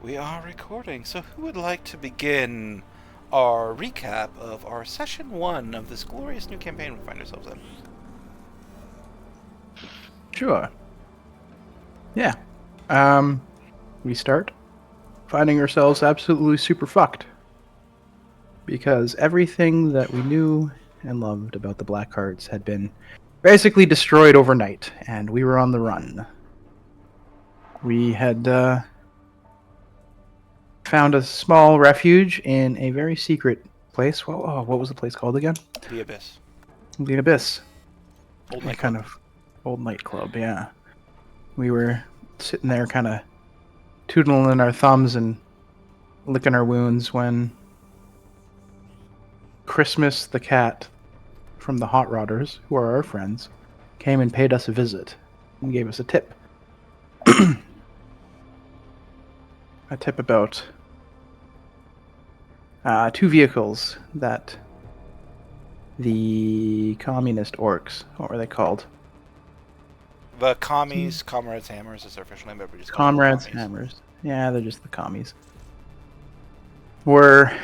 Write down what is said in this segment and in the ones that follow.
We are recording, so who would like to begin our recap of our session 1 of this glorious new campaign we find ourselves in? Sure. Yeah. We start finding ourselves absolutely super fucked. Because everything that we knew and loved about the Black Hearts had been basically destroyed overnight, and we were on the run. We had found a small refuge in a very secret place. Well, what was the place called again? The Abyss. The Abyss. Old A nightclub. kind of old nightclub, yeah. We were sitting there kind of tootling our thumbs and licking our wounds when Christmas the cat from the Hot Rodders, who are our friends, came and paid us a visit and gave us a tip. A tip about 2 vehicles that the communist orcs, what were they called? The Commies, Comrades Hammers is their official name, but we just call them Comrades Commies. Hammers. Yeah, they're just the commies. Were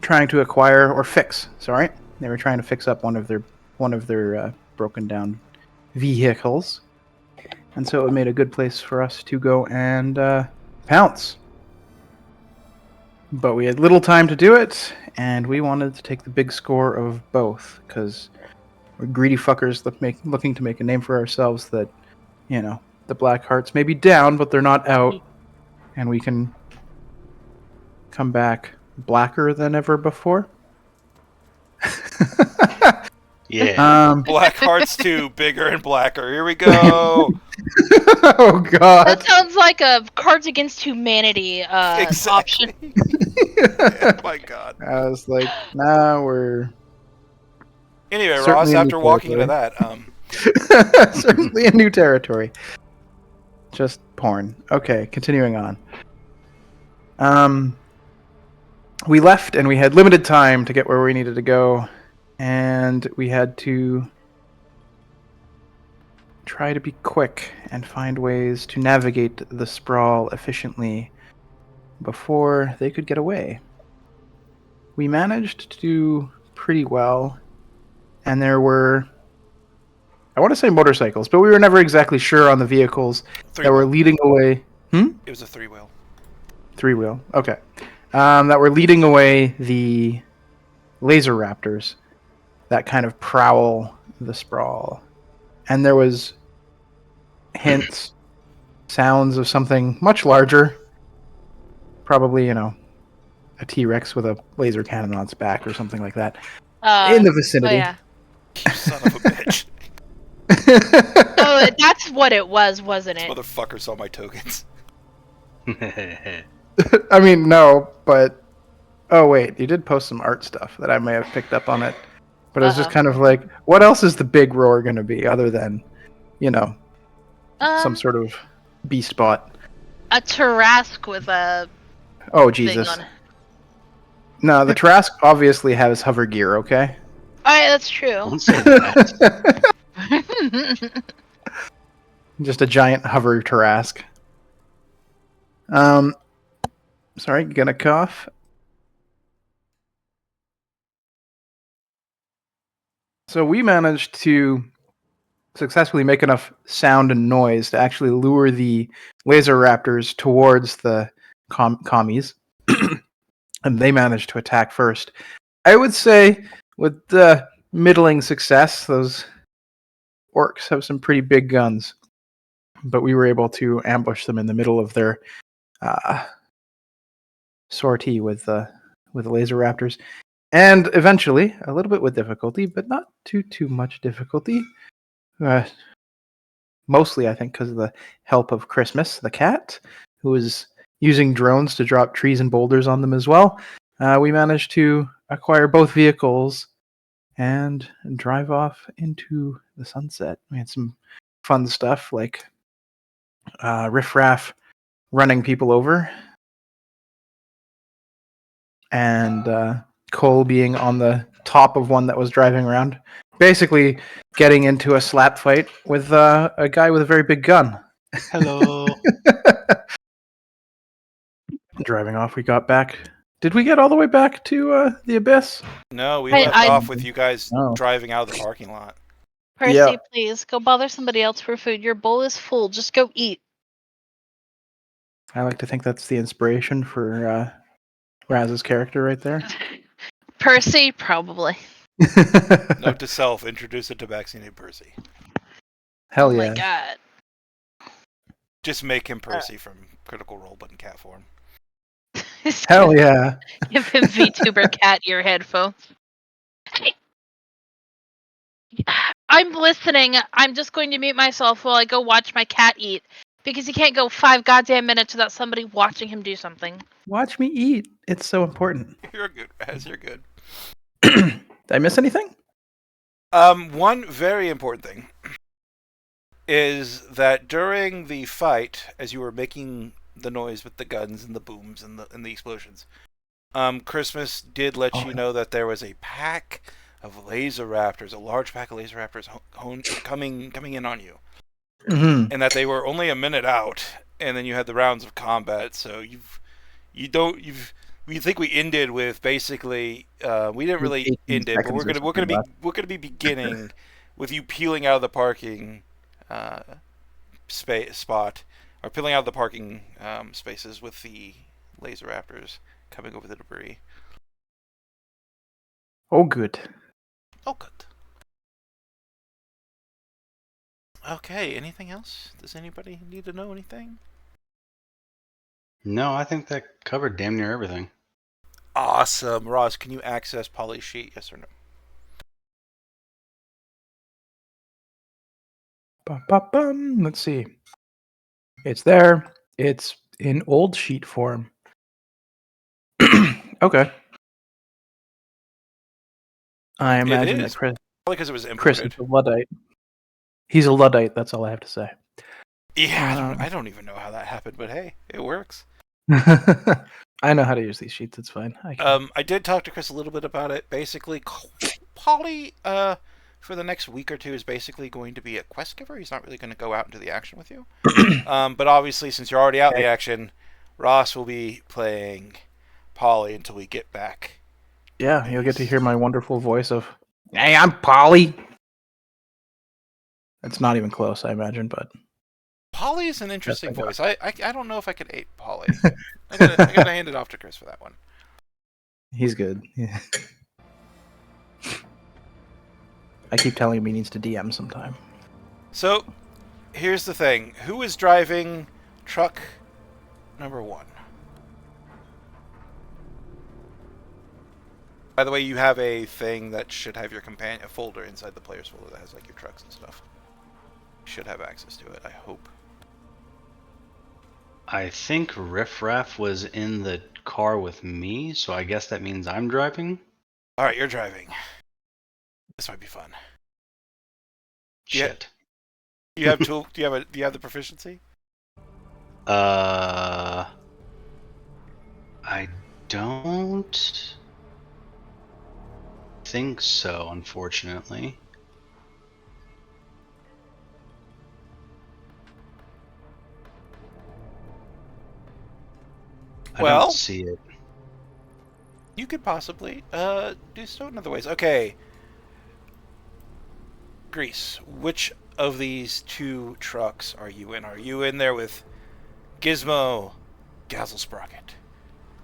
trying to acquire or fix. Sorry, they were trying to fix up one of their broken down vehicles, and so it made a good place for us to go and pounce. But we had little time to do it, and we wanted to take the big score of both because we're greedy fuckers looking to make a name for ourselves. That, you know, the Black Hearts may be down, but they're not out, and we can come back blacker than ever before. Yeah. Black Hearts 2, bigger and blacker. Here we go! Oh god. That sounds like a Cards Against Humanity Exactly. option. Oh my god. I was like, nah, we're Anyway, Certainly Ross, a new after walking into territory. that, certainly a new territory. Just porn. Okay, continuing on. We left and we had limited time to get where we needed to go, and we had to try to be quick and find ways to navigate the sprawl efficiently before they could get away. We managed to do pretty well, and there were, I want to say motorcycles, but we were never exactly sure on the vehicles that were leading away. it was a 3-wheel. 3-wheel. Okay. That were leading away the laser raptors that kind of prowl the sprawl. And there was hints, sounds of something much larger. Probably, a T-Rex with a laser cannon on its back or something like that. In the vicinity. Oh, yeah. You son of a bitch. Oh, that's what it was, wasn't it? Motherfucker saw my tokens. I mean, no, but... Oh, wait, you did post some art stuff that I may have picked up on it. But it was just kind of like, what else is the big roar going to be other than, some sort of beast bot? A Tarrasque with a Oh, thing Jesus. on it. No, the Trask obviously has hover gear, okay? Alright, that's true. Don't say that. Just a giant hover Tarrasque. Sorry, gonna cough. So we managed to successfully make enough sound and noise to actually lure the laser raptors towards the commies. And they managed to attack first. I would say with middling success, those orcs have some pretty big guns. But we were able to ambush them in the middle of their sortie with the laser raptors. And eventually, a little bit with difficulty, but not too much difficulty. Mostly, I think, because of the help of Christmas, the cat, who was using drones to drop trees and boulders on them as well. We managed to acquire both vehicles and drive off into the sunset. We had some fun stuff like riffraff running people over, and Cole being on the top of one that was driving around, basically getting into a slap fight with a guy with a very big gun. Hello. Driving off, we got back. Did we get all the way back to the abyss? No, we I- left I- off with you guys Oh. driving out of the parking lot. Percy, Yeah. please go bother somebody else for food. Your bowl is full. Just go eat. I like to think that's the inspiration for Raz's character right there. Percy, probably. Note to self: introduce a Tabaxi named Percy. Hell Oh yeah. my god. Just make him Percy from Critical Role, but in cat form. Hell yeah. Give him VTuber cat ear headphones. Hey. I'm listening. I'm just going to mute myself while I go watch my cat eat. Because he can't go 5 goddamn minutes without somebody watching him do something. Watch me eat. It's so important. You're good, Raz. You're good. Did I miss anything? One very important thing is that during the fight, as you were making the noise with the guns and the booms and the explosions, Christmas did let you know that there was a pack of laser raptors, a large pack of laser raptors coming in on you, Mm-hmm. and that they were only a minute out, and then you had the rounds of combat. So we think we ended with basicly we didn't really 18 end it, but seconds or we're something gonna be beginning with you peeling out of the parking spot, or peeling out of the parking spaces with the laser raptors coming over the debris. Oh, good. Oh, good. Okay, anything else? Does anybody need to know anything? No, I think that covered damn near everything. Awesome. Ross, can you access Polly's sheet? Yes or no? Bum. Let's see. It's there. It's in old sheet form. Okay. I imagine that is. Chris Probably because it was is imported. a Luddite. He's a Luddite, that's all I have to say. Yeah, I don't even know how that happened, but hey, it works. I know how to use these sheets, it's fine. I did talk to Chris a little bit about it. Basically, Polly, for the next week or two, is basically going to be a quest giver. He's not really going to go out into the action with you. But obviously, since you're already out in the action, Ross will be playing Polly until we get back. Yeah, you'll get to hear my wonderful voice of, "Hey, I'm Polly." It's not even close, I imagine, but Polly is an interesting I got voice. I don't know if I could ape Polly. I gotta hand it off to Chris for that one. he's good. Yeah. I keep telling him he needs to DM sometime. So, here's the thing. Who is driving truck number 1? By the way, you have a thing that should have your companion, a folder inside the player's folder that has like your trucks and stuff. You should have access to it, I hope. I think Riff Raff was in the car with me, so I guess that means I'm driving. Alright, you're driving. This might be fun. Yeah. Shit. Do you have do you have the proficiency? I don't think so, unfortunately. I Well, don't see it. you could possibly do so in other ways. Okay. Grease, which of these 2 trucks are you in? Are you in there with Gizmo, Gazzle Sprocket?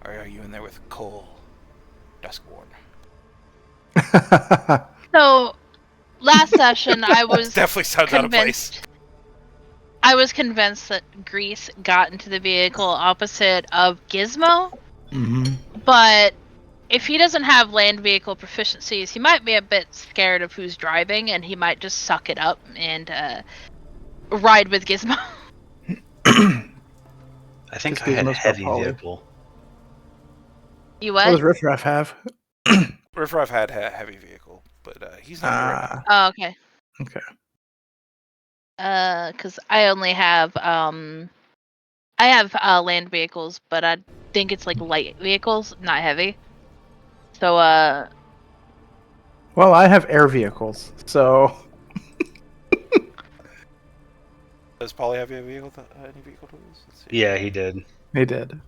Or are you in there with Cole, Duskborn? So, last session, I was Definitely sounds out of place. convinced. I was convinced that Grease got into the vehicle opposite of Gizmo, Mm-hmm. but if he doesn't have land vehicle proficiencies, he might be a bit scared of who's driving, and he might just suck it up and ride with Gizmo. I think Just I had Gizmo's got heavy Polly. vehicle. You What does what? Riff Raff have? Riff Raff had heavy vehicle, but he's not here right now. Oh, okay. Okay. Because I only have land vehicles, but I think it's like light vehicles, not heavy. So Well, I have air vehicles, so Does Polly have a vehicle? Any vehicle to use? Let's see. Yeah, he did. he did.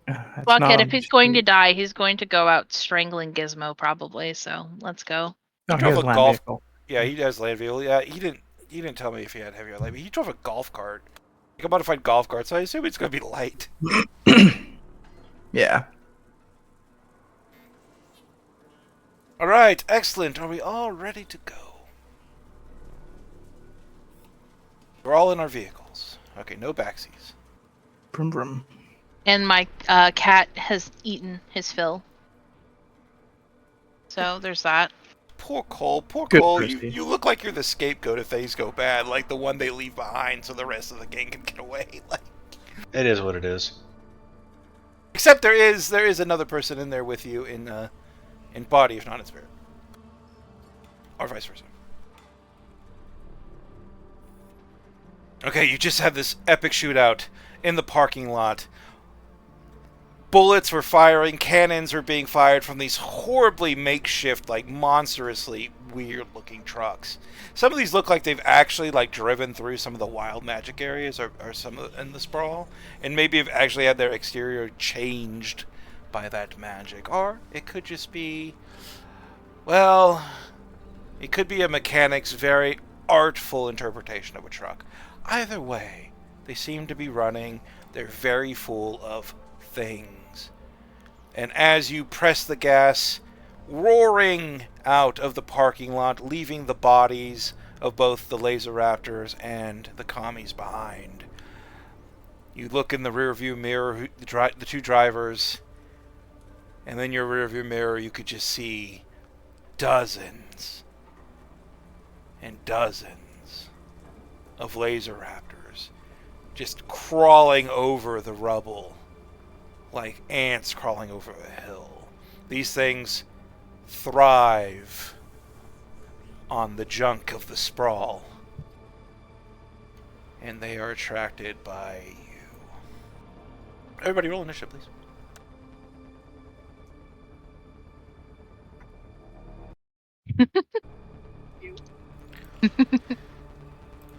That's Fuck not it. on If the he's going to street. die, he's going to go out strangling Gizmo, probably. So let's go. He Oh, he drove has a land golf. vehicle. Yeah, he has land vehicle. Yeah, he didn't. He didn't tell me if he had heavy or light. But he drove a golf cart, like a modified golf cart. So I assume it's going to be light. Yeah. All right, excellent. Are we all ready to go? We're all in our vehicles. Okay, no backseats. Brum brum. And my cat has eaten his fill. So there's that. Poor Cole. Poor Good Cole. Christy. You look like you're the scapegoat if things go bad, like the one they leave behind, so the rest of the gang can get away. Like, It is what it is. except there is another person in there with you in body, if not in spirit, or vice versa. Okay, you just had this epic shootout in the parking lot. Bullets were firing, cannons were being fired from these horribly makeshift, like monstrously weird-looking trucks. Some of these look like they've actually like driven through some of the wild magic areas, or some of in the Sprawl, and maybe have actually had their exterior changed by that magic. Or it could just be, well, it could be a mechanic's very artful interpretation of a truck. Either way, they seem to be running. They're very full of things. And as you press the gas, roaring out of the parking lot, leaving the bodies of both the laser raptors and the commies behind, you look in the rearview mirror, the two drivers, and then your rearview mirror, you could just see dozens and dozens of laser raptors just crawling over the rubble like ants crawling over a hill. These things thrive on the junk of the Sprawl, and they are attracted by you. Everybody roll initiative, please.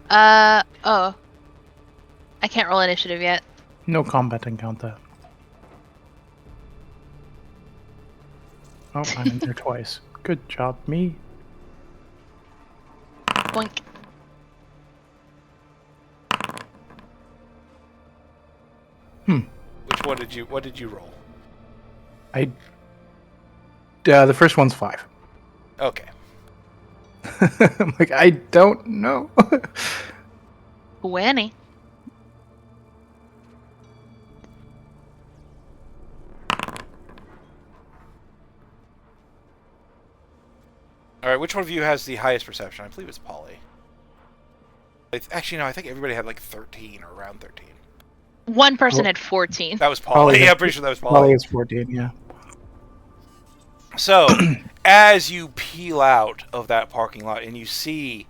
Oh. I can't roll initiative yet. No combat encounter. Oh, I'm in there twice. Good job, me. Boink. Which one did you? What did you roll? The first one's 5. Okay. I'm like, I don't know. Wanny. All right. Which one of you has the highest perception? I believe it's Polly. Actually, no. I think everybody had like 13 or around 13. One person Oh. had 14. That was Polly. Polly Yeah, has- I'm pretty sure that was Probably Polly. is 14, yeah. So, as you peel out of that parking lot and you see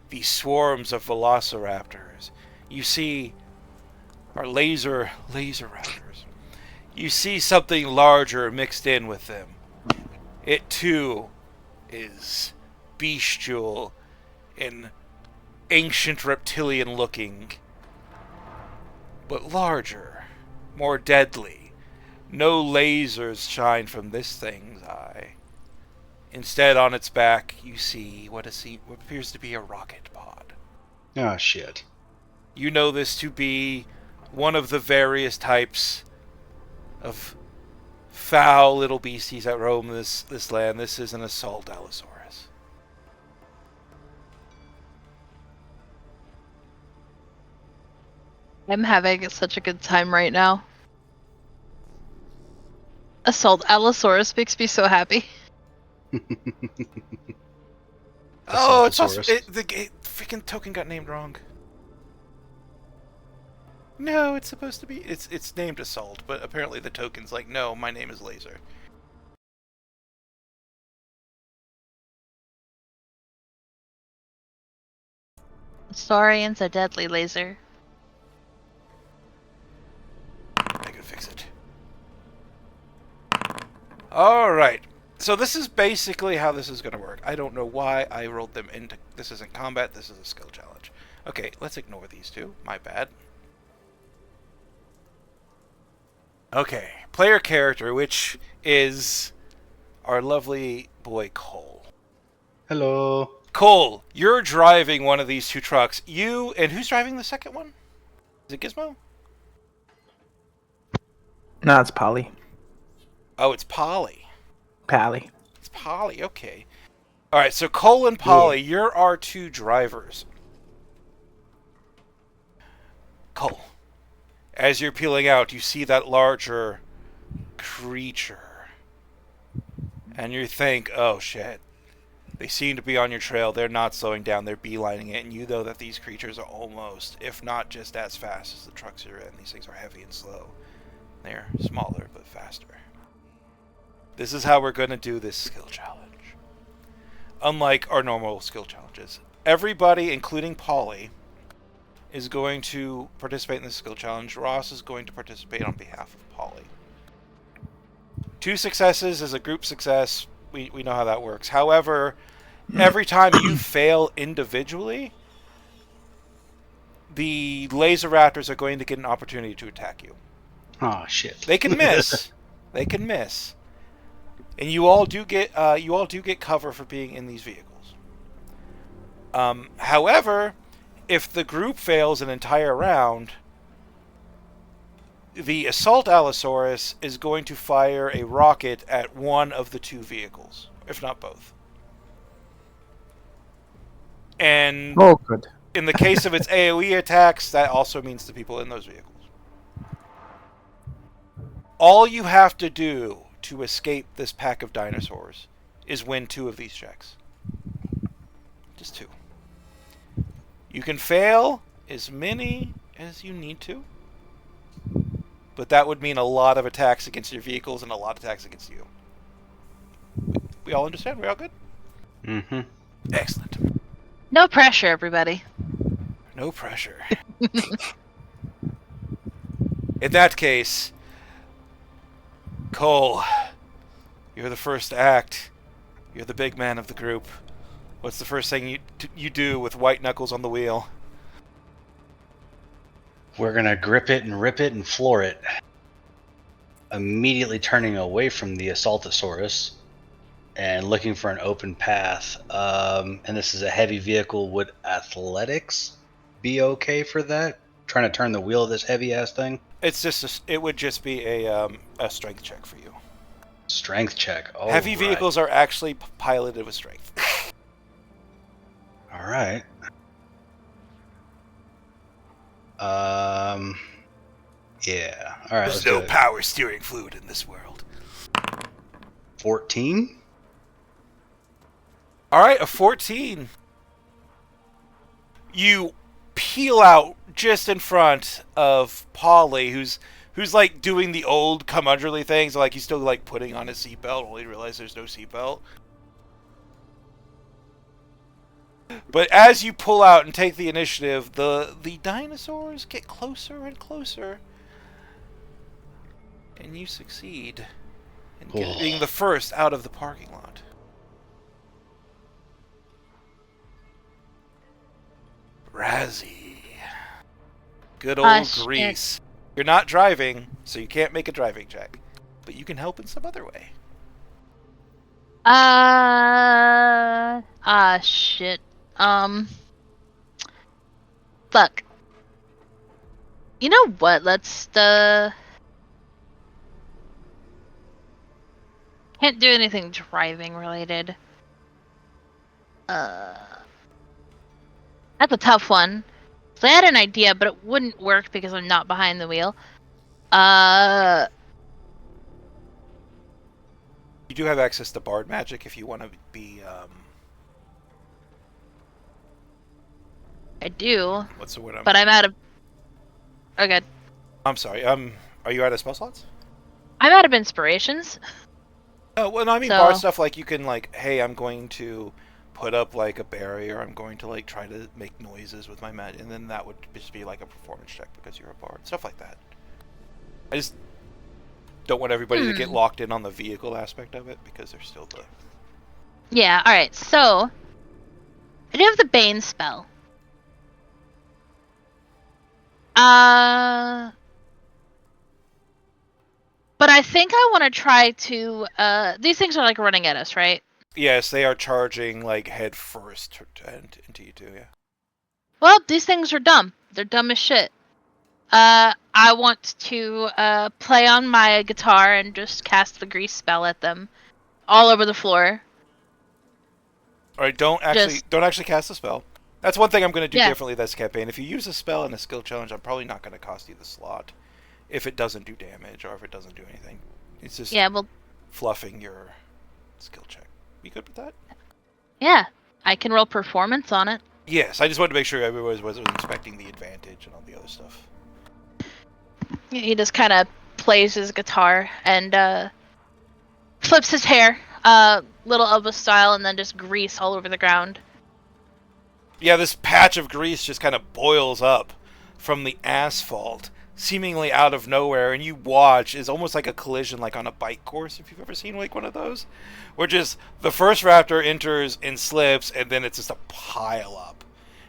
these swarms of velociraptors, you see our laser raptors. You see something larger mixed in with them. It too is bestial and ancient reptilian looking, but larger, more deadly. No lasers shine from this thing's eye. Instead, on its back, you see what appears to be a rocket pod. Oh, shit. You know this to be one of the various types of foul little beasties that roam this land. This is an assault Allosaurus. I'm having such a good time right now. Assault Allosaurus makes me so happy. Oh, it's Assaultosaurus. also the freaking token got named wrong. No, it's supposed to be. It's named Assault, but apparently the token's like, no, my name is Laser. Saurian's a deadly laser. I could fix it. Alright. So this is basically how this is going to work. I don't know why I rolled them into... This isn't combat, this is a skill challenge. Okay, let's ignore these two. My bad. Okay. player character, which is our lovely boy Cole. Hello. Cole, you're driving one of these two trucks. You and who's driving the second one? Is it Gizmo? No, it's Polly. Oh, it's Polly. Pally. It's Polly. Okay. All right. So Cole and Polly, you're our two drivers. Cole, as you're peeling out, you see that larger creature, and you think, "Oh shit." They seem to be on your trail. They're not slowing down. They're beelining it. And you know that these creatures are almost, if not just as fast as the trucks you're in. These things are heavy and slow. They're smaller, but faster. This is how we're going to do this skill challenge. Unlike our normal skill challenges. Everybody, including Polly, is going to participate in this skill challenge. Ross is going to participate on behalf of Polly. 2 successes is a group success. We know how that works. However, every time you fail individually, the laser raptors are going to get an opportunity to attack you. Oh shit. They can miss. They can miss. And you all do get cover for being in these vehicles. However, if the group fails an entire round, the assault Allosaurus is going to fire a rocket at one of the 2 vehicles, if not both. And Oh, good. in the case of its AoE attacks, that also means the people in those vehicles. All you have to do to escape this pack of dinosaurs is win 2 of these checks. Just 2. You can fail as many as you need to, but that would mean a lot of attacks against your vehicles and a lot of attacks against you. We all understand? We all good? Mm-hmm. Excellent. No pressure, everybody. No pressure. In that case, Cole, you're the first to act. You're the big man of the group. What's the first thing you do with white knuckles on the wheel? We're gonna grip it and rip it and floor it. Immediately turning away from the Assaultosaurus and looking for an open path. And this is a heavy vehicle. Would athletics be okay for that? Trying to turn the wheel of this heavy ass thing? It would just be a strength check for you. Strength check. Oh, Heavy right. vehicles are actually piloted with strength. All right. Yeah. All right. There's no power steering fluid in this world. 14. All right, a 14. You peel out just in front of Polly, who's like doing the old curmudgeonly things, like he's still like putting on his seatbelt, only realize there's no seatbelt. But as you pull out and take the initiative, the dinosaurs get closer and closer, and you succeed in being the first out of the parking lot. Razzie. Good old Grease. You're not driving, so you can't make a driving check. But you can help in some other way. Shit. Fuck. You know what? Can't do anything driving related. That's a tough one. So I had an idea, but it wouldn't work because I'm not behind the wheel. You do have access to Bard Magic if you want to be, I do. What's the word? But I'm out of... Okay. I'm sorry, are you out of spell slots? I'm out of inspirations. Oh, well, no, I mean Bard stuff like you can, like, hey, I'm going to put up, like, a barrier, I'm going to, like, try to make noises with my magic, and then that would just be, like, a performance check because you're a Bard. Stuff like that. I just don't want everybody to get locked in on the vehicle aspect of it because there's still the... Yeah, alright, so... I do have the Bane spell. But But I think I want to try to. These things are like running at us, right? Yes, they are charging like head first into you two. Yeah. Well, these things are dumb. They're dumb as shit. I want to play on my guitar and just cast the grease spell at them, all over the floor. All right, don't actually cast a spell. That's one thing I'm going to do Yeah. differently this campaign. If you use a spell in a skill challenge, I'm probably not going to cost you the slot if it doesn't do damage or if it doesn't do anything. It's just fluffing your skill check. You good with that? Yeah, I can roll performance on it. Yes, I just wanted to make sure everyone was expecting the advantage and all the other stuff. He just kind of plays his guitar and flips his hair, little Elvis style, and then just grease all over the ground. Yeah, this patch of grease just kind of boils up from the asphalt, seemingly out of nowhere, and you watch is almost like a collision, like on a bike course, if you've ever seen like one of those, where just the first raptor enters and slips, and then it's just a pile up,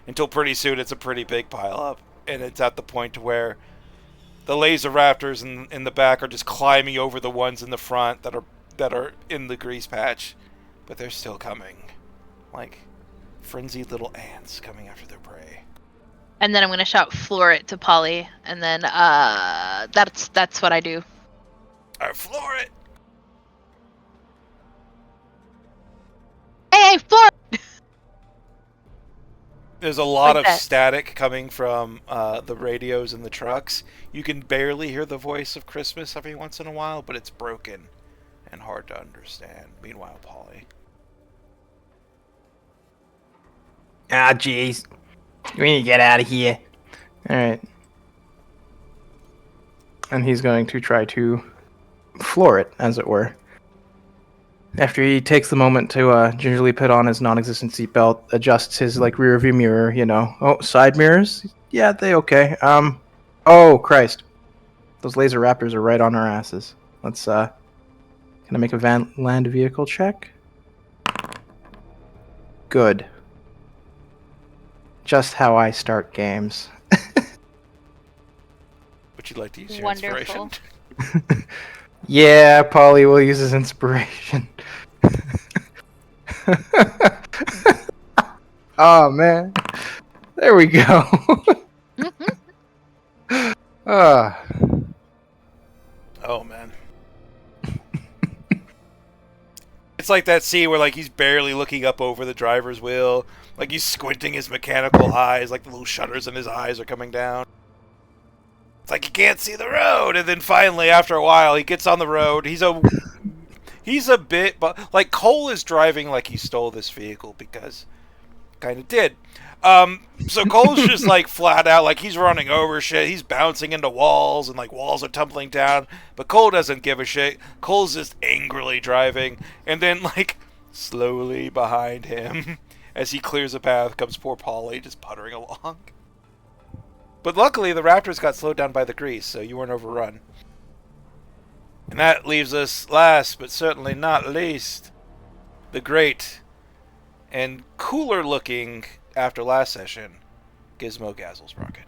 until pretty soon it's a pretty big pile up, and it's at the point where the laser raptors in the back are just climbing over the ones in the front that are in the grease patch, but they're still coming, like frenzied little ants coming after their prey. And then I'm gonna shout "floor it" to Polly, and then that's what I do. All right, floor it. Hey, floor it! There's a lot Like of that. static coming from the radios in the trucks. You can barely hear the voice of Christmas every once in a while, but it's broken and hard to understand. Meanwhile, Polly. Ah, jeez. We need to get out of here. Alright. And he's going to try to floor it, as it were. After he takes the moment to gingerly put on his non-existent seatbelt, adjusts his rear view mirror, Oh, side mirrors? Yeah, they okay. Oh, Christ. Those laser raptors are right on our asses. Let's, can I make a land vehicle check? Good. Just how I start games. Would you like to use your Wonderful. inspiration? Yeah, Polly will use his inspiration. Oh, man. There we go. Ah. Oh, man. It's like that scene where he's barely looking up over the driver's wheel. Like he's squinting his mechanical eyes, like the little shutters in his eyes are coming down. It's like he can't see the road, and then finally, after a while, he gets on the road. He's a bit, but like Cole is driving like he stole this vehicle because, kind of did. So Cole's just flat out, he's running over shit. He's bouncing into walls, and walls are tumbling down. But Cole doesn't give a shit. Cole's just angrily driving, and then slowly behind him, as he clears a path, comes poor Polly just puttering along. But luckily, the Raptors got slowed down by the grease, so you weren't overrun. And that leaves us last, but certainly not least, the great and cooler-looking, after last session, Gizmo Gazzles Rocket.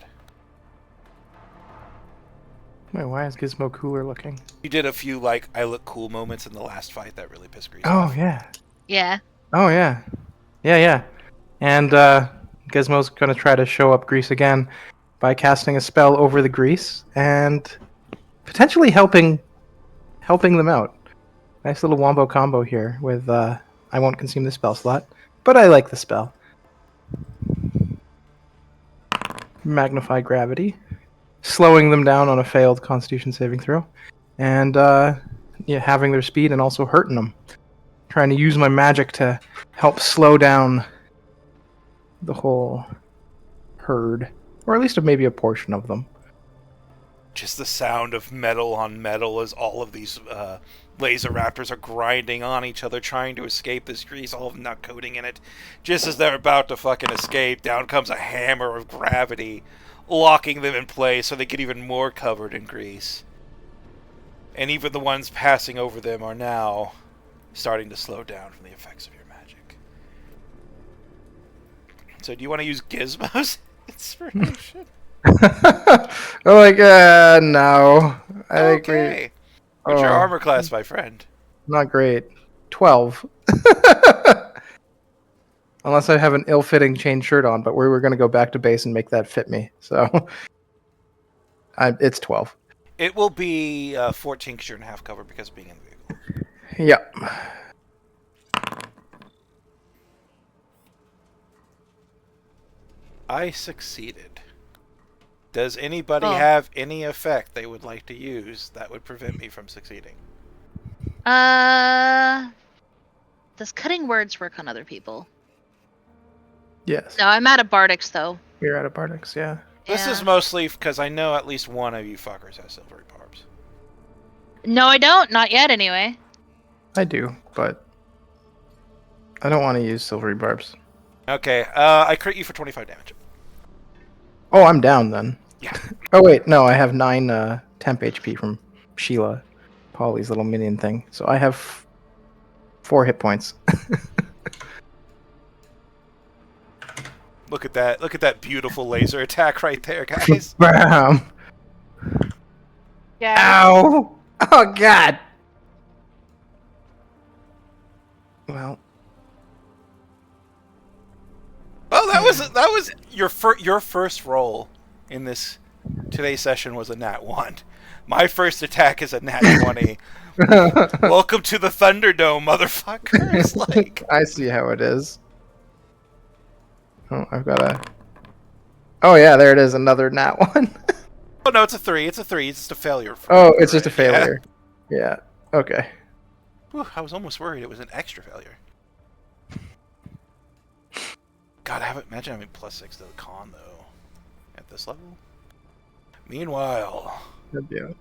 Wait, why is Gizmo cooler looking? You did a few, I look cool moments in the last fight that really pissed Grease Oh, off. yeah. Yeah. Oh, yeah. Yeah. And Gizmo's going to try to show up Grease again by casting a spell over the grease and potentially helping them out. Nice little wombo combo here with I won't consume the spell slot, but I like the spell. Magnify gravity, slowing them down on a failed Constitution saving throw, and having their speed and also hurting them. Trying to use my magic to help slow down the whole herd, or at least maybe a portion of them. Just the sound of metal on metal as all of these laser raptors are grinding on each other, trying to escape this grease, all of them now coating in it. Just as they're about to fucking escape, down comes a hammer of gravity, locking them in place so they get even more covered in grease. And even the ones passing over them are now starting to slow down from the effects of your magic. So do you want to use Gizmo's inspiration? I'm no. I think okay. What's your Oh, armor class, my friend? not great. 12. Unless I have an ill-fitting chain shirt on, but we were going to go back to base and make that fit me. So it's 12. It will be 14 because you're in half cover because of being in the vehicle. Yep. I succeeded. Does anybody Oh. have any effect they would like to use that would prevent me from succeeding? Does cutting words work on other people? Yes. No, I'm out of Bardics though. You're out of Bardics, yeah. This Yeah. is mostly because I know at least one of you fuckers has silvery barbs. No, I don't. Not yet, anyway. I do, but I don't want to use silvery barbs. Okay, I crit you for 25 damage. Oh, I'm down then. Yeah. Oh, wait, no, I have 9 temp HP from Sheila, Polly's little minion thing. So I have 4 hit points. Look at that. Look at that beautiful laser attack right there, guys. Bam! Yeah. Ow! Oh, God! Well, Oh, that was your first roll in this today's session was a nat 1. My first attack is a nat 20. Welcome to the Thunderdome, motherfuckers. Like, I see how it is. Oh, I've got a... Oh, yeah, there it is, another nat 1. oh no, it's a 3. It's a 3. It's just a failure. Oh, it's just a Yeah. failure. Yeah, okay. Whew, I was almost worried it was an extra failure. God, imagine having +6 to the con though at this level. Meanwhile, Good deal.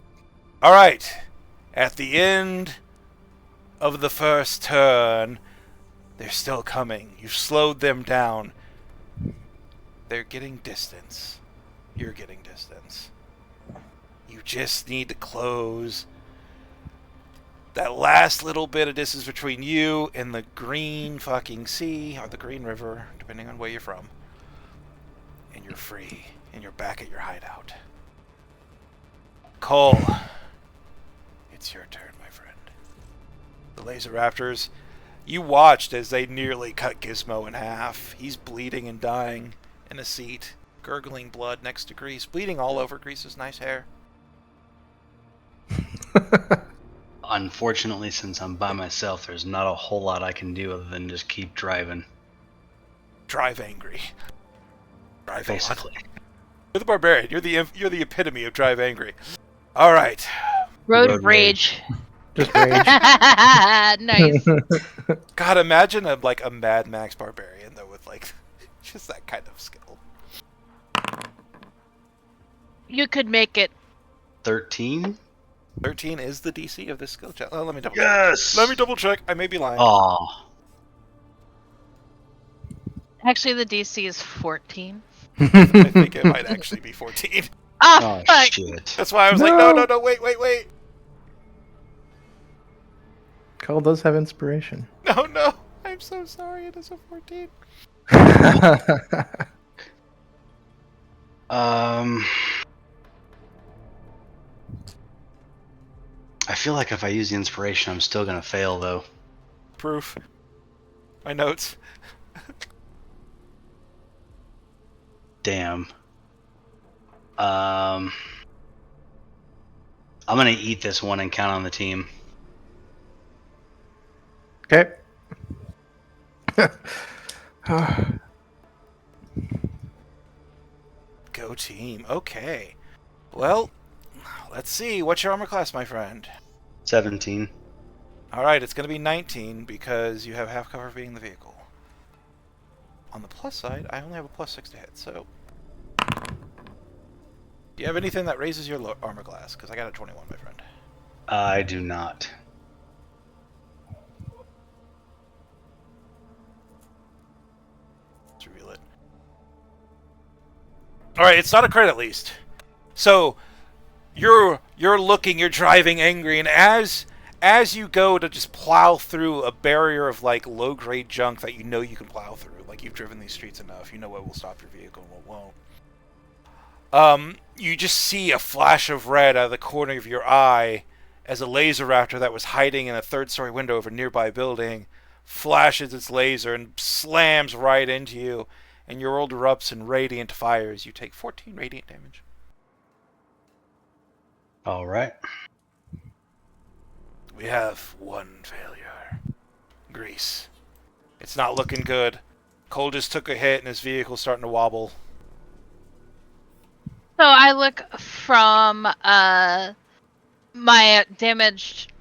all right, at the end of the first turn, they're still coming. You've slowed them down. They're getting distance. You're getting distance. You just need to close that last little bit of distance between you and the green fucking sea, or the green river, depending on where you're from. And you're free, and you're back at your hideout. Cole, it's your turn, my friend. The Laser Raptors, you watched as they nearly cut Gizmo in half. He's bleeding and dying in a seat, gurgling blood next to Grease, bleeding all over Grease's nice hair. Unfortunately, since I'm by myself, there's not a whole lot I can do other than just keep driving. Drive angry. Drive a lot. Basically. You're the barbarian. You're the epitome of drive angry. All right. Road rage. Just rage. Nice. God, imagine a Mad Max barbarian though with like just that kind of skill. You could make it. 13? 13 is the DC of this skill check. Oh, let me double. Yes! Let me double check. I may be lying. Aw. Actually, the DC is 14. I think it might actually be 14. Oh, Oh, fuck. shit. That's why I was like, no, wait. Cole does have inspiration. No. I'm so sorry. It is a 14. I feel like if I use the inspiration, I'm still gonna fail, though. Proof. My notes. Damn. I'm gonna eat this one and count on the team. Okay. Go team. Okay. Well, let's see. What's your armor class, my friend? 17. Alright, it's going to be 19 because you have half cover being the vehicle. On the plus side, I only have a +6 to hit, so... Do you have anything that raises your armor class? Because I got a 21, my friend. I do not. Let's reveal it. Alright, it's not a crit at least. So, you're looking, you're driving angry, and as you go to just plow through a barrier of like low-grade junk that you know you can plow through, like you've driven these streets enough, you know what will stop your vehicle and what won't. You just see a flash of red out of the corner of your eye, as a laser raptor that was hiding in a third-story window of a nearby building flashes its laser and slams right into you, and your world erupts in radiant fires. You take 14 radiant damage. All right. We have one failure. Grease. It's not looking good. Cole just took a hit and his vehicle's starting to wobble. So I look from my damaged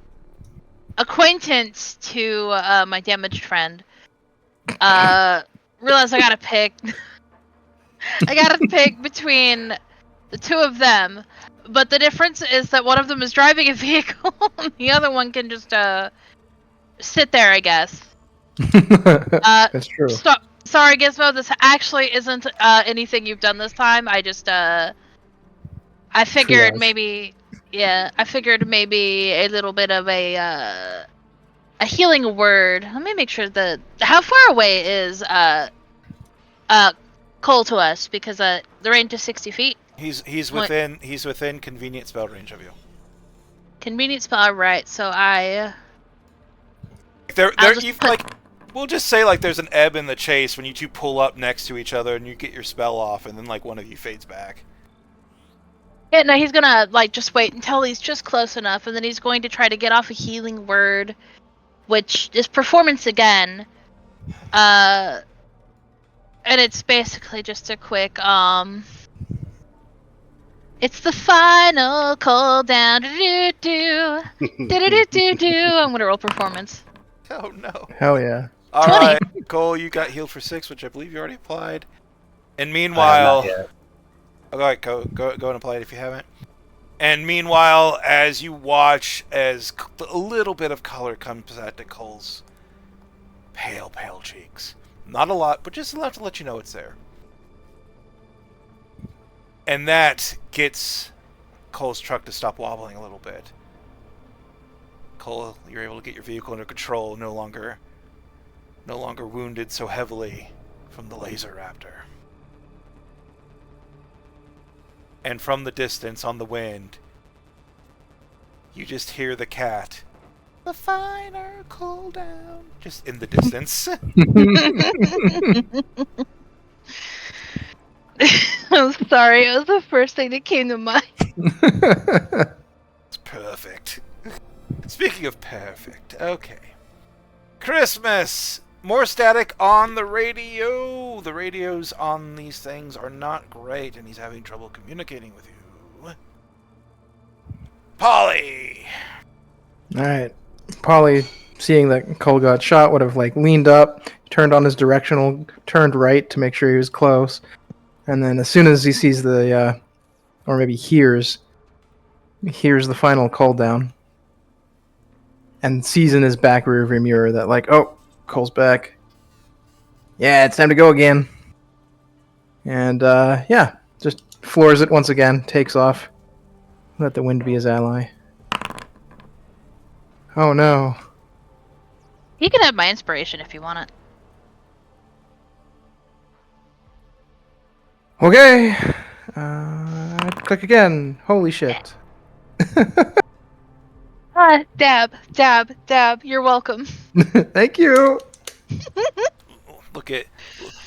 acquaintance to my damaged friend. Realize I gotta pick. I gotta pick between the two of them, but the difference is that one of them is driving a vehicle, and the other one can just sit there, I guess. That's true. Sorry, Gizmo. This actually isn't anything you've done this time. I just I figured Triage. maybe, yeah, I figured maybe a little bit of a healing word. Let me make sure how far away is Cole to us, because the range is 60 feet. He's within convenient spell range of you. Convenient spell, right? So I. We'll just say like there's an ebb in the chase when you two pull up next to each other and you get your spell off, and then like one of you fades back. Yeah, no, he's gonna like just wait until he's just close enough, and then he's going to try to get off a healing word, which is performance again. And it's basically just a quick it's the final cooldown. I'm gonna roll performance. Oh no. Hell yeah. All 20. right, Cole, you got healed for 6, which I believe you already applied. And I meanwhile, have not yet. all right, go and apply it if you haven't. And meanwhile, as you watch as a little bit of color comes out to Cole's pale cheeks. Not a lot, but just enough to let you know it's there. And that gets Cole's truck to stop wobbling a little bit. Cole, you're able to get your vehicle under control, no longer wounded so heavily from the laser raptor. And from the distance on the wind, you just hear the cat. The finer cooldown. Just in the distance. I'm sorry, it was the first thing that came to mind. It's perfect. Speaking of perfect, okay. Christmas! More static on the radio. The radios on these things are not great, and he's having trouble communicating with you. Polly! Alright. Polly, seeing that Cole got shot, would have like leaned up, turned on his directional, turned right to make sure he was close. And then as soon as he sees the, or maybe hears the final call down, and sees in his back rearview mirror that like, oh, Cole's back. Yeah, it's time to go again. And yeah, just floors it once again, takes off. Let the wind be his ally. Oh no. You can have my inspiration if you want it. Okay. Click again. Holy shit. Dab. You're welcome. Thank you.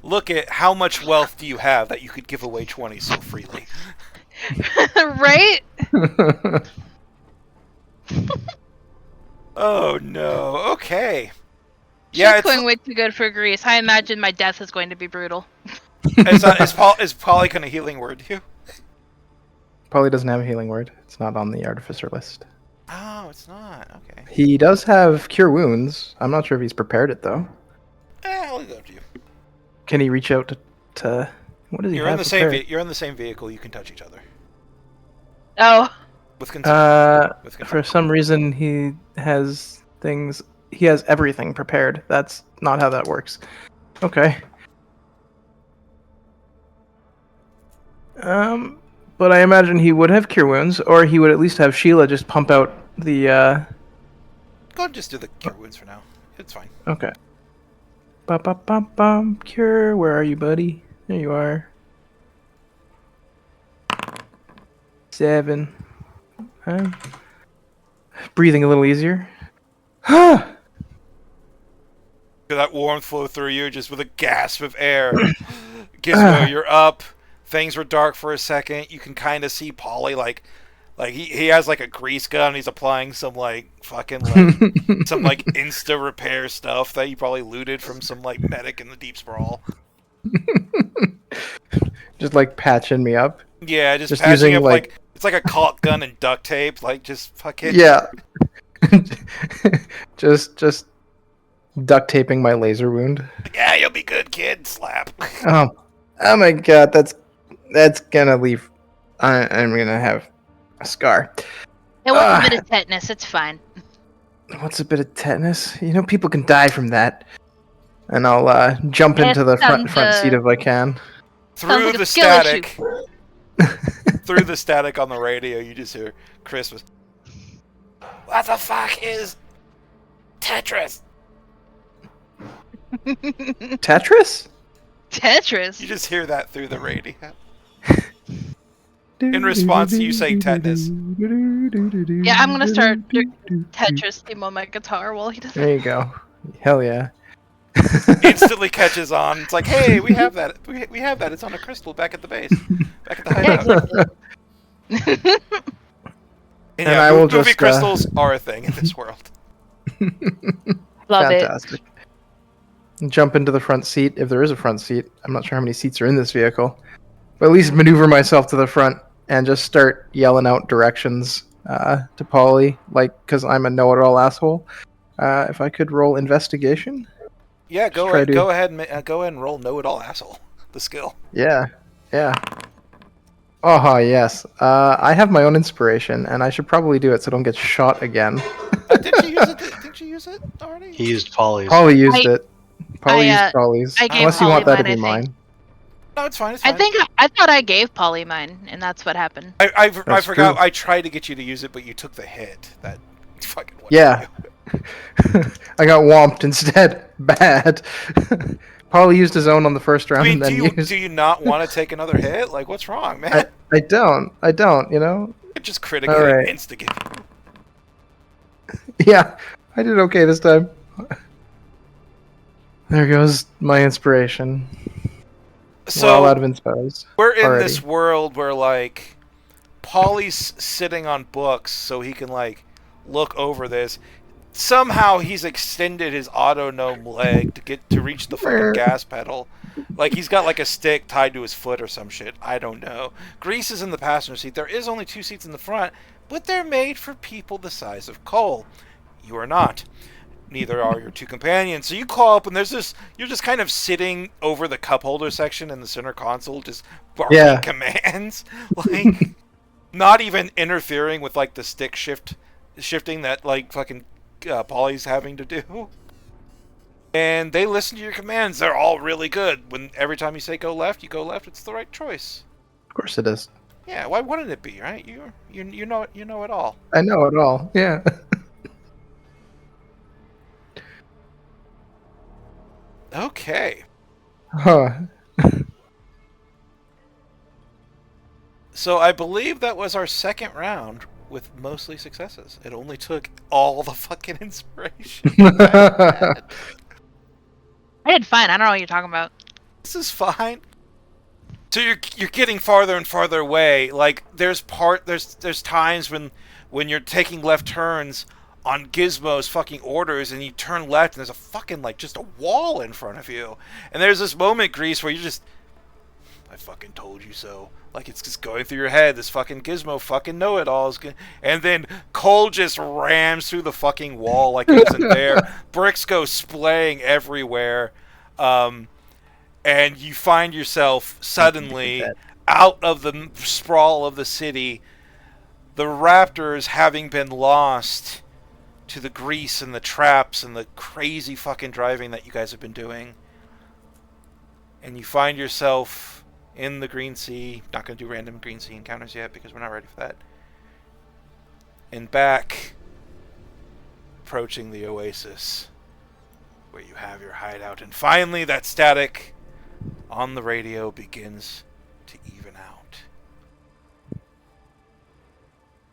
Look at how much wealth do you have that you could give away 20 so freely. Right? Oh no. Okay. Yeah, it's going way too good for Greece. I imagine my death is going to be brutal. Is Polly gonna healing word you? Polly doesn't have a healing word. It's not on the artificer list. Oh, it's not. Okay. He does have cure wounds. I'm not sure if he's prepared it though. I'll leave it up to you. Can he reach out to what does he You're have in the same prepared? you're in the same vehicle. You can touch each other Oh. with consent. For some reason he has things. He has everything prepared. That's not how that works. Okay. But I imagine he would have cure wounds, or he would at least have Sheila just pump out the. Go ahead and just do the cure wounds for now. It's fine. Okay. Bum. Cure. Where are you, buddy? There you are. 7. breathing a little easier. That warmth flow through you just with a gasp of air. Gizmo, you're up. Things were dark for a second. You can kind of see Polly like he has like a grease gun. He's applying some like fucking like some like insta repair stuff that he probably looted from some like medic in the deep sprawl. Just like patching me up. Yeah, just patching using up like it's like a caulk gun and duct tape. Like just fucking yeah. just duct taping my laser wound. Yeah, you'll be good, kid. Slap. Oh my god, that's gonna leave. I'm gonna have a scar. It was a bit of tetanus. It's fine. What's a bit of tetanus? You know, people can die from that. And I'll jump into the front seat if I can. Through like the static. Through the static on the radio, you just hear Christmas. What the fuck is Tetris? Tetris? Tetris? You just hear that through the radio. In response to you saying tetanus. Yeah, I'm gonna start doing Tetris theme on my guitar while he does it. There you go. Hell yeah. Instantly catches on. It's like, hey, we have that. We have that. It's on a crystal back at the base. Back at the hideout. And I will movie just, crystals are a thing in this world. Love Fantastic. Jump into the front seat, if there is a front seat. I'm not sure how many seats are in this vehicle. But at least maneuver myself to the front and just start yelling out directions to Polly, like, because I'm a know-it-all asshole. If I could roll investigation? Yeah, go ahead and roll know-it-all asshole. The skill. Yeah. Oh, yes. I have my own inspiration, and I should probably do it so I don't get shot again. Didn't you use it? Didn't you use it already? He used Polly's. Polly used it. Polly used Polly's. I gave Unless Polly you want that to mine, be I think. mine. No, it's fine. It's fine. I thought I gave Polly mine, and that's what happened. I forgot. true. I tried to get you to use it, but you took the hit. That fucking. Yeah. I got whomped instead. Bad. Polly used his own on the first round. I mean, and then do you not want to take another hit? Like, what's wrong, man? I don't, you know? It just critically Alright. instigate. Yeah, I did okay this time. There goes my inspiration. So we're all out of inspos. We're in already. this world where, like, Polly's sitting on books so he can, like, look over this. Somehow he's extended his autonome leg to reach the fucking gas pedal. Like, he's got, like, a stick tied to his foot or some shit. I don't know. Grease is in the passenger seat. There is only 2 seats in the front, but they're made for people the size of Cole. You are not. Neither are your 2 companions. So you call up, and you're just kind of sitting over the cup holder section in the center console, just barking commands. Like, not even interfering with, like, the stick shifting that, like, fucking Polly's having to do. And they listen to your commands. They're all really good. When every time you say go left, you go left. It's the right choice. Of course it is. Yeah, why wouldn't it be, right? You know it all. I know it all. Yeah. Okay. Huh. So I believe that was our second round with mostly successes. It only took all the fucking inspiration. I did fine. I don't know what you're talking about. This is fine. So you're getting farther and farther away. Like there's times when you're taking left turns on Gizmo's fucking orders and you turn left and there's a fucking like just a wall in front of you. And there's this moment, Grease, where you just I fucking told you so. Like it's just going through your head. This fucking Gizmo fucking know-it-all is and then Cole just rams through the fucking wall like it wasn't there. Bricks go splaying everywhere. And you find yourself suddenly out of the sprawl of the city, the raptors having been lost to the grease and the traps and the crazy fucking driving that you guys have been doing. And you find yourself in the Green Sea. Not going to do random Green Sea encounters yet because we're not ready for that. And back, approaching the oasis where you have your hideout. And finally, that static on the radio begins to even out.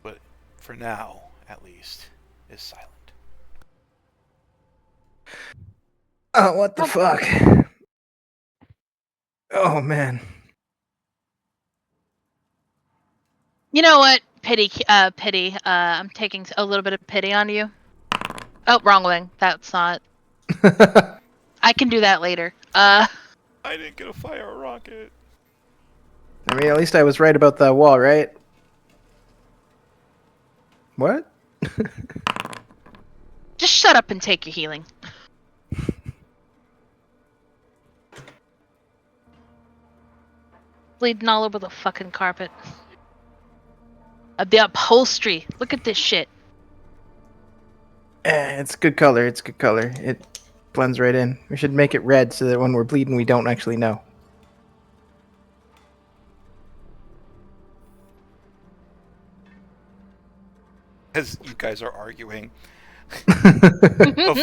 But for now, at least, is silent. Oh, what the fuck? Oh, man. You know what? Pity. I'm taking a little bit of pity on you. Oh, wrong thing. That's not. I can do that later. I didn't get to fire a rocket. I mean, at least I was right about that wall, right? What? Just shut up and take your healing. Bleeding all over the fucking carpet. The upholstery. Look at this shit. It's good color. It's good color. It blends right in. We should make it red so that when we're bleeding, we don't actually know. As you guys are arguing, a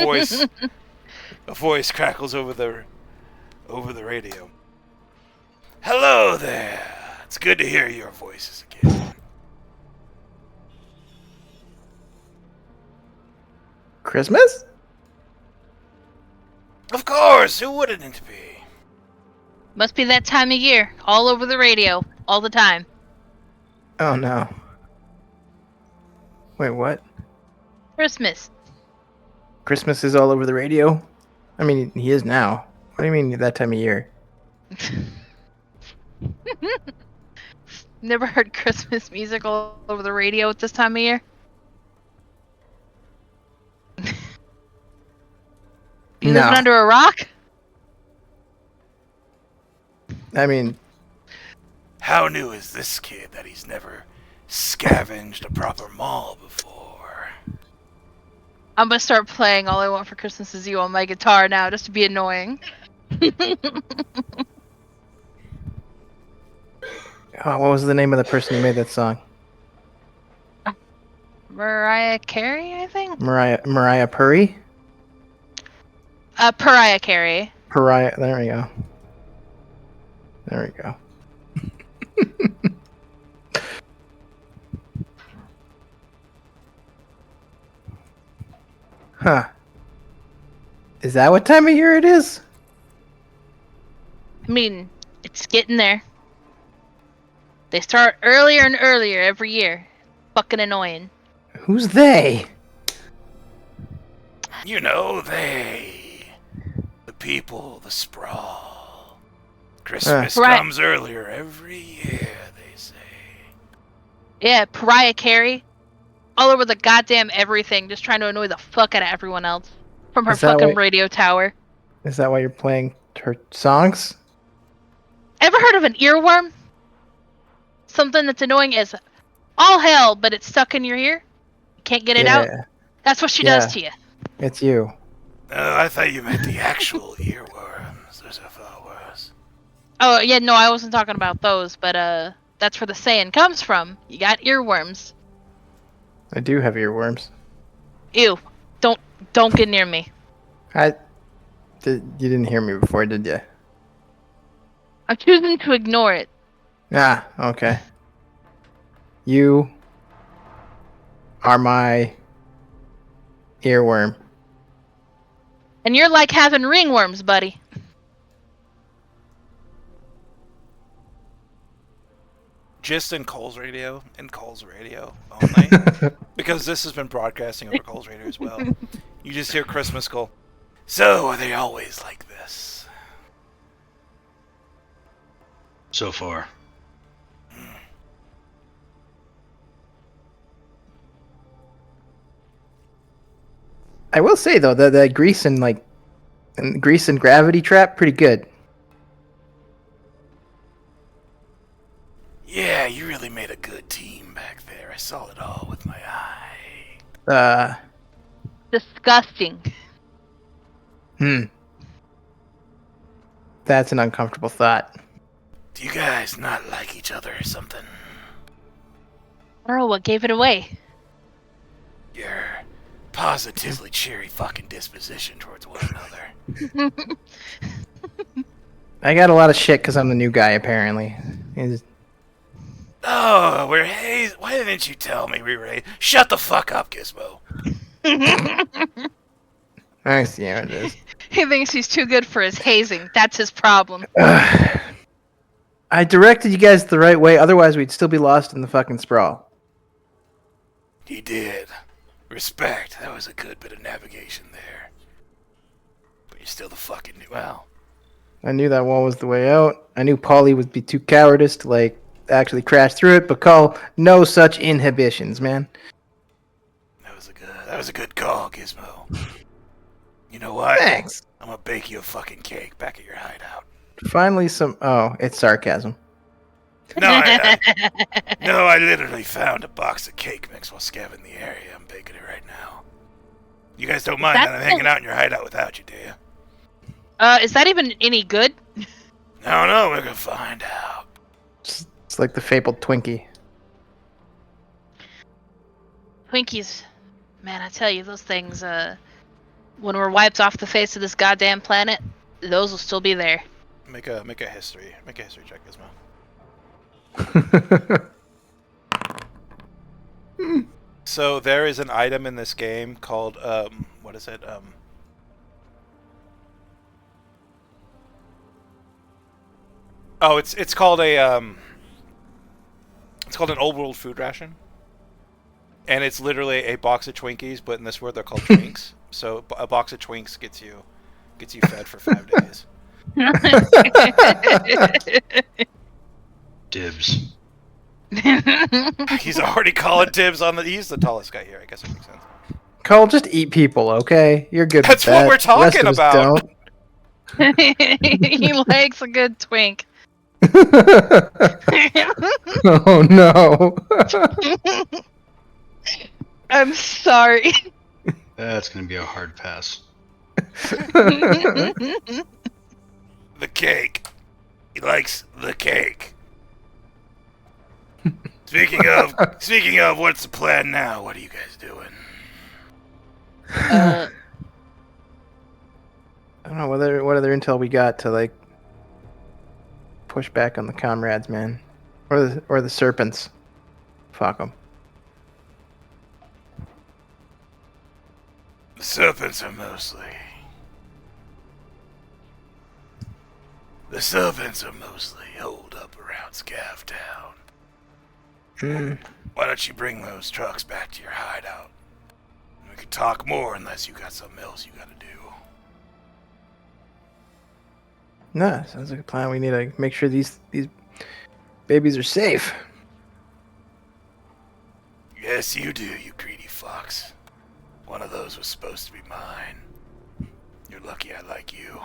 voice crackles over the radio. Hello there. It's good to hear your voices again. Christmas? Of course, who wouldn't it be? Must be that time of year. All over the radio. All the time. Oh, no. Wait, what? Christmas. Christmas is all over the radio? I mean, he is now. What do you mean that time of year? Never heard Christmas music all over the radio at this time of year? You living under a rock? I mean... How new is this kid that he's never scavenged a proper mall before? I'm gonna start playing All I Want for Christmas Is You on my guitar now, just to be annoying. Oh, what was the name of the person who made that song? Mariah Carey, I think? Mariah Puri? Pariah Carey. Pariah, there we go. There we go. Huh. Is that what time of year it is? I mean, it's getting there. They start earlier and earlier every year. Fucking annoying. Who's they? You know, they. The people, the sprawl. Christmas Right. comes earlier every year, they say. Yeah, Pariah Carey. All over the goddamn everything, just trying to annoy the fuck out of everyone else. From her Is that fucking what- radio tower. Is that why you're playing her songs? Ever heard of an earworm? Something that's annoying as all hell, but it's stuck in your ear. You can't get it out. That's what she does to you. It's you. I thought you meant the actual earworms. Those are flowers. Oh, yeah, no, I wasn't talking about those, but that's where the saying comes from. You got earworms. I do have earworms. Ew. Don't get near me. You didn't hear me before, did you? I'm choosing to ignore it. Ah, okay. You are my earworm. And you're like having ringworms, buddy. Just in Cole's radio only. Because this has been broadcasting over Cole's radio as well. You just hear Christmas Cole. So, are they always like this? So far. I will say though, the grease and gravity trap, pretty good. Yeah, you really made a good team back there. I saw it all with my eye. Disgusting. That's an uncomfortable thought. Do you guys not like each other or something? I don't know what gave it away. Your positively cheery fucking disposition towards one another. I got a lot of shit because I'm the new guy, apparently. Oh, we're hazed. Why didn't you tell me we were hazed? Shut the fuck up, Gizmo. I see how it is. He thinks he's too good for his hazing. That's his problem. I directed you guys the right way, otherwise we'd still be lost in the fucking sprawl. He did. Respect. That was a good bit of navigation there. But you're still the fucking new. Well, I knew that wall was the way out. I knew Polly would be too cowardice to, like, actually crash through it, but call no such inhibitions, man. that was a good call, Gizmo. You know what? Thanks. I'm gonna bake you a fucking cake back at your hideout. Finally some... Oh, it's sarcasm. No, I literally found a box of cake mix while scavenging the area. I'm baking it right now. You guys don't mind that I'm hanging out in your hideout without you, do you? Is that even any good? No, we're gonna find out. It's like the fabled Twinkie. Twinkies. Man, I tell you, those things, when we're wiped off the face of this goddamn planet, those will still be there. Make a history check, Gizmo. So there is an item in this game called what is it? Oh, it's called an old world food ration. And it's literally a box of Twinkies, but in this world they're called Twinks. So a box of Twinks gets you fed for 5 days. Dibs. He's already calling dibs on he's the tallest guy here, I guess it makes sense. Cole, just eat people, okay? You're good That's with what that. we're The rest talking of us about. He likes a good twink. don't. Oh, no. I'm sorry. That's gonna be a hard pass. The cake. He likes the cake. Speaking of, what's the plan now? What are you guys doing? I don't know what other intel we got to, like, push back on the comrades, man. Or the serpents. Fuck them. The serpents are mostly holed up around Scav Town. Why don't you bring those trucks back to your hideout? We could talk more unless you got something else you gotta do. Nah, sounds like a plan. We need to make sure these babies are safe. Yes, you do, you greedy fox. One of those was supposed to be mine. You're lucky I like you.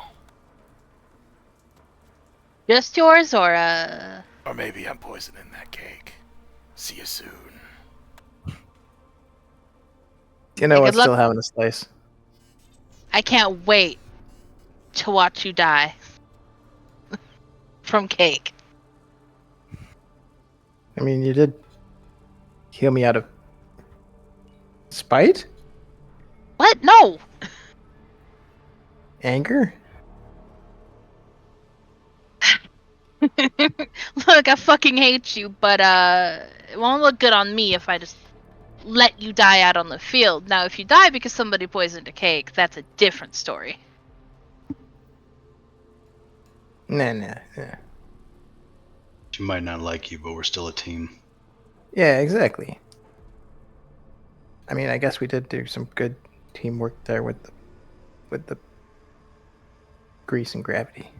Just yours, or Or maybe I'm poisoning that cake. See you soon. You know Hey, what? good luck. Still having a slice. I can't wait to watch you die from cake. I mean, you did heal me out of spite? What? No. Anger? Look, I fucking hate you, but it won't look good on me if I just let you die out on the field. Now, if you die because somebody poisoned a cake, that's a different story. Nah. She might not like you, but we're still a team. Yeah, exactly. I mean, I guess we did do some good teamwork there with the grease and gravity.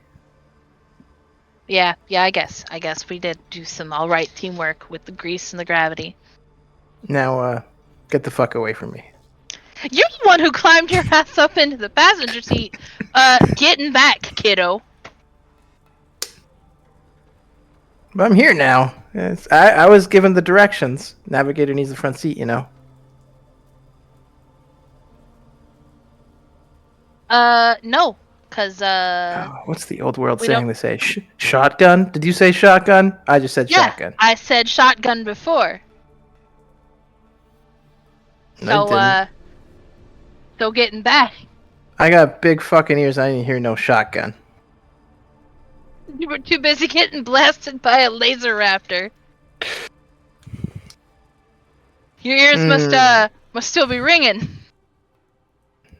Yeah, I guess we did do some alright teamwork with the grease and the gravity. Now, get the fuck away from me. You're the one who climbed your ass up into the passenger seat. Getting back, kiddo. But I'm here now. I was given the directions. Navigator needs the front seat, you know. No. Cause, What's the old world we saying don't- they say? Shotgun? Did you say shotgun? I just said yeah, shotgun. I said shotgun before. No, you didn't. So getting back. I got big fucking ears. I didn't hear no shotgun. You were too busy getting blasted by a laser raptor. Your ears must still be ringing.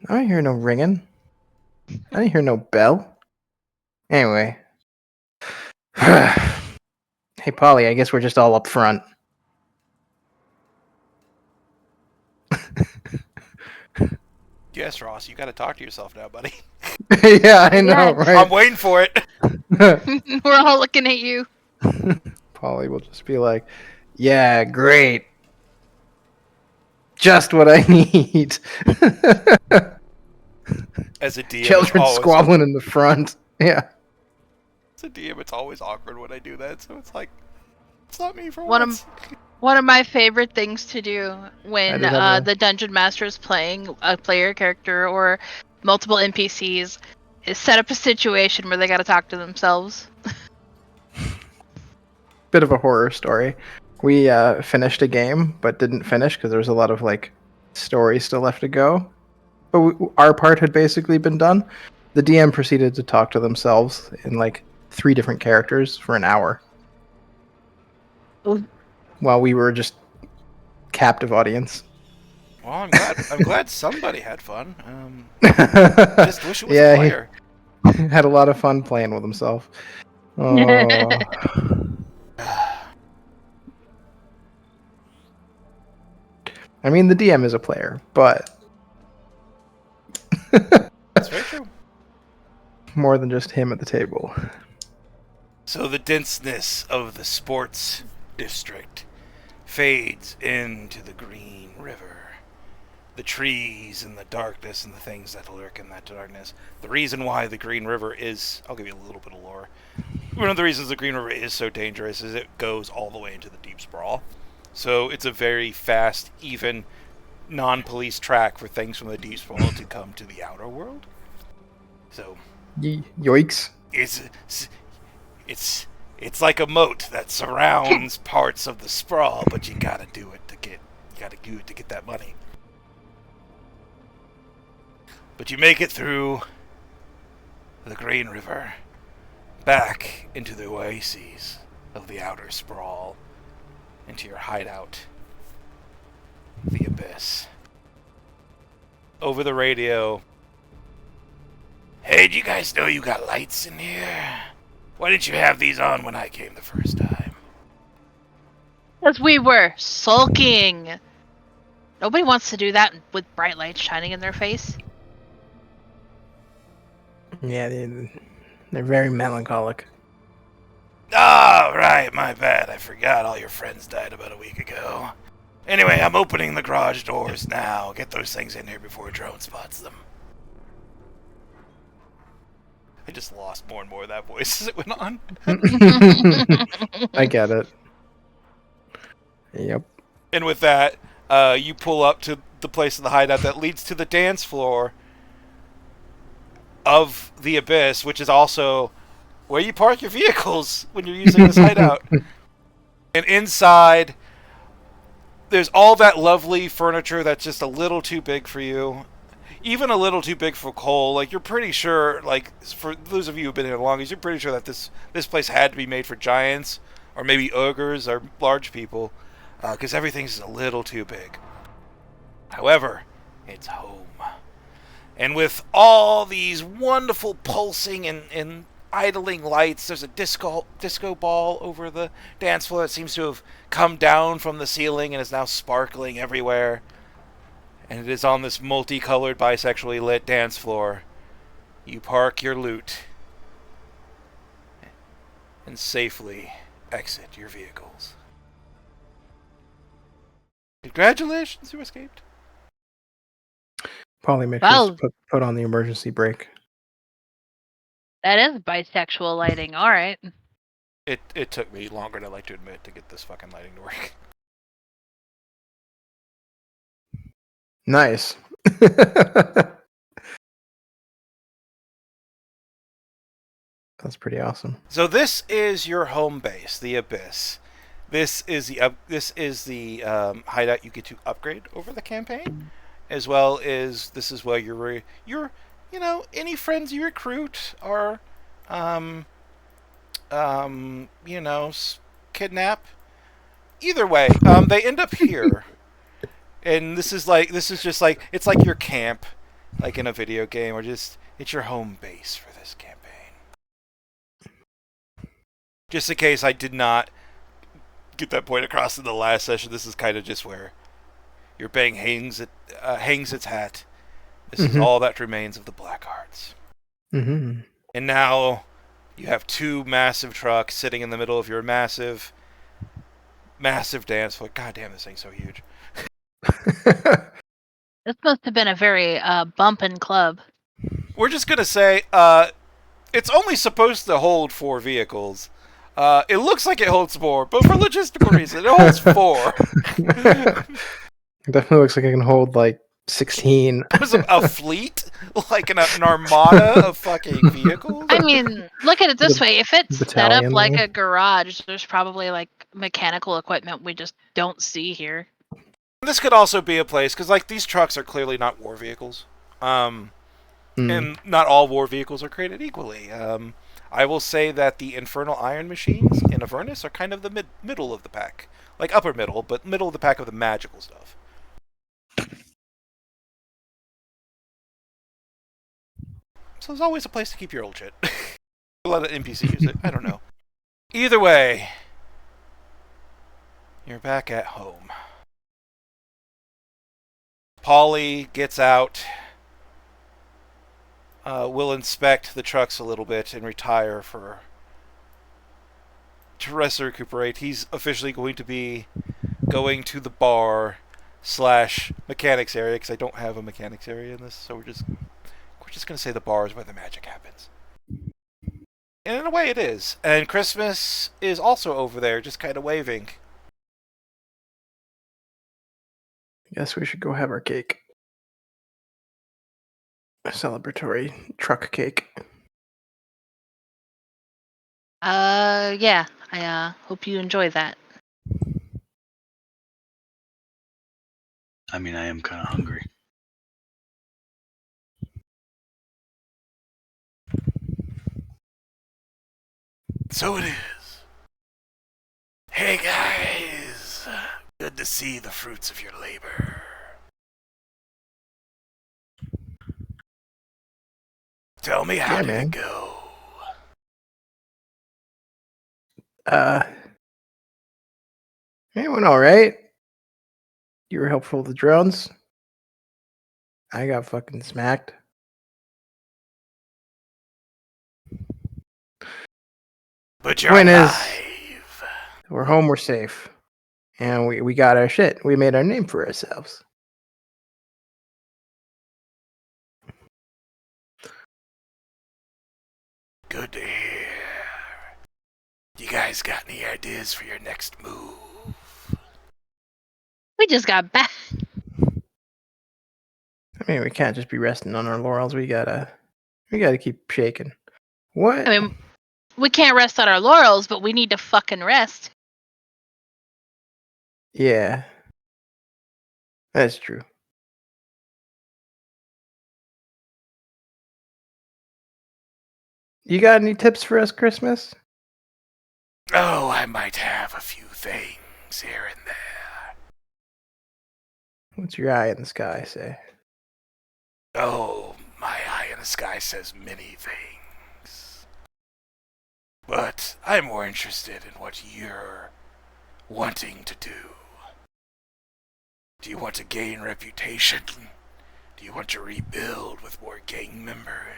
I don't hear no ringing. I didn't hear no bell. Anyway. Hey, Polly, I guess we're just all up front. Yes, Ross, you got to talk to yourself now, buddy. Yeah, I know, Yes. I'm right? waiting for it. We're all looking at you. Polly will just be like, yeah, great. Just what I need. As a DM, Children squabbling in the front. Yeah. As a DM, it's always awkward when I do that. So it's like, it's not me for One once. One of my favorite things to do when I just have the dungeon master is playing a player character or multiple NPCs is set up a situation where they got to talk to themselves. Bit of a horror story. We finished a game, but didn't finish because there was a lot of like story still left to go. But our part had basically been done. The DM proceeded to talk to themselves in like 3 different characters for an hour. Ooh. While we were just captive audience. Well, I'm glad somebody had fun. I just wish it was a player. He had a lot of fun playing with himself. Oh. I mean, the DM is a player, but That's very true. More than just him at the table. So the denseness of the sports district fades into the green river. The trees and the darkness and the things that lurk in that darkness. The reason why the Green River is... I'll give you a little bit of lore. One of the reasons the Green River is so dangerous is it goes all the way into the deep Sprawl. So it's a very fast, even, non-police track for things from the deep Sprawl to come to the outer world. So... Yoinks. It's like a moat that surrounds parts of the Sprawl, but you gotta do it to get that money. But you make it through the Green River, back into the oases of the outer Sprawl, into your hideout, the Abyss. Over the radio, hey, do you guys know you got lights in here? Why didn't you have these on when I came the first time? Because we were sulking. Nobody wants to do that with bright lights shining in their face. Yeah, they're very melancholic. Ah, right, my bad. I forgot all your friends died about a week ago. Anyway, I'm opening the garage doors now. Get those things in here before a drone spots them. I just lost more and more of that voice as it went on. I get it. Yep. And with that, you pull up to the place of the hideout that leads to the dance floor of the Abyss, which is also where you park your vehicles when you're using this hideout. And inside, there's all that lovely furniture that's just a little too big for you. Even a little too big for Cole. Like, you're pretty sure, like, for those of you who've been here the longest, you're pretty sure that this place had to be made for giants, or maybe ogres, or large people, because everything's a little too big. However, it's home. And with all these wonderful pulsing and idling lights, there's a disco ball over the dance floor that seems to have come down from the ceiling and is now sparkling everywhere. And it is on this multicolored, bisexually lit dance floor. You park your loot and safely exit your vehicles. Congratulations, you escaped. Polly makes Wow. us put on the emergency brake. That is bisexual lighting, alright. It took me longer than I like to admit to get this fucking lighting to work. Nice. That's pretty awesome. So this is your home base, the Abyss. This is the hideout you get to upgrade over the campaign, as well as this is where your any friends you recruit are kidnap. Either way, they end up here, and it's like your camp. like in a video game, or just it's your home base for this campaign. Just in case I did not get that point across in the last session, this is kind of just where your bang hangs its hat. This is all that remains of the Black Hearts. Mm-hmm. And now you have two massive trucks sitting in the middle of your massive dance floor. God damn, this thing's so huge. This must have been a very bumpin' club. We're just going to say it's only supposed to hold 4 vehicles. It looks like it holds 4, but for logistical reasons, it holds 4. It definitely looks like it can hold like 16. It was a fleet? Like an armada of fucking vehicles? I mean, look at it this way. If it's set up battalion like there. a garage, there's probably like mechanical equipment we just don't see here. This could also be a place, because like these trucks are clearly not war vehicles. And not all war vehicles are created equally. I will say that the Infernal Iron Machines in Avernus are kind of the middle of the pack. Like upper middle, but middle of the pack of the magical stuff. So there's always a place to keep your old shit. Let an NPC use it. I don't know. Either way, you're back at home. Polly gets out. Will inspect the trucks a little bit and retire to rest and recuperate. He's officially going to be going to the bar / mechanics area, because I don't have a mechanics area in this, so we're just going to say the bar is where the magic happens. And in a way it is. And Christmas is also over there, just kind of waving. I guess we should go have our cake. A celebratory truck cake. Yeah. I hope you enjoy that. I mean, I am kind of hungry. So it is. Hey guys! Good to see the fruits of your labor. Tell me, how did it go? It went alright. You were helpful with the drones. I got fucking smacked. But you're Point is, alive. we're home, we're safe. And we got our shit. We made our name for ourselves. Good to hear. You guys got any ideas for your next move? We just got back. I mean, we can't just be resting on our laurels. We gotta keep shaking. What? I mean, we can't rest on our laurels, but we need to fucking rest. Yeah. That's true. You got any tips for us, Christmas? Oh, I might have a few things here and there. What's your eye in the sky say? Oh, my eye in the sky says many things. But I'm more interested in what you're wanting to do. Do you want to gain reputation? Do you want to rebuild with more gang members?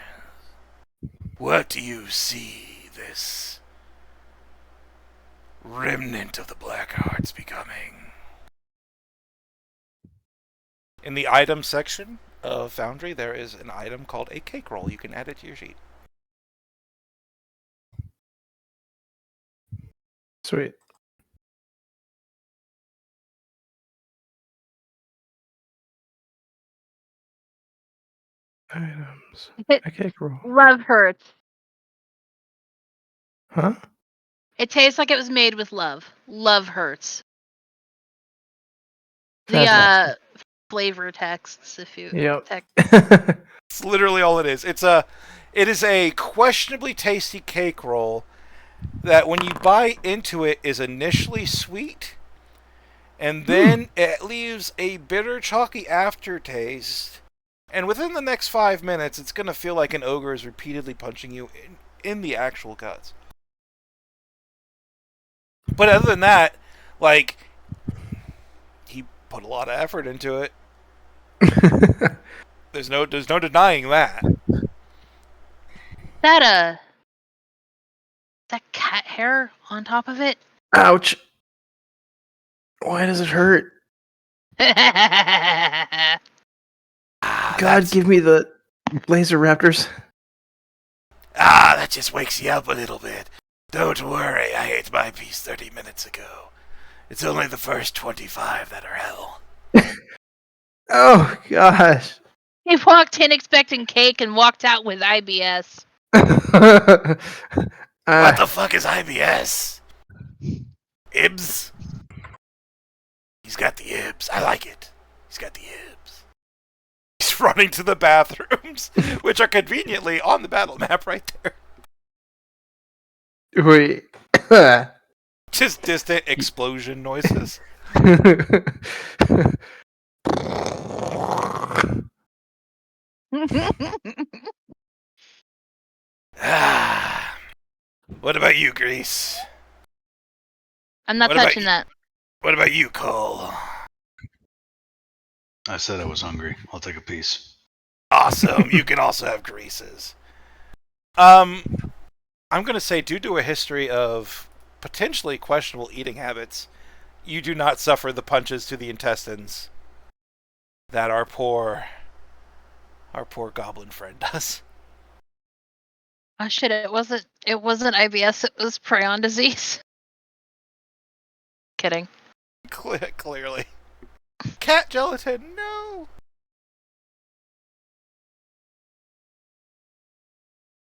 What do you see this remnant of the Black Hearts becoming? In the item section of Foundry, there is an item called a cake roll. You can add it to your sheet. Sweet. Items. A cake roll. Love hurts. Huh? It tastes like it was made with love. Love hurts. Fantastic. The flavor texts, if you Yep. It's literally all it is. It is a questionably tasty cake roll that when you bite into it is initially sweet, and then it leaves a bitter, chalky aftertaste And within the next 5 minutes, it's going to feel like an ogre is repeatedly punching you in the actual guts. But other than that, like, he put a lot of effort into it. There's no denying that. That cat hair on top of it. Ouch. Why does it hurt? God, give me the laser raptors. That just wakes you up a little bit. Don't worry, I ate my piece 30 minutes ago. It's only the first 25 that are hell. Oh, gosh. He walked in expecting cake and walked out with IBS. What the fuck is IBS? Ibs? He's got the ibs. I like it. He's got the ibs. He's running to the bathrooms, which are conveniently on the battle map right there. Wait. Just distant explosion noises. What about you, Grease? I'm not What about touching that. What about you, Cole? I said I was hungry. I'll take a piece. Awesome. You can also have Greases. I'm gonna say, due to a history of potentially questionable eating habits, you do not suffer the punches to the intestines that our poor goblin friend does. Oh shit! It wasn't IBS. It was prion disease. Kidding. Clearly. Cat gelatin, no!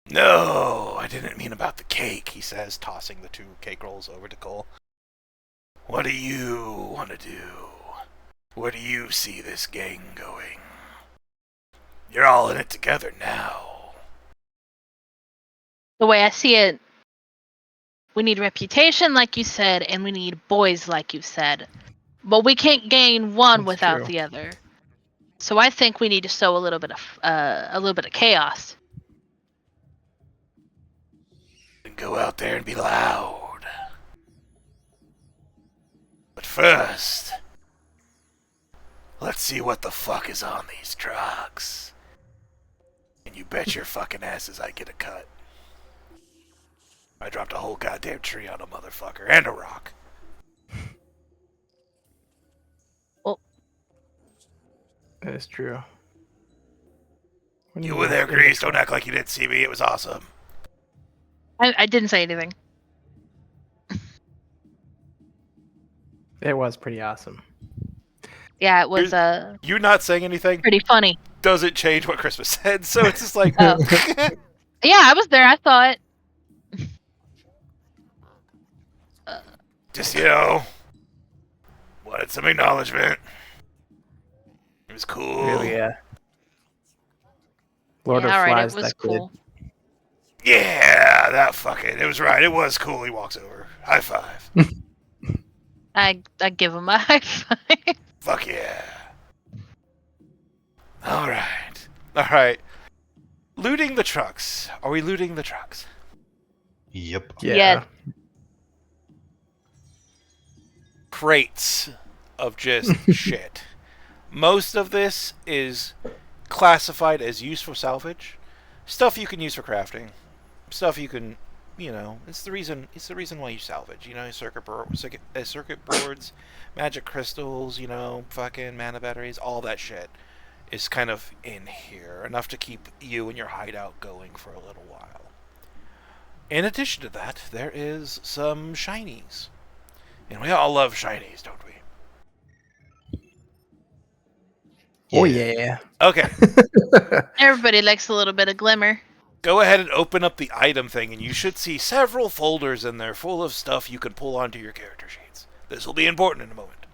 No, I didn't mean about the cake, he says, tossing the 2 cake rolls over to Cole. What do you want to do? Where do you see this gang going? You're all in it together now. The way I see it, we need reputation, like you said, and we need boys, like you said. But we can't gain one That's without true. the other. So I think we need to sow a little bit of chaos. And go out there and be loud. But first, let's see what the fuck is on these trucks. And you bet your fucking asses I get a cut. I dropped a whole goddamn tree on a motherfucker and a rock. That is true. You were there, Grease. Don't act like you didn't see me. It was awesome. I didn't say anything. It was pretty awesome. Yeah, it was You not saying anything pretty funny. doesn't change what Christmas said, so it's just like... Oh. Yeah, I was there. I saw it. Just, wanted some acknowledgement. It was cool. Really, yeah. Lord Yeah, of alright, Flies, it was that kid. cool. Yeah, that fucking... It was right. It was cool. He walks over. High five. I give him a high five. Fuck yeah. Alright. Alright. Looting the trucks. Are we looting the trucks? Yep. Yeah. Yeah. Crates of just shit. Most of this is classified as useful salvage. Stuff you can use for crafting. Stuff you can, it's the reason why you salvage. Circuit boards, magic crystals, fucking mana batteries, all that shit is kind of in here. Enough to keep you and your hideout going for a little while. In addition to that, there is some shinies. And we all love shinies, don't we? Oh, yeah. Okay. Everybody likes a little bit of glimmer. Go ahead and open up the item thing, and you should see several folders in there full of stuff you can pull onto your character sheets. This will be important in a moment.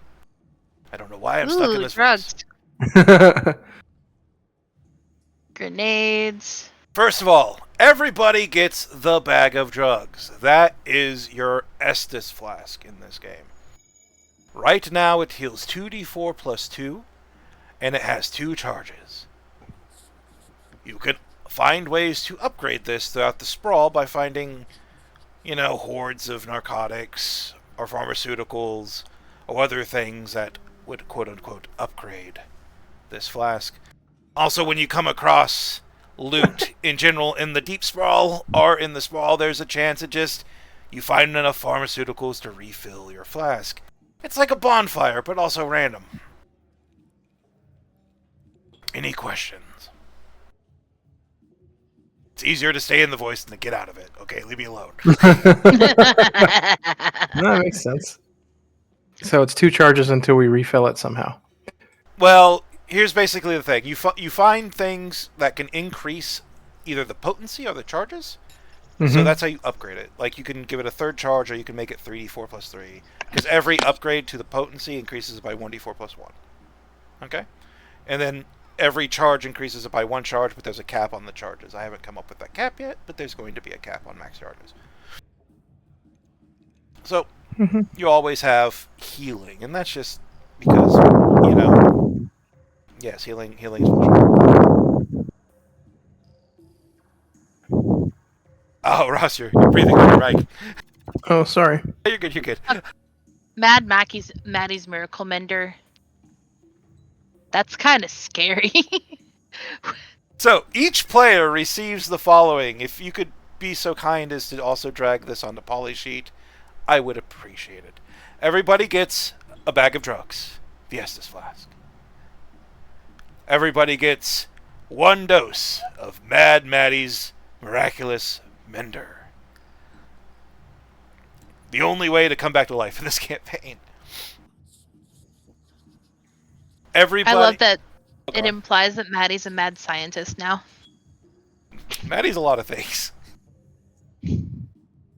I don't know why I'm stuck in this drugs. voice. Grenades. First of all, everybody gets the bag of drugs. That is your Estus flask in this game. Right now, it heals 2d4 plus 2, and it has 2 charges. You can find ways to upgrade this throughout the sprawl by finding, hordes of narcotics or pharmaceuticals or other things that would quote-unquote upgrade this flask. Also, when you come across loot in general in the deep sprawl or in the sprawl, there's a chance you find enough pharmaceuticals to refill your flask. It's like a bonfire, but also random. Any questions? It's easier to stay in the voice than to get out of it. Okay, leave me alone. That makes sense. So it's 2 charges until we refill it somehow. Well, here's basically the thing. You find things that can increase either the potency or the charges. So that's how you upgrade it. Like, you can give it a 3rd charge, or you can make it 3d4 plus 3. Because every upgrade to the potency increases it by 1d4 plus 1. Okay? And then every charge increases it by 1 charge, but there's a cap on the charges. I haven't come up with that cap yet, but there's going to be a cap on max charges. So, you always have healing, and that's just because, yes, healing is functional. Oh, Ross, you're breathing on your mic. Oh, sorry. You're good. Maddie's Miracle Mender. That's kind of scary. So, each player receives the following. If you could be so kind as to also drag this on the poly sheet, I would appreciate it. Everybody gets a bag of drugs, the Estus flask. Everybody gets 1 dose of Mad Maddie's Miraculous Mender. The only way to come back to life in this campaign. Everybody. I love that it implies that Maddie's a mad scientist now. Maddie's a lot of things.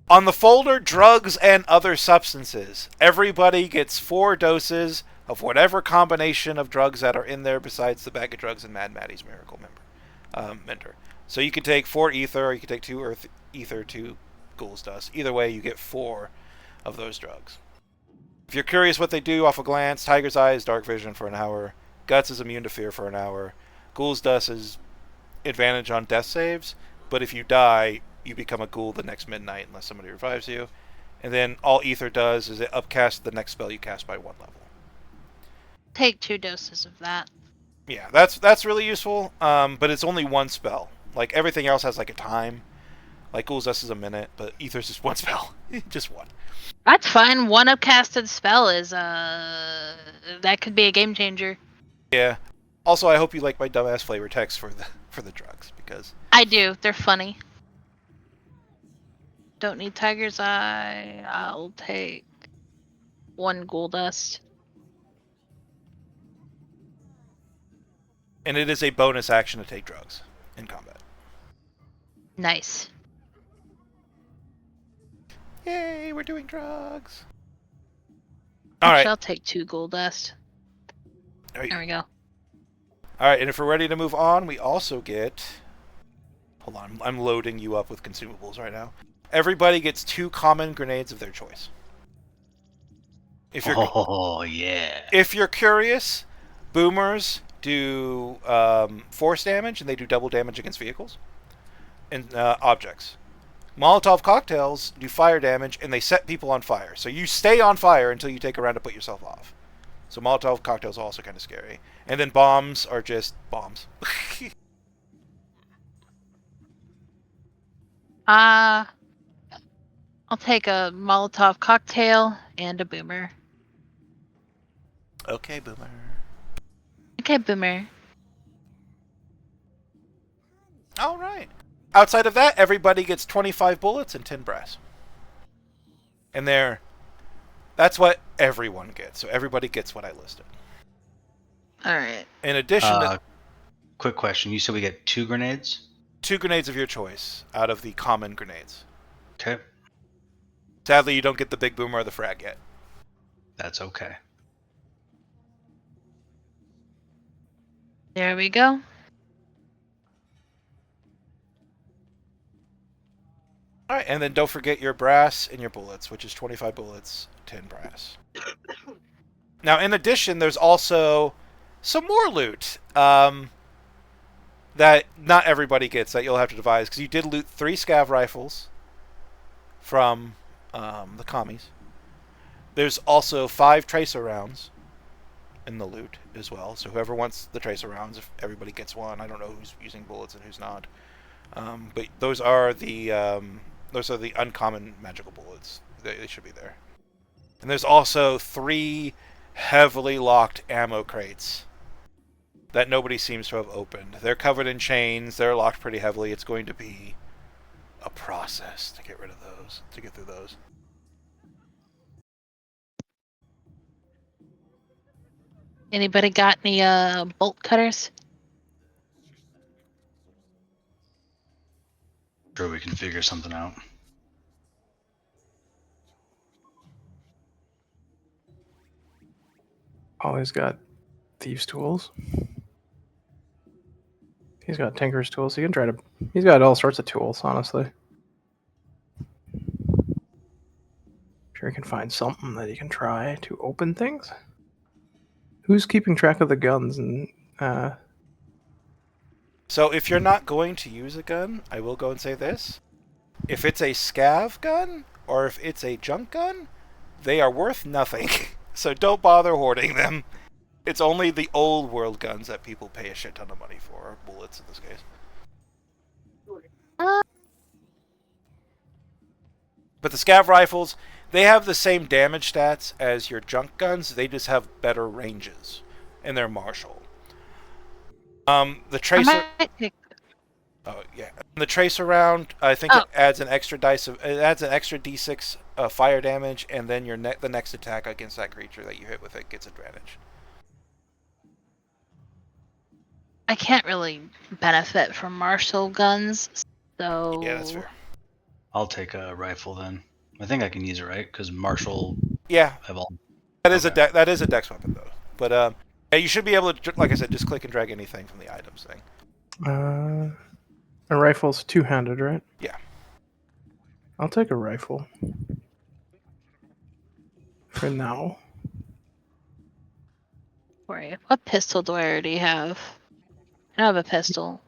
On the folder, drugs and other substances. Everybody gets 4 doses of whatever combination of drugs that are in there besides the bag of drugs and Mad Maddie's Miracle Mender. So you can take 4 ether, or you can take 2 earth ether, 2 ghoul's dust. Either way, you get 4 of those drugs. If you're curious what they do off a glance, Tiger's Eye is dark vision for an hour. Guts is immune to fear for an hour. Ghoul's dust is advantage on death saves, but if you die, you become a ghoul the next midnight unless somebody revives you. And then all ether does is it upcasts the next spell you cast by 1 level. Take 2 doses of that. Yeah, that's really useful, but it's only 1 spell. Like, everything else has, like, a time. Like, Ghoul's Dust is a minute, but Ether's just 1 spell. Just 1. That's fine. 1 upcasted spell is, that could be a game changer. Yeah. Also, I hope you like my dumbass flavor text for the drugs, because... I do. They're funny. Don't need Tiger's Eye. I'll take 1 Ghoul Dust. And it is a bonus action to take drugs in combat. Nice. Yay, we're doing drugs. Actually, I'll take 2 Ghoul Dust. There we go. Alright, and if we're ready to move on, we also get... Hold on, I'm loading you up with consumables right now. Everybody gets 2 common grenades of their choice. Yeah. If you're curious, boomers do force damage, and they do double damage against vehicles and objects. Molotov cocktails do fire damage, and they set people on fire. So you stay on fire until you take a round to put yourself off. So Molotov cocktails are also kind of scary. And then bombs are just bombs. I'll take a Molotov cocktail and a boomer. Okay, boomer. Okay, boomer. All right. Outside of that, everybody gets 25 bullets and 10 brass. And that's what everyone gets. So everybody gets what I listed. Alright. In addition to... Quick question. You said we get 2 grenades? 2 grenades of your choice out of the common grenades. Okay. Sadly, you don't get the big boomer or the frag yet. That's okay. There we go. Alright, and then don't forget your brass and your bullets, which is 25 bullets, 10 brass. Now, in addition, there's also some more loot. that not everybody gets that you'll have to devise because you did loot 3 scav rifles from the commies. There's also 5 tracer rounds in the loot as well. So whoever wants the tracer rounds, if everybody gets one, I don't know who's using bullets and who's not. But those are the uncommon magical bullets. They should be there. And there's also 3 heavily locked ammo crates that nobody seems to have opened. They're covered in chains. They're locked pretty heavily. It's going to be a process to get rid of those, to get through those. Anybody got any bolt cutters? Sure, we can figure something out. Ollie's got thieves' tools. He's got tinker's tools. He can try to. He's got all sorts of tools, honestly. Sure, he can find something that he can try to open things. Who's keeping track of the guns and? So if you're not going to use a gun, I will go and say this. If it's a scav gun, or if it's a junk gun, they are worth nothing. So don't bother hoarding them. It's only the old world guns that people pay a shit ton of money for, or bullets in this case. But the scav rifles, they have the same damage stats as your junk guns, they just have better ranges. And they're martial. The tracer... Oh yeah, the tracer round. I think it adds an extra d6 fire damage, and then the next attack against that creature that you hit with it gets advantage. I can't really benefit from martial guns, so Yeah, that's fair. I'll take a rifle then. I think I can use it, right? Because martial. Yeah, I've all. that is a dex weapon though. But yeah, you should be able to, like I said, just click and drag anything from the items thing. A rifle's two-handed, right? Yeah. I'll take a rifle. For now. Wait, what pistol do I already have? I don't have a pistol.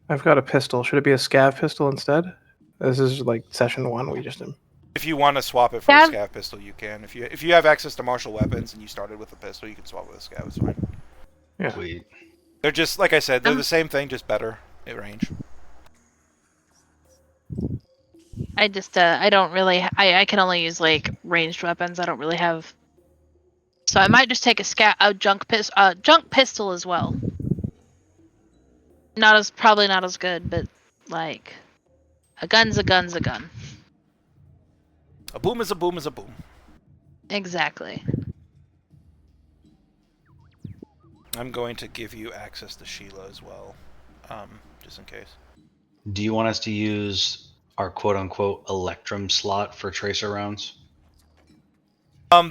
I've got a pistol. Should it be a scav pistol instead? This is like session 1. We just did. If you want to swap it for a scav pistol, you can. If you have access to martial weapons and you started with a pistol, you can swap with a scav. It's fine. Yeah. Sweet. They're just, like I said, they're the same thing, just better at range. I just I don't really I can only use like ranged weapons. I don't really have. So I might just take a junk pistol as well. Probably not as good, but like a gun's a gun. A boom is a boom is a boom. Exactly. I'm going to give you access to Sheila as well, just in case. Do you want us to use our quote-unquote Electrum slot for tracer rounds?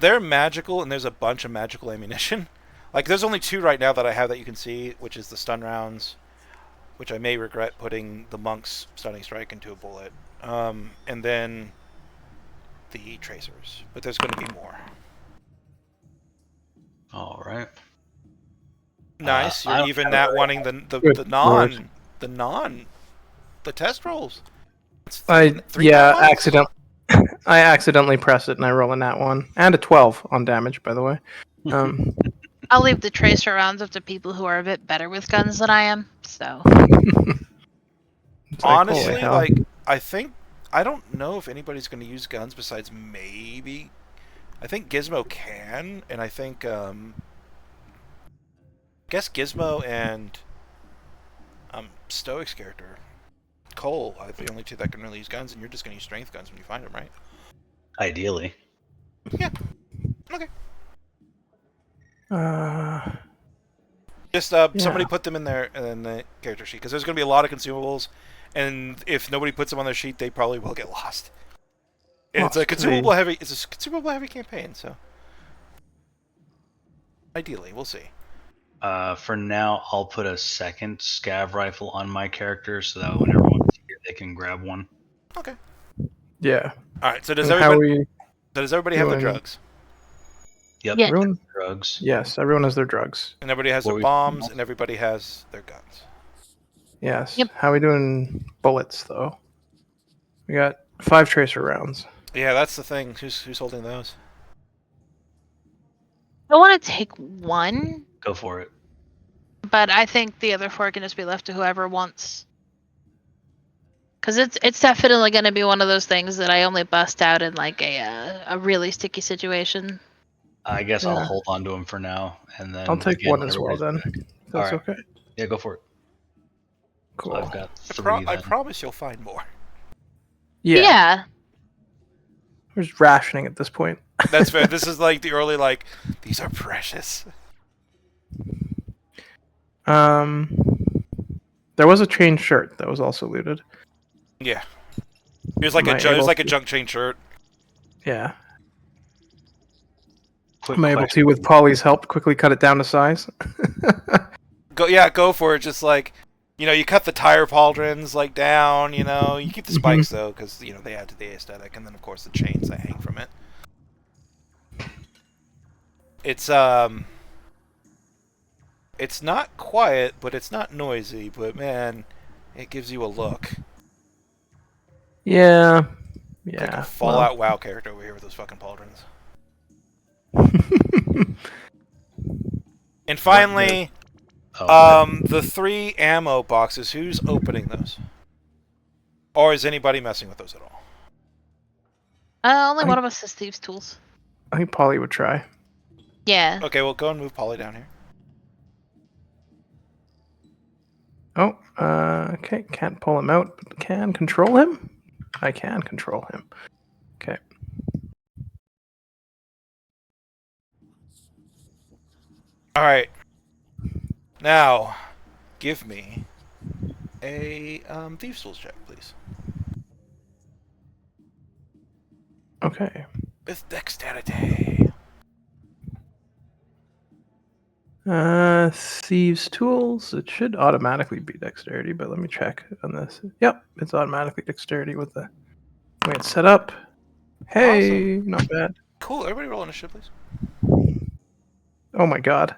They're magical, and there's a bunch of magical ammunition. Like, there's only 2 right now that I have that you can see, which is the stun rounds, which I may regret putting the monk's stunning strike into a bullet, and then the tracers. But there's going to be more. All right. Nice. You're I even not wanting the test rolls. I accident. I accidentally pressed it and I roll a nat 1 and a 12 on damage. By the way, I'll leave the tracer rounds up to people who are a bit better with guns than I am. So honestly, I don't know if anybody's going to use guns besides maybe. I think Gizmo can, and I think I guess Gizmo and Stoic's character, Cole, are the only 2 that can really use guns, and you're just going to use strength guns when you find them, right? Ideally. Yeah. Okay. Just somebody put them in the character sheet, because there's going to be a lot of consumables, and if nobody puts them on their sheet, they probably will get lost. And it's a consumable heavy campaign, so ideally, we'll see. For now, I'll put a second scav rifle on my character so that when everyone's here, they can grab one. Okay. Yeah. All right. So does everybody have their drugs? Yep. Yeah. Everyone, Drugs. yes, everyone has their drugs. And everybody has their bombs, and everybody has their guns. Yes. Yep. How we doing bullets though? We got 5 tracer rounds. Yeah, that's the thing. Who's holding those? I want to take one, Go for it. but I think the other 4 can just be left to whoever wants. Because it's definitely going to be one of those things that I only bust out in like a really sticky situation. I guess Yeah. I'll hold on to him for now, and then I'll take again one when as well everybody's then. back. If that's Alright. okay. Yeah, go for it. Cool. So I've got 3 I then. promise you'll find more. Yeah. We're just rationing at this point. That's fair. This is like the early like these are precious. There was a chain shirt that was also looted. Yeah. It was like Am I it was able like a to- junk chain shirt. Yeah. Quick Am I able question. to, with Polly's help, quickly cut it down to size? Go for it. Just like, you cut the tire pauldrons like down. You keep the spikes though, because they add to the aesthetic, and then of course the chains that hang from it. It's not quiet, but it's not noisy. But man, it gives you a look. Yeah. It's like a Yeah. Fallout WoW character over here with those fucking pauldrons. And finally, the 3 ammo boxes. Who's opening those? Or is anybody messing with those at all? Only one of us has thieves' tools. I think Polly would try. Yeah. Okay, well, go and move Polly down here. Oh, okay. Can't pull him out, but can control him? I can control him. Okay. Alright. Now, give me a Thieves' Tools check, please. Okay. With dexterity. Thieves' tools. It should automatically be dexterity, but let me check on this. Yep, it's automatically dexterity with the way it's set up. Hey, not bad. Cool, everybody roll initiative, please. Oh my god.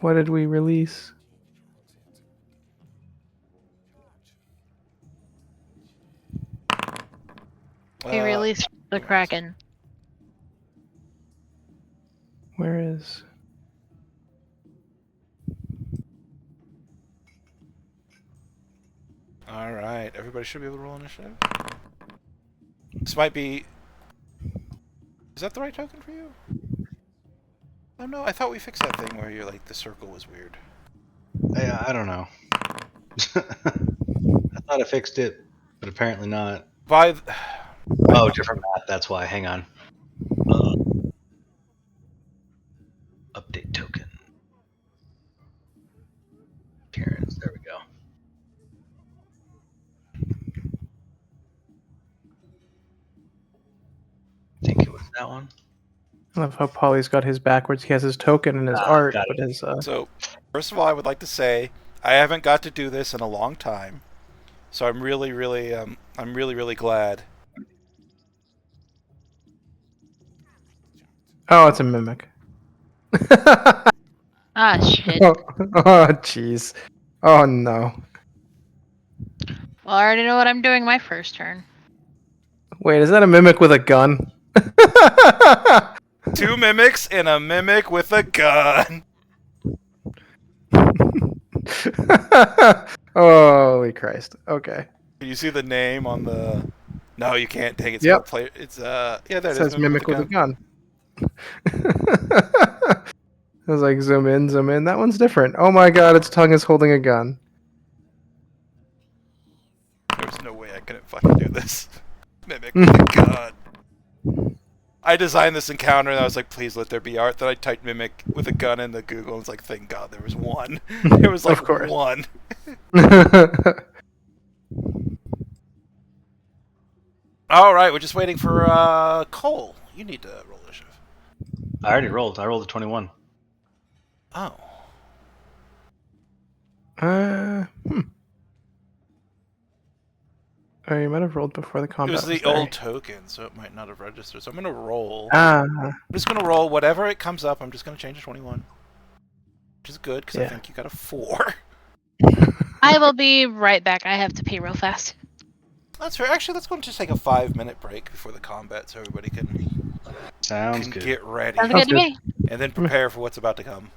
What did we release? We released the Kraken. Where is... Alright, everybody should be able to roll initiative. This might be... Is that the right token for you? Oh no, I thought we fixed that thing where you're like, the circle was weird. I don't know. I thought I fixed it, but apparently not. Oh, different map. That's why. Hang on. Update token. Karen's. There we go. I think it was that one. I love how Polly's got his backwards. He has his token and his art, but his... So, first of all, I would like to say, I haven't got to do this in a long time. So I'm really, really glad. Oh, it's a mimic. Ah, shit. Oh, jeez. Oh, no. Well, I already know what I'm doing my first turn. Wait, is that a mimic with a gun? 2 mimics and a mimic with a gun. Holy Christ. Okay. Can you see the name on the... No, you can't. Dang, it's Yep. player. It's yeah, there It it is. says mimic with a gun. I was like, zoom in, zoom in. That one's different. Oh my god, its tongue is holding a gun. There's no way I couldn't fucking do this. Mimic with a gun. I designed this encounter and I was like, please let there be art. Then I typed mimic with a gun into Google and was like, thank God there was one. There was like Of course. one. Alright, we're just waiting for Cole. You need to roll initiative. I already rolled. I rolled a 21. Oh. Oh, you might have rolled before the It combat. was the there. old token, so it might not have registered. So I'm gonna roll. Ah, I'm just gonna roll whatever it comes up. I'm just gonna change to 21. which is good because I Yeah. think you got a 4. I will be right back. I have to pee real fast. That's fair. Actually, let's go and just take a 5-minute break before the combat so everybody Sounds can good. get ready. Sounds Sounds good to good. me. And then prepare for what's about to come.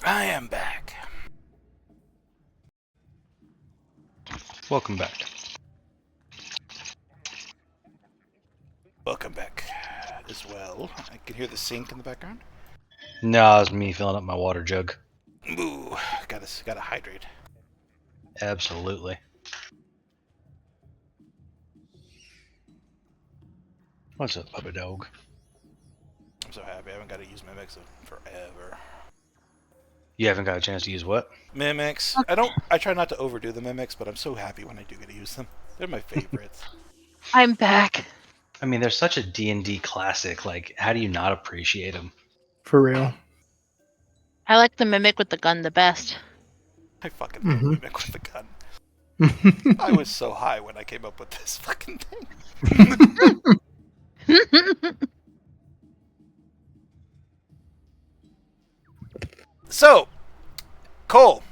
I am back. Welcome back. Welcome back as well. I can hear the sink in the background. No, it's me filling up my water jug. Ooh, gotta hydrate. Absolutely. What's up, puppy dog? I'm so happy I haven't got to use mimics in forever. You haven't got a chance to use what? Mimics. I try not to overdo the mimics, but I'm so happy when I do get to use them. They're my favorites. I'm back. I mean, they're such a D&D classic. Like, how do you not appreciate them? For real. I like the mimic with the gun the best. I fucking love Mhm. mimic with the gun. I was so high when I came up with this fucking thing. So, Cole,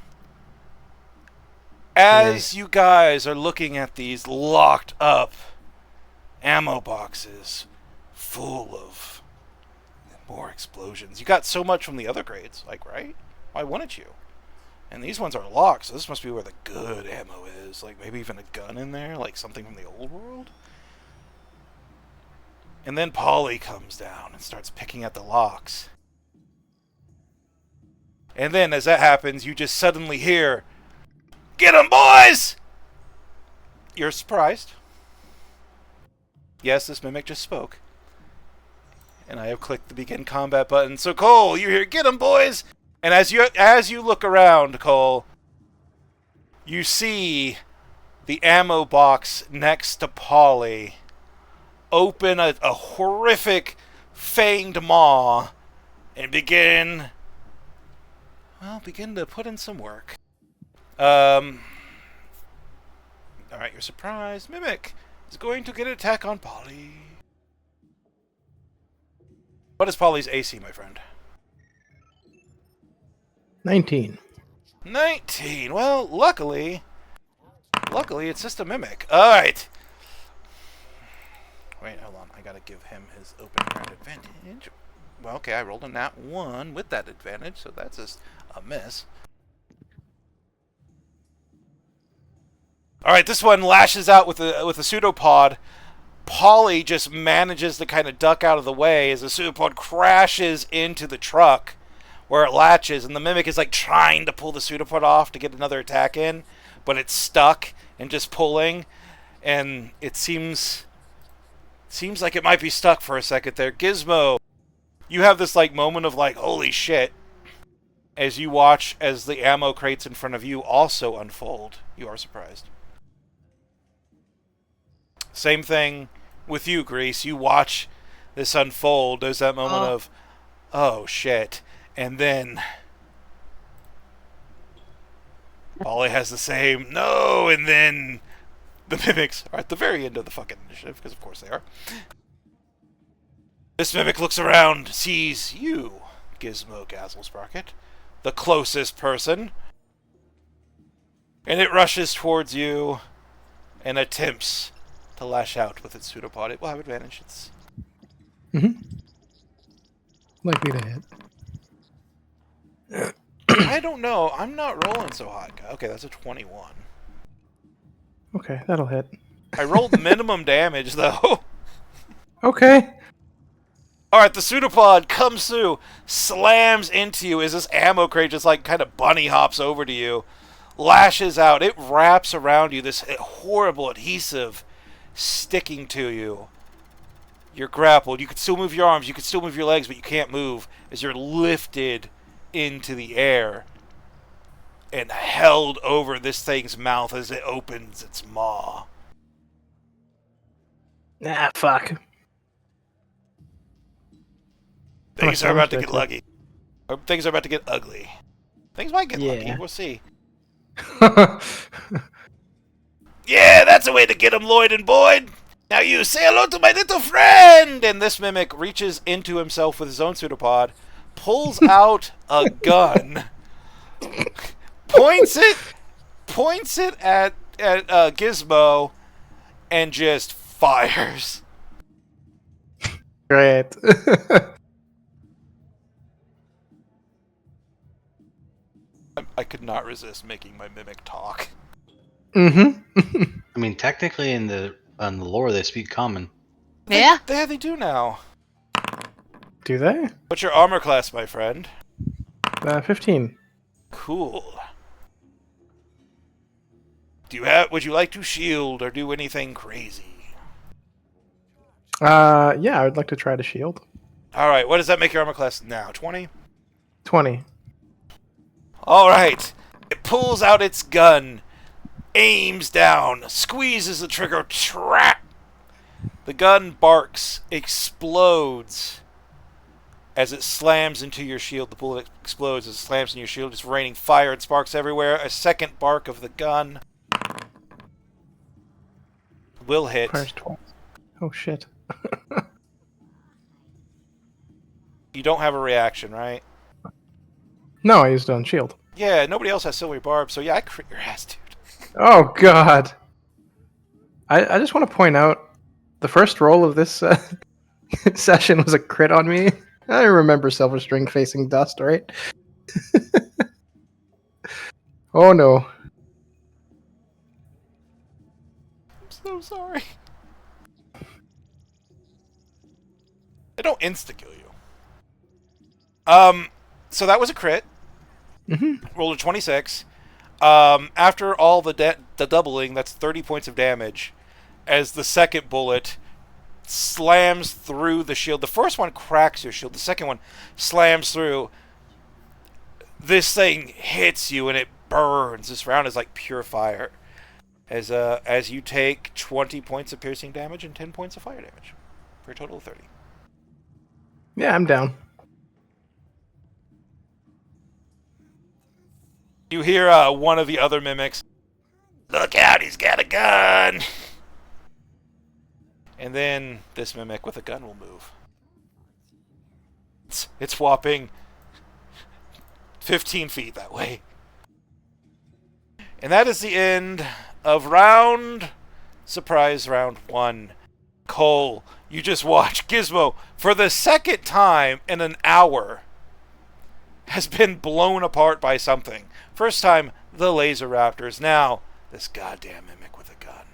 as you guys are looking at these locked up ammo boxes full of more explosions, you got so much from the other grades, like, right? Why wouldn't you? And these ones are locked, so this must be where the good ammo is. Like, maybe even a gun in there, like something from the old world? And then Polly comes down and starts picking at the locks. And then, as that happens, you just suddenly hear, "Get 'em, boys!" You're surprised. Yes, this mimic just spoke. And I have clicked the begin combat button. So, Cole, you hear, "Get 'em, boys!" And as you look around, Cole, you see the ammo box next to Polly open a horrific fanged maw and begin to put in some work. Alright, you're surprised. Mimic is going to get an attack on Polly. What is Polly's AC, my friend? 19. 19. Well, luckily, it's just a mimic. Alright. Wait, hold on. I gotta give him his open ground advantage. Well, okay, I rolled a nat 1 with that advantage, so that's just a miss. Alright, this one lashes out with a pseudopod. Polly just manages to kind of duck out of the way as the pseudopod crashes into the truck where it latches, and the mimic is like trying to pull the pseudopod off to get another attack in, but it's stuck and just pulling, and it seems like it might be stuck for a second there. Gizmo, you have this like moment of like, holy shit, as you watch as the ammo crates in front of you also unfold. You are surprised. Same thing with you, Grease. You watch this unfold. There's that moment of, oh shit, and then Ollie has the same no, and then the mimics are at the very end of the fucking initiative, because of course they are. This mimic looks around, sees you, Gizmo Gazzlesprocket, the closest person, and it rushes towards you and attempts to lash out with its pseudopod. It will have advantage. It's likely to hit. I don't know. I'm not rolling so hot. Okay, that's a 21. Okay, that'll hit. I rolled minimum damage, though. Okay. Alright, the pseudopod comes through, slams into you as this ammo crate just like kind of bunny hops over to you, lashes out. It wraps around you, this horrible adhesive sticking to you. You're grappled. You can still move your arms, you can still move your legs, but you can't move as you're lifted into the air and held over this thing's mouth as it opens its maw. Ah, fuck. Things are about to get lucky. Or things are about to get ugly. Things might get lucky. Yeah. We'll see. Yeah, that's a way to get him, Lloyd and Boyd. Now you say hello to my little friend. And this mimic reaches into himself with his own pseudopod, pulls out a gun, points it at Gizmo, and just fires. Great. I could not resist making my mimic talk. Mm-hmm. I mean, technically, on the lore, they speak common. Yeah. They do now. Do they? What's your armor class, my friend? 15. Cool. Would you like to shield or do anything crazy? Yeah, I would like to try to shield. Alright, what does that make your armor class now? 20? 20. Alright. It pulls out its gun, aims down, squeezes the trigger, trap! The gun barks, explodes as it slams into your shield. The bullet explodes as it slams into your shield. It's raining fire and sparks everywhere. A second bark of the gun will hit. Fires twice. Oh, shit. You don't have a reaction, right? No, I used it on shield. Yeah, nobody else has silvery barb, so yeah, I crit your ass, dude. Oh, God. I just want to point out, the first roll of this session was a crit on me. I remember Silver String facing dust, right? Oh, no. I'm so sorry. I don't insta-kill you. So that was a crit. Mm-hmm. Rolled a 26. After all the doubling, that's 30 points of damage. As the second bullet slams through the shield. The first one cracks your shield. The second one slams through. This thing hits you and it burns. This round is like pure fire. As you take 20 points of piercing damage and 10 points of fire damage. For a total of 30. Yeah, I'm down. You hear one of the other mimics, "Look out, he's got a gun!" And then this mimic with a gun will move. It's whopping 15 feet that way. And that is the end of surprise round 1. Cole, you just watch Gizmo, for the second time in an hour, has been blown apart by something. First time, the laser raptors. Now, this goddamn mimic with a gun.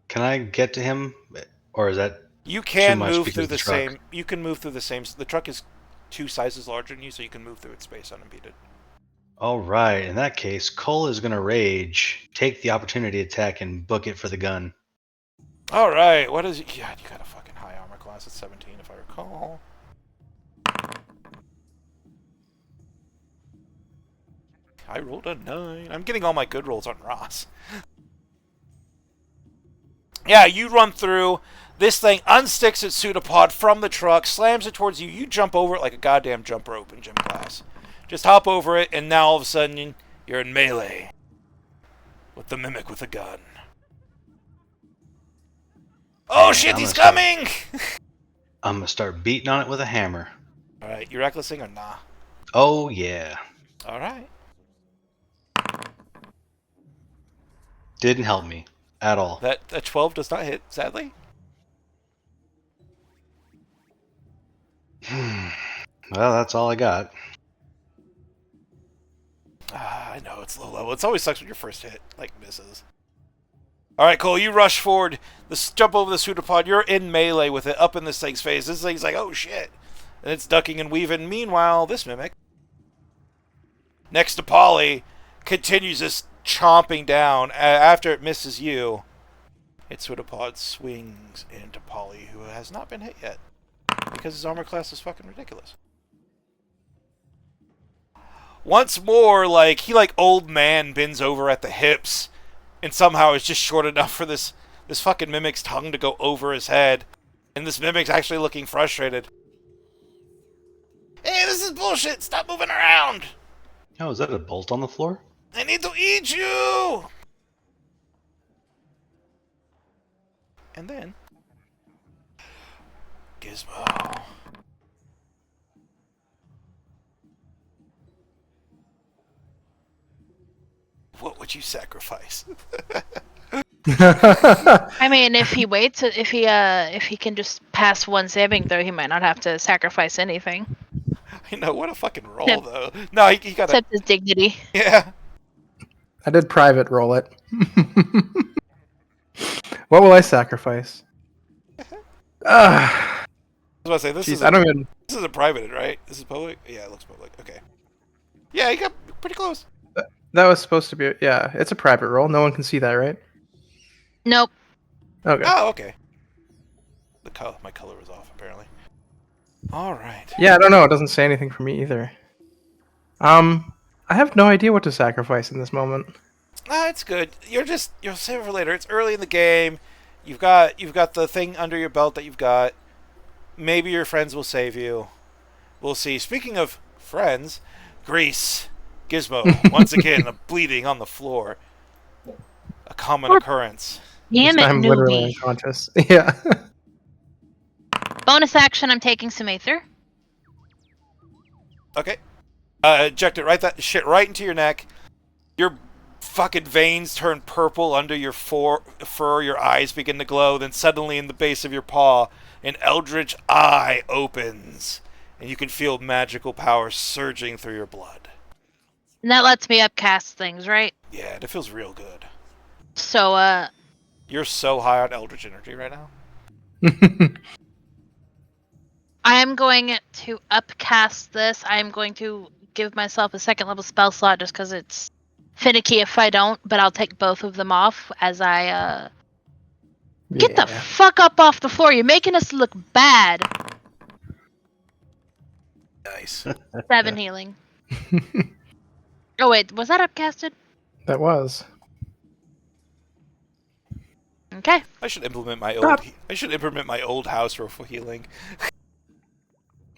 Can I get to him, or is that You can too much move because through of the the truck? same. You can move through the same. The truck is 2 sizes larger than you, so you can move through its space unimpeded. All right. In that case, Cole is going to rage, take the opportunity attack, and book it for the gun. All right. What is? God, you got a fucking high armor class at 17, if I recall. I rolled a 9. I'm getting all my good rolls on Ross. Yeah, you run through. This thing unsticks its pseudopod from the truck, slams it towards you. You jump over it like a goddamn jump rope in gym class. Just hop over it, and now all of a sudden you're in melee with the mimic with a gun. Oh And shit, he's coming! I'm going to start beating on it with a hammer. Alright, you recklessing or nah? Oh, yeah. Alright. Didn't help me at all. That 12 does not hit, sadly. Well, that's all I got. I know, it's low level. It's always sucks when your first hit, like, misses. Alright, Cole, you rush forward. Jump over the pseudopod. You're in melee with it, up in this thing's face. This thing's like, oh shit. And it's ducking and weaving. Meanwhile, this mimic, next to Polly, continues this chomping down. After it misses you, its pseudopod swings into Polly, who has not been hit yet. Because his armor class is fucking ridiculous. Once more, he old man bends over at the hips, and somehow is just short enough for this fucking mimic's tongue to go over his head. And this mimic's actually looking frustrated. Hey, this is bullshit! Stop moving around! Oh, is that a bolt on the floor? I need to eat you! And then Gizmo. What would you sacrifice? I mean, if he waits, if he can just pass one saving throw, he might not have to sacrifice anything. I know, what a fucking roll, though. No, he got Except his dignity. Yeah. I did private roll it. What will I sacrifice? I was about to say, this Jeez, is I don't even. this is a private, right? This is public? Yeah, it looks public. Okay. Yeah, you got pretty close. That was supposed to be. Yeah, it's a private roll. No one can see that, right? Nope. Okay. Oh, okay. My color was off, apparently. All right. Yeah, I don't know. It doesn't say anything for me either. I have no idea what to sacrifice in this moment. It's good. You'll save it for later. It's early in the game. You've got the thing under your belt that you've got. Maybe your friends will save you. We'll see. Speaking of friends, Grease, Gizmo, once again, bleeding on the floor. A common occurrence. Damn it, I'm literally newbie. unconscious. Yeah. Bonus action, I'm taking some Aether. Okay. Eject it right into your neck. Your fucking veins turn purple under your fur. Your eyes begin to glow. Then suddenly, in the base of your paw, an eldritch eye opens, and you can feel magical power surging through your blood. And that lets me upcast things, right? Yeah, it feels real good. So, You're so high on eldritch energy right now. I am going to upcast this. I am going to give myself a second level spell slot just because it's finicky if I don't, but I'll take both of them off as I, Get the fuck up off the floor. You're making us look bad. Nice. 7 healing. Oh, wait. Was that upcasted? That was. Okay. I should implement my old house rule for healing.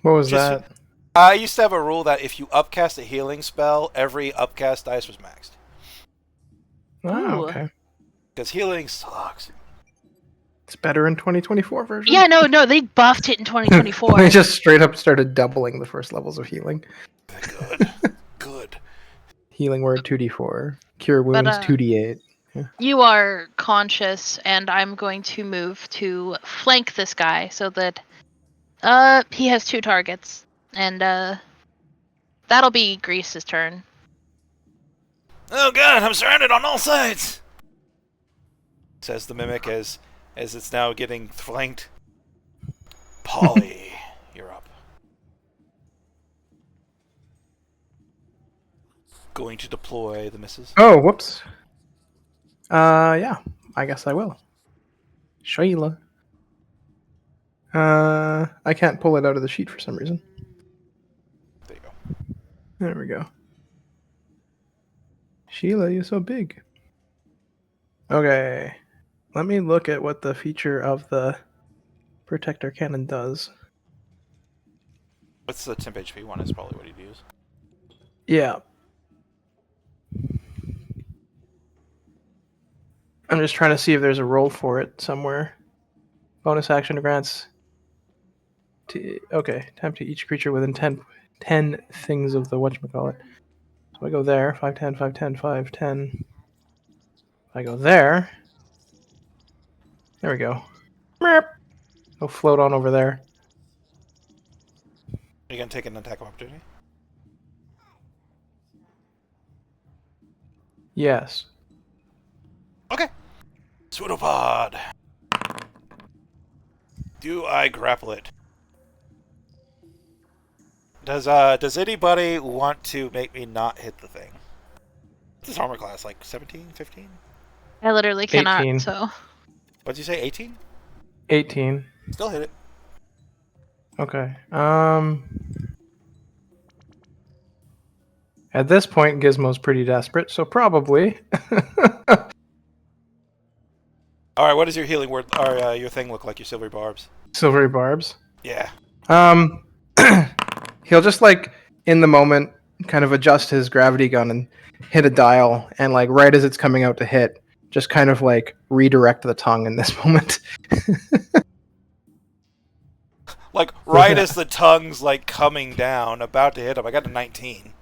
What was Just- that? I used to have a rule that if you upcast a healing spell, every upcast dice was maxed. Oh, Ooh. okay. Because healing sucks. It's better in 2024 version. Yeah, no, they buffed it in 2024. They just straight up started doubling the first levels of healing. Good. Good. Healing word 2d4. Cure wounds 2d8. You are conscious, and I'm going to move to flank this guy so that he has 2 targets, and that'll be Grease's turn. Oh god, I'm surrounded on all sides! Says the mimic as it's now getting flanked. Polly, you're up. going to deploy the misses? Oh, whoops. Yeah, I guess I will. Sheila. I can't pull it out of the sheet for some reason. There you go. There we go. Sheila, you're so big. Okay. Let me look at what the feature of the protector cannon does. What's the temp HP one is probably what he'd use. Yeah. I'm just trying to see if there's a role for it somewhere. Bonus action grants. Okay, temp to each creature within 10 things of the whatchamacallit. So I go there, 510, 510, 510. I go there. There we go. Meep. Go float on over there. Are you going to take an attack of opportunity? Yes. Okay. Pseudopod. Do I grapple it? Does anybody want to make me not hit the thing? What's this armor class? Like 17, 15? I literally cannot. 18. So What'd you say? 18? 18. Still hit it. Okay. At this point, Gizmo's pretty desperate, so probably. All right. What does your healing word or your thing look like? Your silvery barbs? Silvery barbs. Yeah. He'll just like in the moment kind of adjust his gravity gun and hit a dial, and like right as it's coming out to hit, just kind of like redirect the tongue in this moment. Like right as the tongue's like coming down, about to hit him. I got a 19.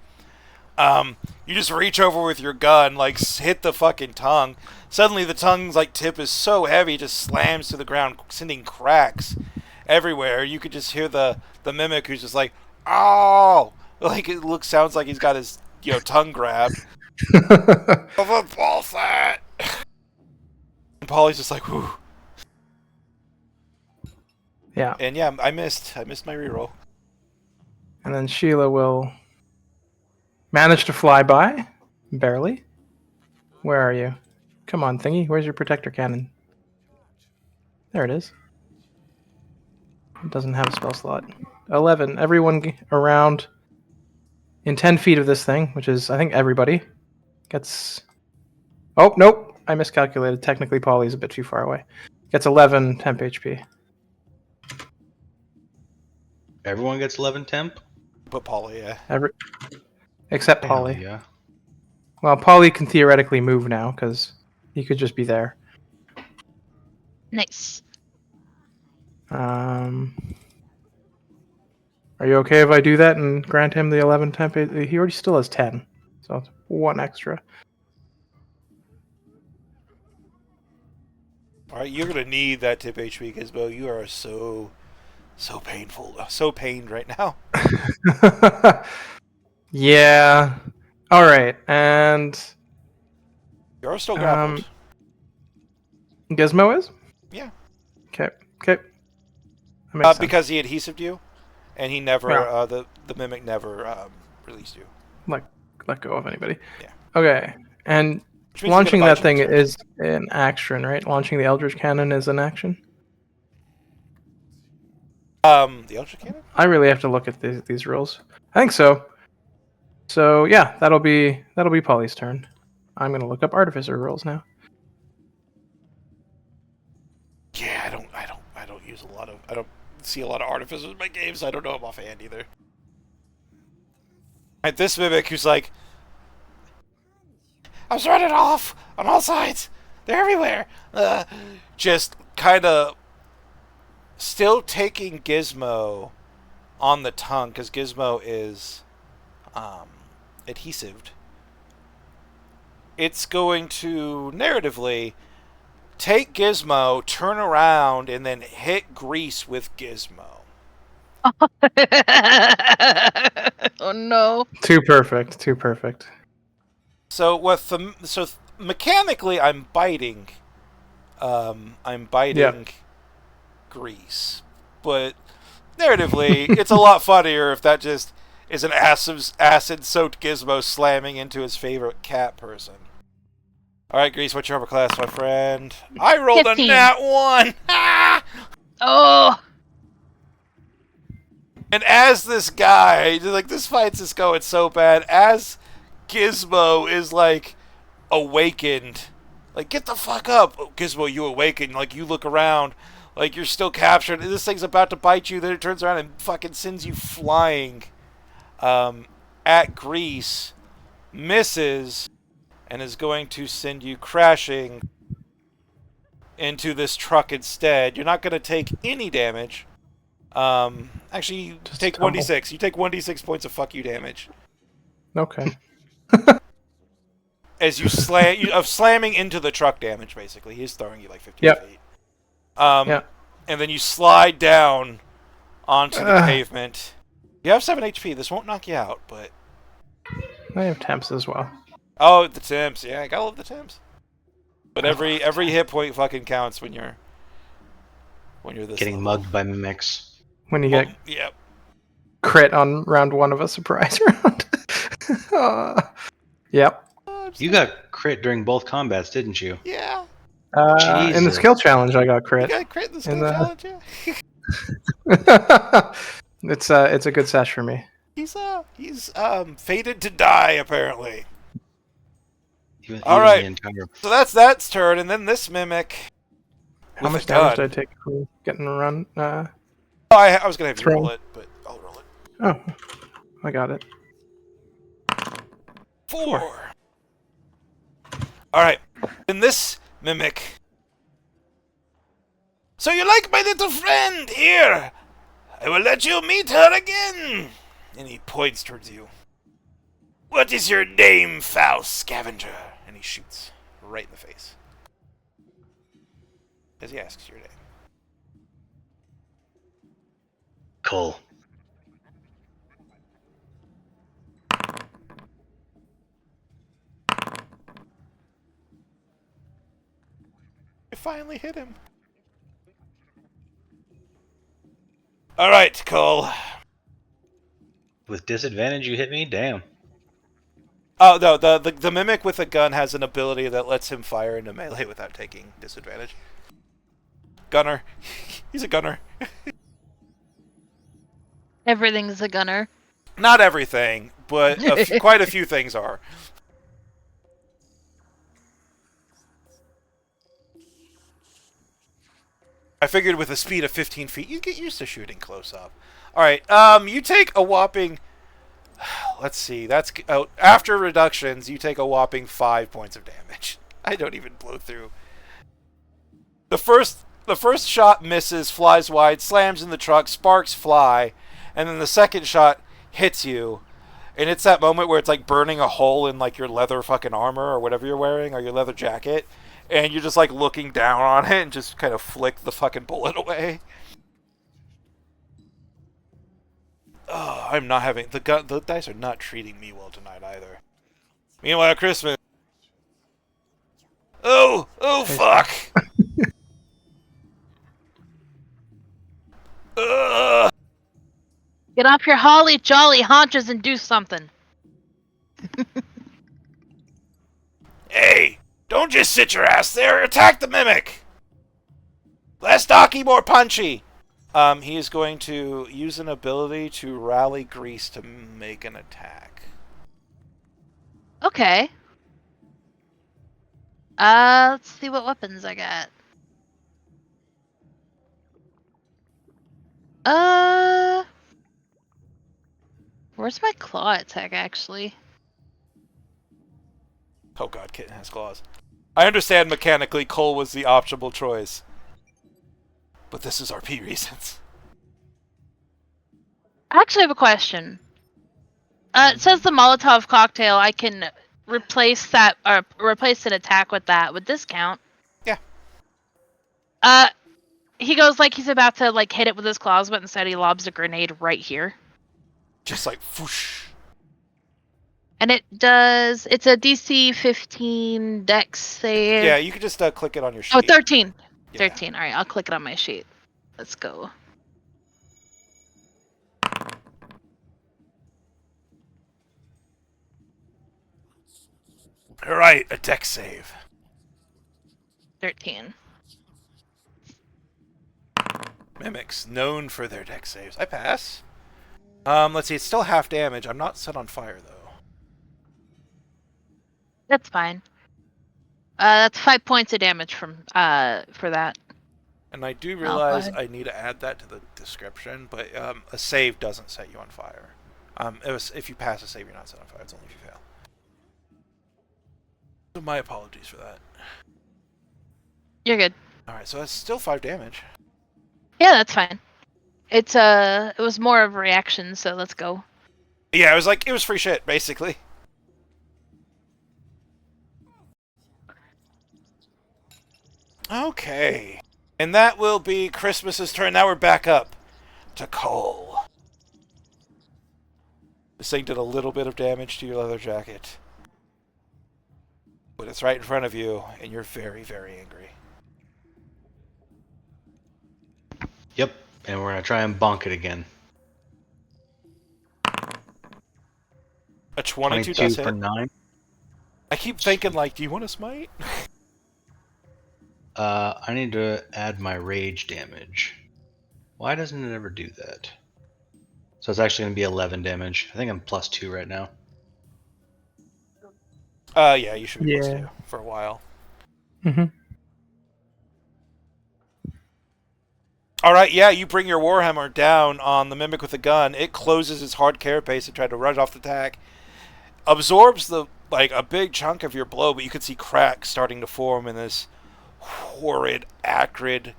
You just reach over with your gun, like hit the fucking tongue. Suddenly the tongue's like tip is so heavy, it just slams to the ground, sending cracks everywhere. You could just hear the mimic who's just like, "Oh!" Like it sounds like he's got his tongue grabbed. Bullshit. And Polly's just like, "Whew." Yeah. And yeah, I missed my reroll. And then Sheila will manage to fly by, barely. Where are you? Come on, thingy. Where's your protector cannon? There it is. It doesn't have a spell slot. 11. Everyone around in 10 feet of this thing, which is, I think, everybody, gets... Oh, nope. I miscalculated. Technically, Polly's a bit too far away. Gets 11 temp HP. Everyone gets 11 temp? But Polly, yeah. Except Hell Polly. yeah. Well, Polly can theoretically move now, because he could just be there. nice. Are you okay if I do that and grant him the 11 temp? He already still has 10, so it's 1 extra. Alright, you're gonna need that tip HP, Gizmo. You are so painful. So pained right now. Yeah. Alright, and You're still grappled. Gizmo is? Yeah. Okay. That makes sense. Because he adhesived you, and he never, Yeah. the mimic never released you. Let go of anybody. Yeah. Okay, and Which means launching he's gonna that thing bite you. is an action, right? Launching the Eldritch Cannon is an action? The Ultra Cannon? I really have to look at these rules. I think so. So yeah, that'll be Polly's turn. I'm gonna look up Artificer rules now. Yeah, I don't see a lot of artificers in my games. So I don't know them offhand either. Right, this mimic who's like, I'm surrounded off on all sides. They're everywhere. Just kind of still taking Gizmo on the tongue because Gizmo is adhesived. It's going to narratively take Gizmo, turn around, and then hit Grease with Gizmo. Oh no. Too perfect. So mechanically, I'm biting. Grease, but narratively, it's a lot funnier if that just is an acid-soaked Gizmo slamming into his favorite cat person. All right, Grease, what's your upper class, my friend? I rolled 15. a nat 1! Ah! Oh, And as this guy, like, this fight's just going so bad, as Gizmo is, like, awakened, like, get the fuck up! Oh, Gizmo, you awaken, like, you look around, like, you're still captured, and this thing's about to bite you, then it turns around and fucking sends you flying at Grease, misses, and is going to send you crashing into this truck instead. You're not going to take any damage. Actually, you Just take tumble. 1d6. You take 1d6 points of fuck you damage. Okay. As you slamming into the truck damage, basically. He's throwing you like 15 Yep. feet. Yep. And then you slide down onto the pavement. You have 7 HP. This won't knock you out, but... I have temps as well. Oh, the temps. Yeah, I gotta love the temps. But every hit point fucking counts when you're this Getting level. mugged by mimics. When you get Yep. crit on round 1 of a surprise round. Yep. You got crit during both combats, didn't you? Yeah. In the Jesus. skill challenge, I got You crit. got crit in the skill the- challenge, yeah. It's a good sesh for me. He's fated to die, apparently. Even All right. the entire... So that's turn, and then this mimic. How with much a damage gun. did I take from getting a run? Oh, I was gonna have you Throw. roll it, but I'll roll it. Oh, I got it. 4. All right, and this mimic. So you like my little friend? Here, I will let you meet her again. And he points towards you. What is your name, foul scavenger? And he shoots right in the face as he asks your name. Cole. I finally hit him. All right, Cole. With disadvantage, you hit me? Damn. Oh no, the mimic with a gun has an ability that lets him fire into melee without taking disadvantage. Gunner. He's a gunner. everything's a gunner. Not everything, but quite a few things are. I figured with a speed of 15 feet, you'd get used to shooting close up. Alright, you take a whopping... Let's see, that's... after reductions, you take a whopping 5 points of damage. I don't even blow through. The first shot misses, flies wide, slams in the truck, sparks fly, and then the second shot hits you. And it's that moment where it's like burning a hole in like your leather fucking armor or whatever you're wearing, or your leather jacket. And you're just like looking down on it and just kind of flick the fucking bullet away. Oh, I'm not having... The dice are not treating me well tonight either. Meanwhile, Christmas... Oh fuck! Ugh. Get off your holly jolly haunches and do something. Hey! Don't just sit your ass there! Attack the mimic! Less stocky, more punchy! He is going to use an ability to rally Grease to make an attack. Okay. Let's see what weapons I got. Where's my claw attack, actually? Oh god, Kitten has claws. I understand mechanically Cole was the optimal choice. But this is RP reasons. I actually have a question. It says the Molotov cocktail, I can replace that, or replace an attack with that. Would this count? Yeah. He goes like he's about to like hit it with his claws, but instead he lobs a grenade right here. Just like whoosh. And it does, it's a DC 15 dex save. Yeah, you can just click it on your sheet. Oh, 13. Yeah. 13. Alright, I'll click it on my sheet. Let's go. All right, a dex save. 13. Mimics, known for their dex saves. I pass. Let's see, it's still half damage. I'm not set on fire, though. That's fine. That's 5 points of damage from for that. And I do go realize ahead. I need to add that to the description, but a save doesn't set you on fire. If you pass a save, you're not set on fire. It's only if you fail. So my apologies for that. You're good. All right, so that's still 5 damage. Yeah, that's fine. It was more of a reaction, so let's go. Yeah, it was free shit, basically. Okay. And that will be Christmas's turn. Now we're back up to Cole. This thing did a little bit of damage to your leather jacket. But it's right in front of you, and you're very, very angry. Yep, and we're gonna try and bonk it again. A 22 does for hit. 9. I keep thinking, like, do you want to smite? I need to add my rage damage. Why doesn't it ever do that? So it's actually gonna be 11 damage. I think I'm +2 right now. Yeah, you should be Yeah. +2 for a while. Mm-hmm. Alright, yeah, you bring your Warhammer down on the Mimic with the gun. It closes its hard carapace and tries to rush off the attack. Absorbs a big chunk of your blow, but you can see cracks starting to form in this horrid, acrid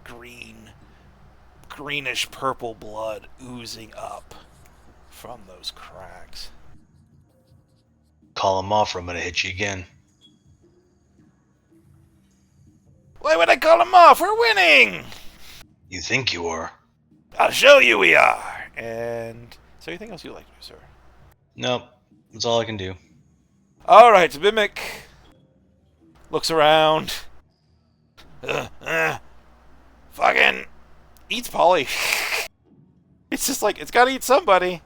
greenish purple blood oozing up from those cracks. Call him off or I'm gonna hit you again. Why would I call him off? We're winning! You think you are? I'll show you we are! And is there anything else you'd like to do, sir? Nope. That's all I can do. Alright, the Mimic looks around. Fucking eats Polly. It's just like, it's gotta eat somebody.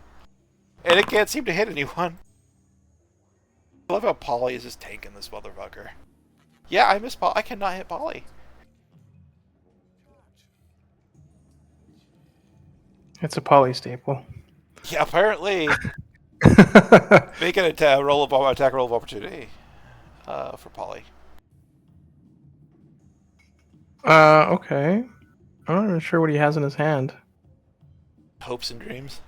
And it can't seem to hit anyone. I love how Polly is just tanking this motherfucker. Yeah, I miss Polly. I cannot hit Polly. It's a poly staple. Yeah, apparently. Make an attack roll of opportunity for Polly. Okay. I'm not even sure what he has in his hand. Hopes and dreams.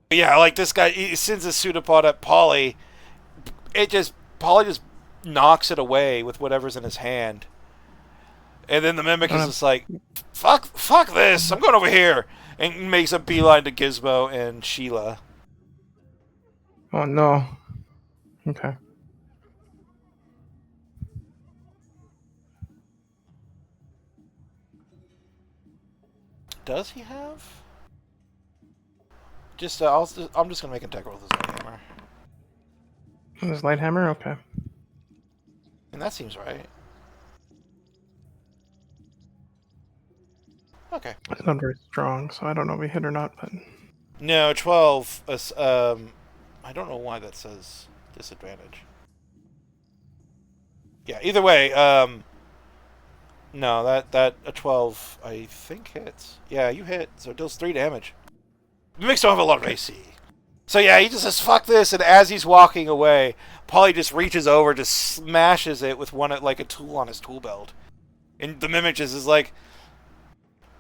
But yeah, like this guy, he sends a pseudopod at Polly. Polly just knocks it away with whatever's in his hand. And then the Mimic is just like, fuck this, I'm going over here. And makes a beeline to Gizmo and Sheila. Oh no. Okay. Does he have? I'm just gonna make a attack roll with his light hammer. His light hammer? Okay. And that seems right. Okay. It's not very strong, so I don't know if he hit or not, but... No, 12. I don't know why that says disadvantage. Yeah, either way, no, that a 12 I think hits. Yeah, you hit, so it deals 3 damage. Mimics don't have a lot of AC. So yeah, he just says, fuck this, and as he's walking away, Polly just reaches over, just smashes it with a tool on his tool belt. And the Mimic just is like,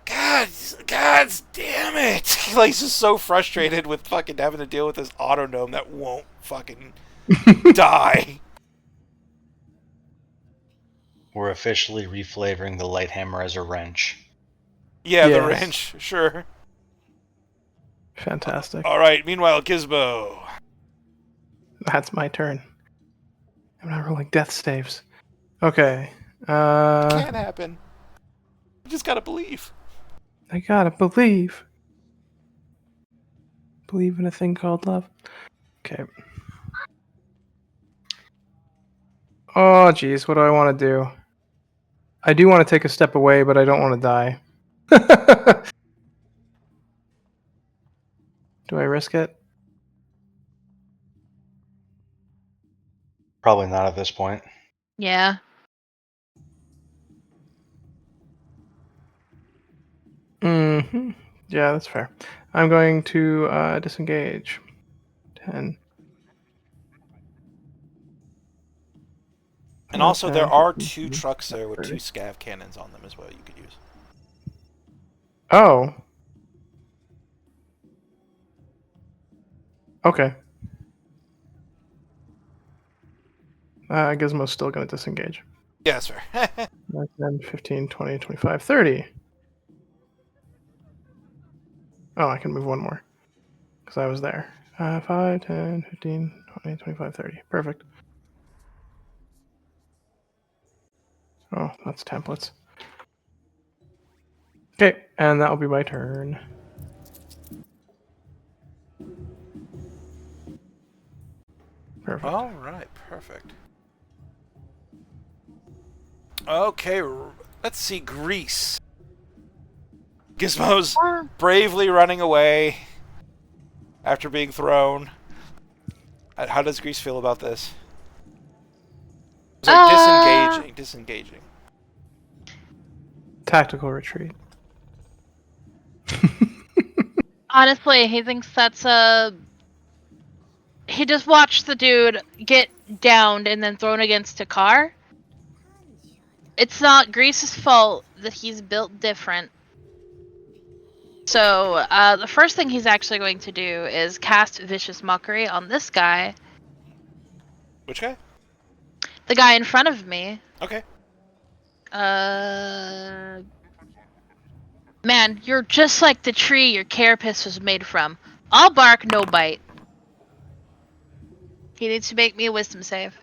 God damn it! Like, he's just so frustrated with fucking having to deal with this autognome that won't fucking die. We're officially reflavoring the light hammer as a wrench. Yeah, the Yes. wrench, sure. Fantastic. Alright, meanwhile, Gizmo. That's my turn. I'm not rolling death saves. Okay. Can't happen. You just gotta believe. I gotta believe. Believe in a thing called love. Okay. Oh, geez, what do I want to do? I do want to take a step away, but I don't want to die. Do I risk it? Probably not at this point. Yeah. Mm-hmm. Yeah, that's fair. I'm going to disengage. 10. And also, there 10, are 15, 2 trucks there with 2 30. scav cannons on them as well you could use. Oh. Okay. Gizmo's still going to disengage. Yeah, that's fair. 10, 15, 20, 25, 30. Oh, I can move one more. Because I was there. 5, 10, 15, 20, 25, 30. Perfect. Oh, that's templates. Okay, and that will be my turn. Perfect. All right, perfect. Okay, let's see. Grease. Gizmo's bravely running away after being thrown. How does Grease feel about this? It's like disengaging. Tactical retreat. Honestly, he thinks that's a. He just watched the dude get downed and then thrown against a car. It's not Grease's fault that he's built different. So, the first thing he's actually going to do is cast Vicious Mockery on this guy. Which guy? The guy in front of me. Okay. Man, you're just like the tree your carapace was made from. All bark, no bite. He needs to make me a wisdom save.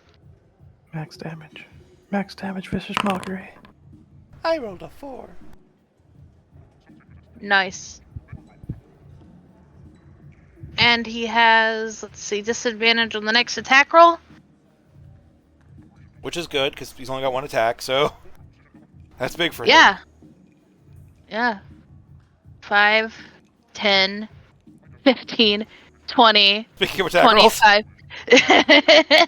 Max damage. Max damage, Vicious Mockery. I rolled a 4. Nice. And he has, let's see, disadvantage on the next attack roll. Which is good, because he's only got 1 attack, so that's big for him. Yeah. Yeah. 5, 10, 15, 20, Speaking of attack rolls. 25.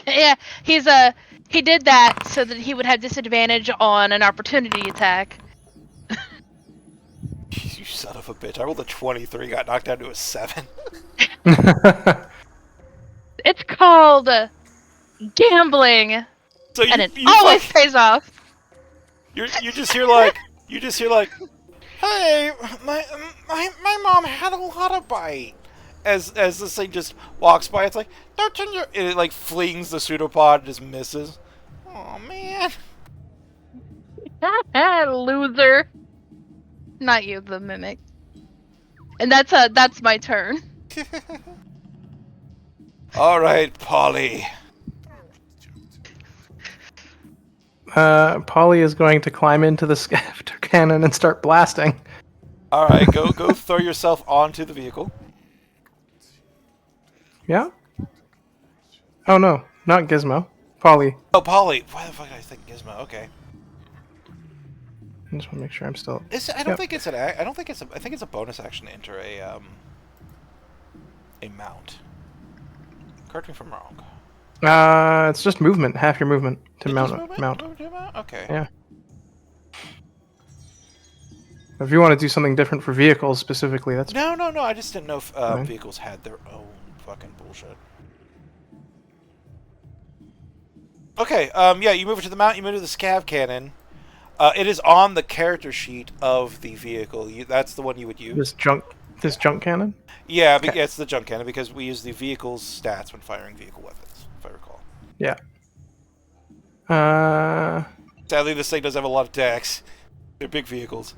Yeah, he did that so that he would have disadvantage on an opportunity attack. You son of a bitch. I rolled a 23, got knocked down to a 7. It's called gambling, So and it always pays off. You just hear like, hey, my mom had a lot of bite. As this thing just walks by, it's like, don't turn your... It like flings the pseudopod, just misses. Oh man. Loser. Not you, the mimic. And that's my turn. All right, Polly. Polly is going to climb into the scavenger cannon and start blasting. All right, go throw yourself onto the vehicle. Yeah? Oh no, not Gizmo. Polly. Oh, Polly. Why the fuck did I think Gizmo? Okay. I just want to make sure I'm still. I don't think it's an. I don't think it's. I think it's a bonus action to enter a mount. Correct me if I'm wrong. It's just movement. Half your movement to mount. Move to mount? Okay. Yeah. If you want to do something different for vehicles specifically, that's No. I just didn't know if vehicles had their own fucking bullshit. Okay. Yeah. You move it to the mount. You move to the scav cannon. It is on the character sheet of the vehicle. That's the one you would use. This junk cannon. Yeah, Okay. it's the junk cannon because we use the vehicle's stats when firing vehicle weapons, if I recall. Yeah. Sadly, this thing does have a lot of decks. They're big vehicles.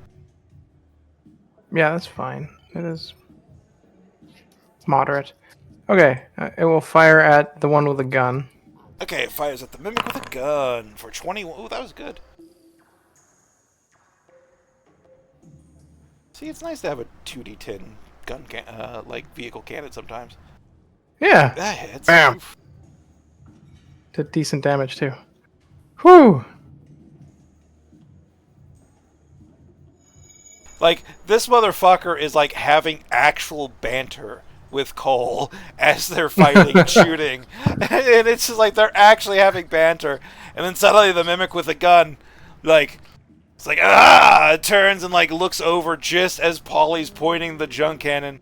Yeah, that's fine. It is moderate. Okay, it will fire at the one with a gun. Okay, it fires at the mimic with a gun for 21. Ooh, that was good. See, it's nice to have a 2d10 gun like vehicle cannon sometimes. Yeah. That hits. Bam. Oof. Did decent damage too. Whew. Like, this motherfucker is like having actual banter with Cole as they're fighting and shooting. And it's just like they're actually having banter. And then suddenly the Mimic with a gun, like, it's like, ah! It turns and, like, looks over just as Polly's pointing the junk cannon.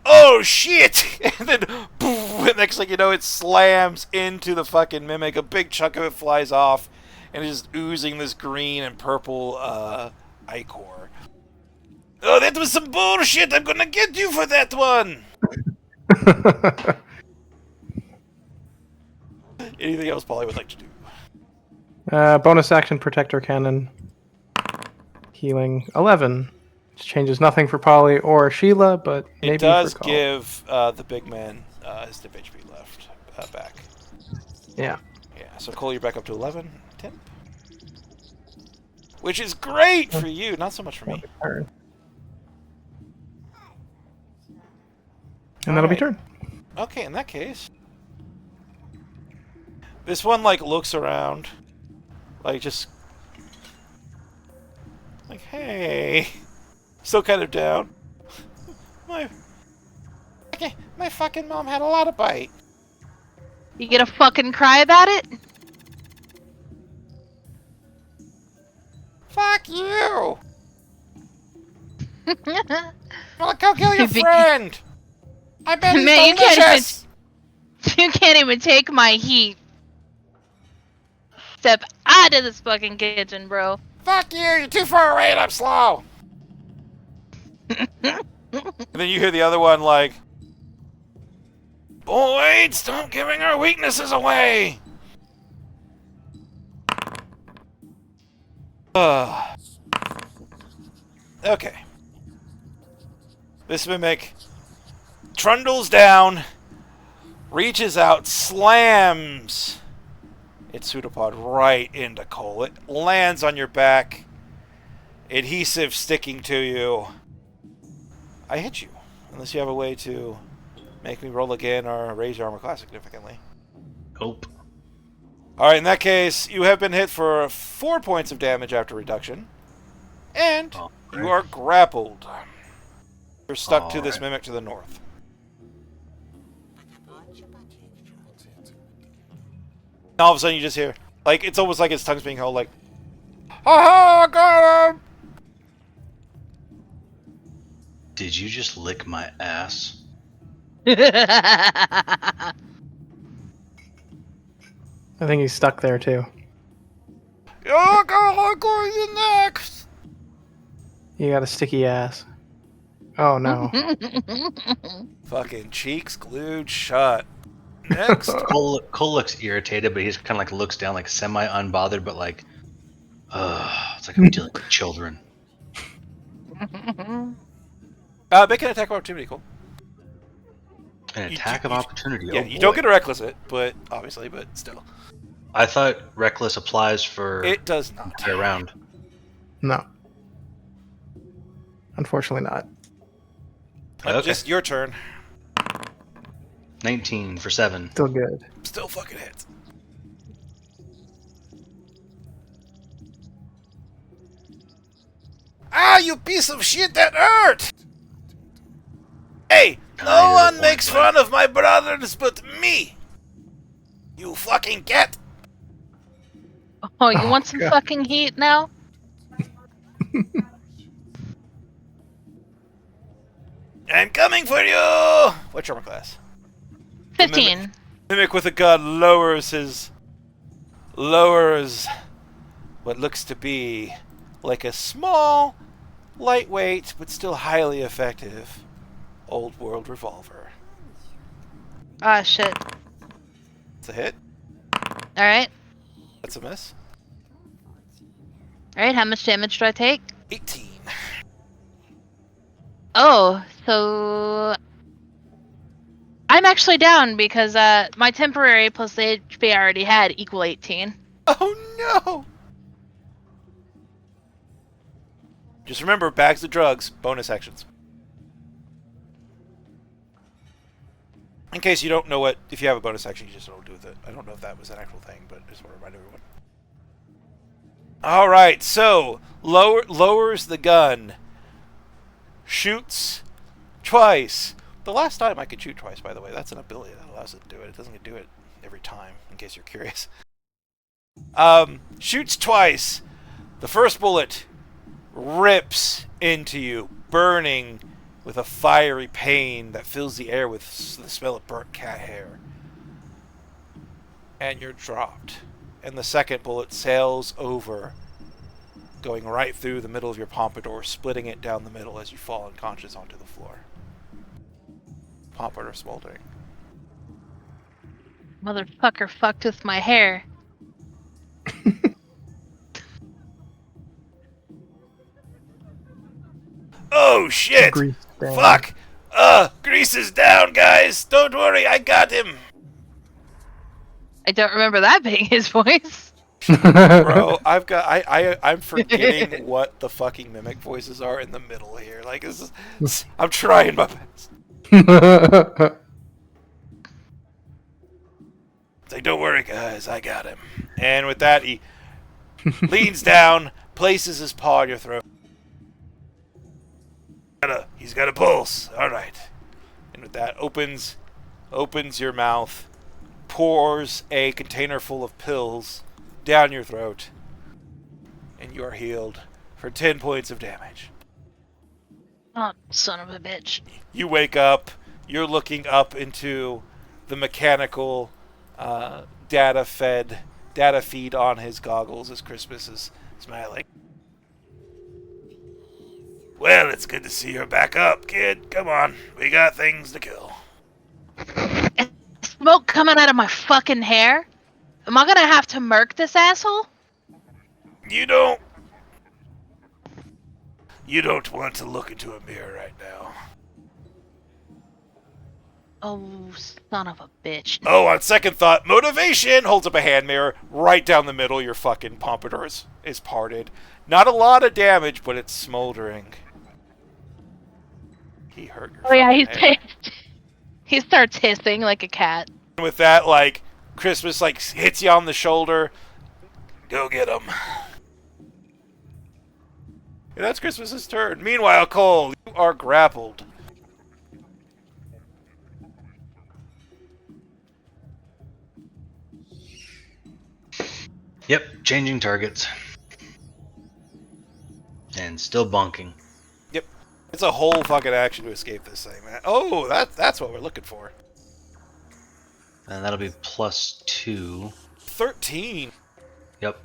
Oh, shit! And then, poof, and next thing you know, it slams into the fucking Mimic. A big chunk of it flies off, and it's just oozing this green and purple, ichor. Oh, that was some bullshit! I'm gonna get you for that one! Anything else Polly would like to do? Bonus action protector cannon. Healing 11. Which changes nothing for Polly or Sheila, but maybe It does for Cole. give the big man his div HP left back. Yeah. Yeah, so Cole, you're back up to 11. Temp. Which is great for you, not so much for me. Turn. And that'll be turn. Okay, in that case. This one, like, looks around. Like, just... like, hey... Still kind of down. My fucking mom had a lot of bite. You gonna fucking cry about it? Fuck you! Well, go kill your friend! I bet he's Man, delicious! you can't even take my heat. Step out of this fucking kitchen, bro. Fuck you! You're too far away and I'm slow! And then you hear the other one like... Boys, stop giving our weaknesses away! Okay. This Mimic trundles down, reaches out, slams its pseudopod right into Cole. It lands on your back, adhesive sticking to you. I hit you, unless you have a way to make me roll again or raise your armor class significantly. Nope. Alright, in that case, you have been hit for 4 points of damage after reduction. And you are grappled. You're stuck to this Mimic to the north. And all of a sudden you just hear, like, it's almost like its tongue's being held, like, ha ha, got him! Did you just lick my ass? I think he's stuck there too. Oh god, I'm going you next! You got a sticky ass. Oh no. Fucking cheeks glued shut. Next. Cole looks irritated, but he's kind of like looks down, like semi-unbothered, but like, it's like I'm dealing with children. Make an attack of opportunity, Cole. An attack of opportunity. Yeah, oh, you boy. don't get to reckless it, but obviously, but still. I thought reckless applies for It does not. entire round. No. Unfortunately not. Okay. Just your turn. 19 for 7. Still good. Still fucking hits. Ah, you piece of shit, that hurt! Hey, no one makes fun of my brothers but me! You fucking cat! Oh, you want some fucking heat now? I'm coming for you! What's your armor class? 15. Mimic with a gun lowers what looks to be like a small, lightweight, but still highly effective old world revolver. Ah, shit. It's a hit. Alright. That's a miss. Alright, how much damage do I take? 18. Oh, so... I'm actually down because my temporary plus the HP I already had equal 18. Oh no! Just remember, bags of drugs, bonus actions. In case you don't know what, if you have a bonus action, you just don't do with it. I don't know if that was an actual thing, but I just want to remind everyone. Alright, so, lowers the gun, shoots twice. The last time I could shoot twice, by the way. That's an ability that allows it to do it. It doesn't do it every time, in case you're curious. Shoots twice. The first bullet rips into you, burning with a fiery pain that fills the air with the smell of burnt cat hair. And you're dropped. And the second bullet sails over, going right through the middle of your pompadour, splitting it down the middle as you fall unconscious onto the floor. Pompadour smoldering. Motherfucker fucked with my hair. Oh shit! Grease down. Fuck! Grease is down, guys! Don't worry, I got him! I don't remember that being his voice. Bro, I'm forgetting what the fucking mimic voices are in the middle here. Like, I'm trying my best. It's like, don't worry, guys, I got him. And with that, he leans down, places his paw on your throat. He's got a pulse. All right. And with that, opens your mouth, pours a container full of pills down your throat, and you are healed for 10 points of damage. Oh, son of a bitch. You wake up. You're looking up into the mechanical data feed on his goggles as Christmas is smiling. Well, it's good to see you're back up, kid. Come on, we got things to kill. Is smoke coming out of my fucking hair? Am I gonna have to murk this asshole? You don't want to look into a mirror right now. Oh, son of a bitch. Oh, on second thought, motivation! Holds up a hand mirror right down the middle. Your fucking pompadour is parted. Not a lot of damage, but it's smoldering. He hurt your Oh yeah, fucking hair. he starts hissing like a cat. With that, like, Christmas, like, hits you on the shoulder. Go get him. And that's Christmas's turn. Meanwhile, Cole, you are grappled. Yep, changing targets. And still bunking. Yep. It's a whole fucking action to escape this thing, man. Oh, that's what we're looking for. And that'll be +2. 13. Yep.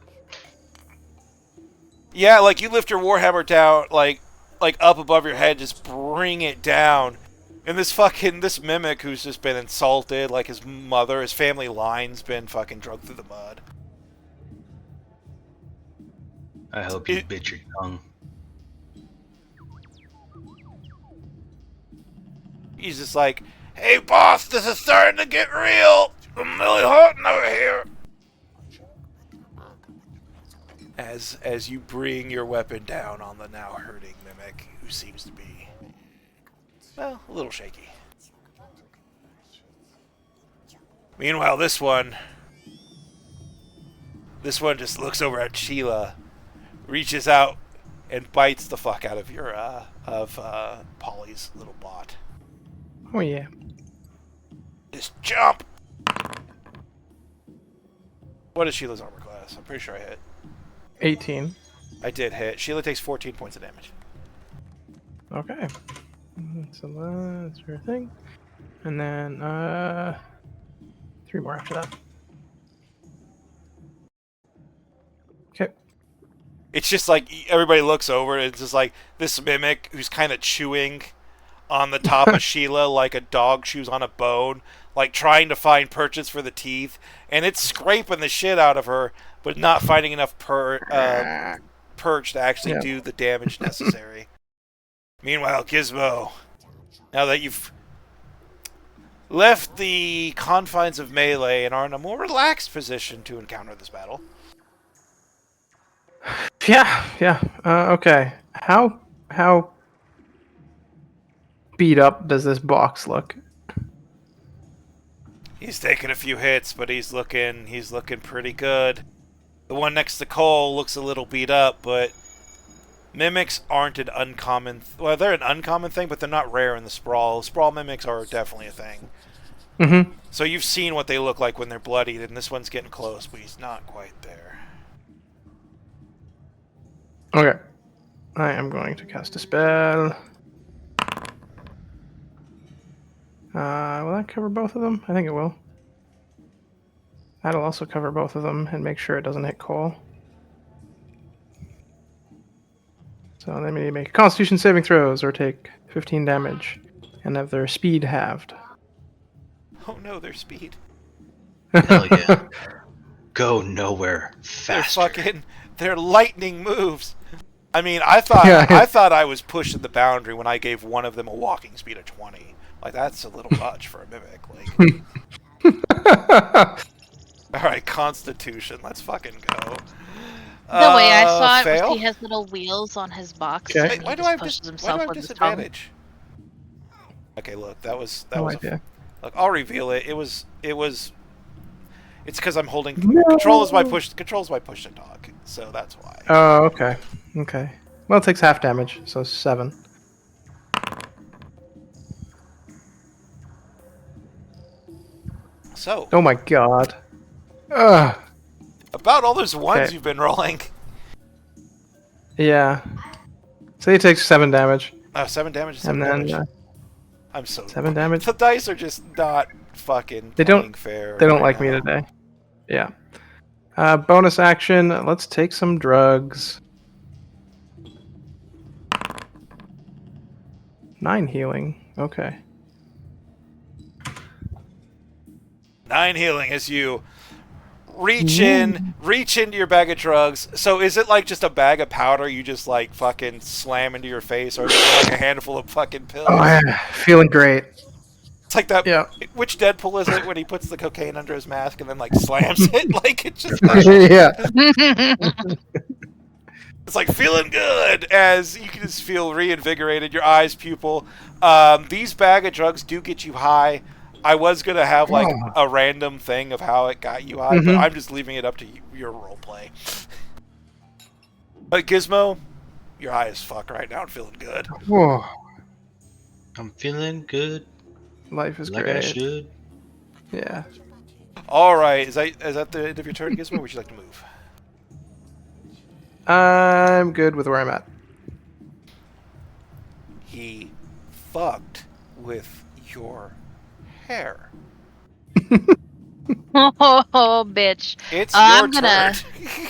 Yeah, like, you lift your Warhammer down, like up above your head, just bring it down. And this mimic who's just been insulted, like his mother, his family line's been fucking drugged through the mud. I hope you bit your tongue. He's just like, hey boss, this is starting to get real. I'm really hurting over here. As you bring your weapon down on the now hurting mimic, who seems to be, well, a little shaky. Meanwhile, this one just looks over at Sheila, reaches out, and bites the fuck out of your Polly's little bot. Oh yeah. Just jump. What is Sheila's armor class? I'm pretty sure I hit. 18. I did hit. Sheila takes 14 points of damage. Okay. So that's her thing. And then 3 more after that. Okay. It's just like everybody looks over and it's just like this mimic who's kind of chewing on the top of Sheila like a dog chews on a bone, like trying to find purchase for the teeth, and it's scraping the shit out of her, but not finding enough perch to actually do the damage necessary. Meanwhile, Gizmo, now that you've left the confines of melee and are in a more relaxed position to encounter this battle. Yeah. Okay. How beat up does this box look? He's taken a few hits, but he's looking pretty good. The one next to Cole looks a little beat up, but Mimics aren't an uncommon... well, they're an uncommon thing, but they're not rare in the Sprawl. Sprawl mimics are definitely a thing. Mm-hmm. So you've seen what they look like when they're bloodied, and this one's getting close, but he's not quite there. Okay. I am going to cast a spell. Will that cover both of them? I think it will. That'll also cover both of them and make sure it doesn't hit Cole. So they may make Constitution saving throws or take 15 damage and have their speed halved. Oh no, their speed. Hell yeah. Go nowhere faster. They're lightning moves. I mean, I thought Yeah. I thought I was pushing the boundary when I gave one of them a walking speed of 20. Like, that's a little much for a mimic. Like, all right, Constitution. Let's fucking go. The way I saw it fail? was he has little wheels on his box. Okay. and Wait, he why do just I have pushes why do himself I have with his tongue. disadvantage? Okay, look, that was No a, idea. look. I'll reveal it. It was. It's because I'm holding No. control is my push to talk, so that's why. Oh, okay. Okay. Well, it takes half damage, so 7. So Oh my god. Ugh. about all those ones Okay. you've been rolling. Yeah. So he takes 7 damage. 7 damage. And then I'm so 7 damage. The dice are just not fucking They don't- playing fair. They don't right like me now. today. Yeah. Bonus action. Let's take some drugs. 9 healing. Okay. 9 healing as you reach into your bag of drugs. So is it like just a bag of powder you just like fucking slam into your face, or is it like a handful of fucking pills? Oh, yeah. Feeling great. It's like that. Yeah. Which Deadpool is it when he puts the cocaine under his mask and then like slams it? Like it's just. Yeah. It's like feeling good as you can just feel reinvigorated. Your eyes pupil. These bag of drugs do get you high. I was gonna have like a random thing of how it got you high, but I'm just leaving it up to your role play. But Gizmo, you're high as fuck right now and feeling good. Whoa. I'm feeling good, Life is like great. I should. Yeah. All right, is that the end of your turn, Gizmo? Or would you like to move? I'm good with where I'm at. He fucked with your hair. Oh, bitch. It's your I'm gonna- turn.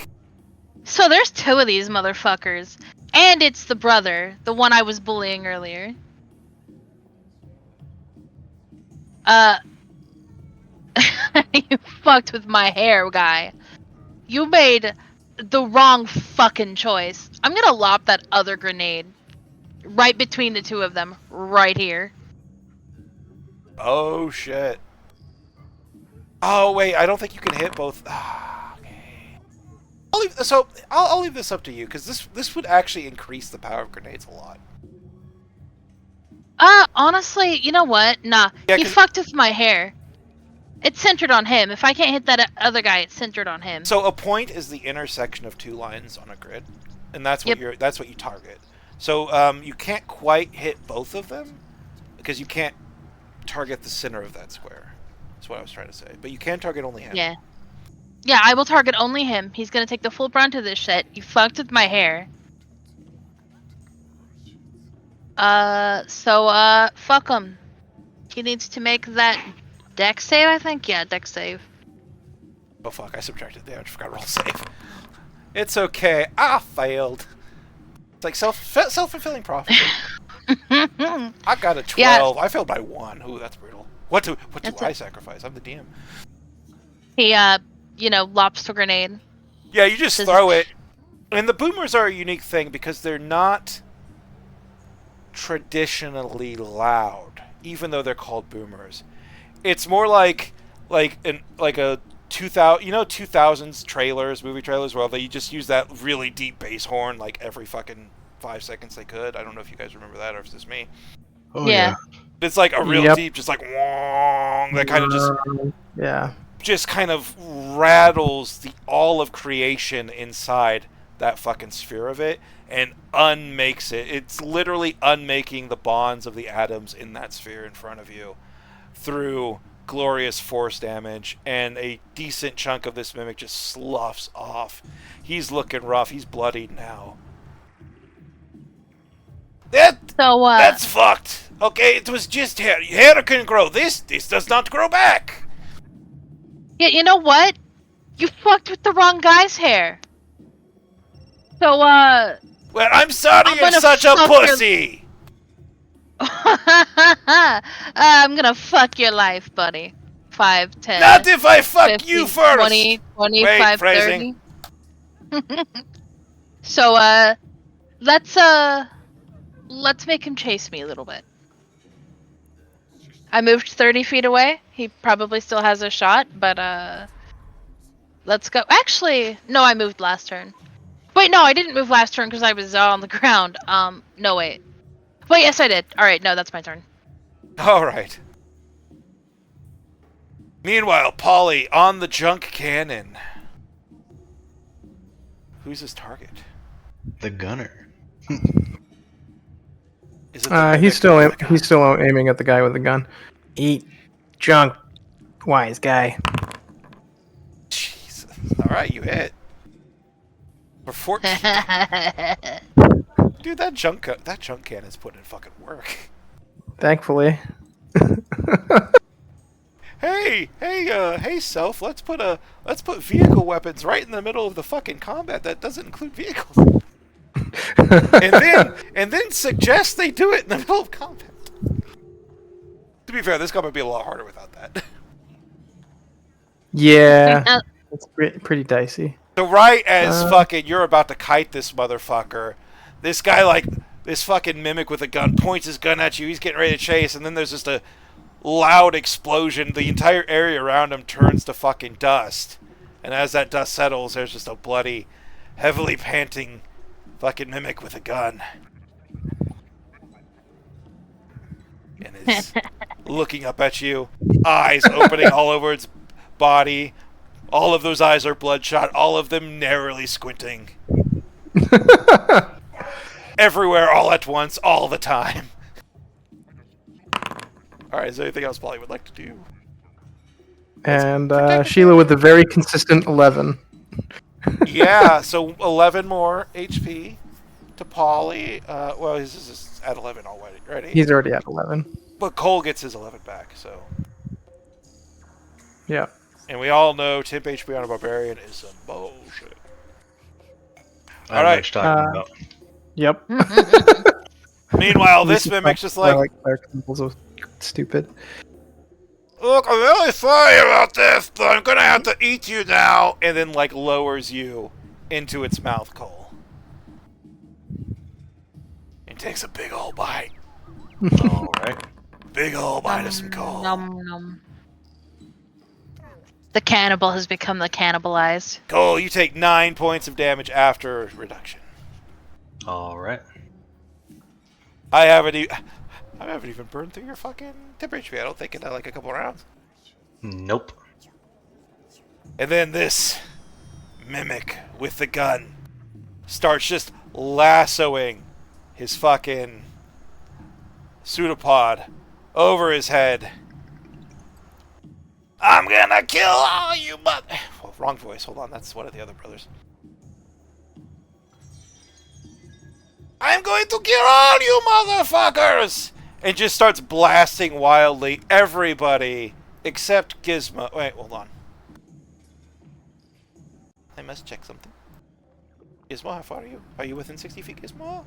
So there's 2 of these motherfuckers. And it's the brother, the one I was bullying earlier. You fucked with my hair, guy. You made the wrong fucking choice. I'm gonna lop that other grenade right between the 2 of them, right here. Oh shit. Oh wait, I don't think you can hit both. Okay. I'll leave this up to you because this would actually increase the power of grenades a lot. Honestly, you know what? Nah, Yeah, he 'cause- fucked with my hair. It's centered on him. If I can't hit that other guy, it's centered on him. So a point is the intersection of 2 lines on a grid, and that's what Yep. that's what you target. So you can't quite hit both of them because you can't target the center of that square. That's what I was trying to say. But you can target only him. Yeah. Yeah, I will target only him. He's gonna take the full brunt of this shit. You fucked with my hair. Fuck him. He needs to make that dex save, I think? Yeah, dex save. Oh fuck! I subtracted damage. Forgot to roll save. It's okay. I failed. It's like self-fulfilling prophecy. I got a 12. Yeah. I failed by 1. Ooh, that's brutal. What do That's I it. sacrifice? I'm the DM. He, lops the grenade. Yeah, you just Does- throw it. And the boomers are a unique thing because they're not traditionally loud, even though they're called boomers. It's more like a 2000s trailers, movie trailers, where they just use that really deep bass horn like every fucking 5 seconds they could. I don't know if you guys remember that or if it's just me. Oh Yeah. It's like a real Yep. deep, just like wong, that kind of Yeah. just kind of rattles all of creation inside that fucking sphere of it. and unmakes it. It's literally unmaking the bonds of the atoms in that sphere in front of you through glorious force damage, and a decent chunk of this mimic just sloughs off. He's looking rough. He's bloodied now. So, That's fucked. Okay, it was just hair. Hair can grow. This does not grow back. yeah, you know what? You fucked with the wrong guy's hair. So, Well, I'm sorry I'm you're gonna such a fuck your- pussy. I'm gonna fuck your life, buddy. 5, 10, Not if I fuck 15, you first. 20, 25, Wait, phrasing. 30. So, let's make him chase me a little bit. I moved 30 feet away. He probably still has a shot, but, let's go. Actually, no, I moved last turn. Wait, no, I didn't move last turn because I was on the ground. No, wait. Wait, yes, I did. Alright, no, that's my turn. All right. Meanwhile, Polly on the junk cannon. Who's his target? The gunner. Is it the He's mimic? still aiming at the guy with the gun. Eat junk, wise guy. Jesus. All right, you hit. For 14. Dude, that junk cannon's putting in fucking work. Thankfully. Hey, self. Let's put vehicle weapons right in the middle of the fucking combat that doesn't include vehicles. and then suggest they do it in the middle of combat. To be fair, this combat would be a lot harder without that. Yeah, it's pretty dicey. So right as fucking you're about to kite this motherfucker, this guy this fucking mimic with a gun points his gun at you. He's getting ready to chase, and then there's just a loud explosion. The entire area around him turns to fucking dust, and as that dust settles, there's just a bloody, heavily panting fucking mimic with a gun, and is looking up at you, eyes opening all over its body. All of those eyes are bloodshot, all of them narrowly squinting. Everywhere, all at once, all the time. Alright, is there anything else Polly would like to do? And Sheila with a very consistent 11. Yeah, so 11 more HP to Polly. Well, he's just at 11 already. He's already at 11. But Cole gets his 11 back, so. Yeah. And we all know temp HP on a barbarian is some bullshit. I don't know what you're talking about. Yep. Meanwhile, this mimic's just like, cleric symbols are stupid. look, I'm really sorry about this, but I'm gonna have to eat you now. And then, lowers you into its mouth, Cole. And takes a big ol' bite. All right. Big ol' bite of some coal. Nom, nom. The cannibal has become the cannibalized. Cole, you take 9 points of damage after reduction. All right. I haven't even burned through your fucking temp HP. I don't think in a couple rounds. Nope. And then this mimic with the gun starts just lassoing his fucking pseudopod over his head. I'm gonna kill all you well, wrong voice. Hold on, that's one of the other brothers. I'm going to kill all you motherfuckers! And just starts blasting wildly everybody except Gizmo. Wait, hold on. I must check something. Gizmo, how far are you? Are you within 60 feet, Gizmo?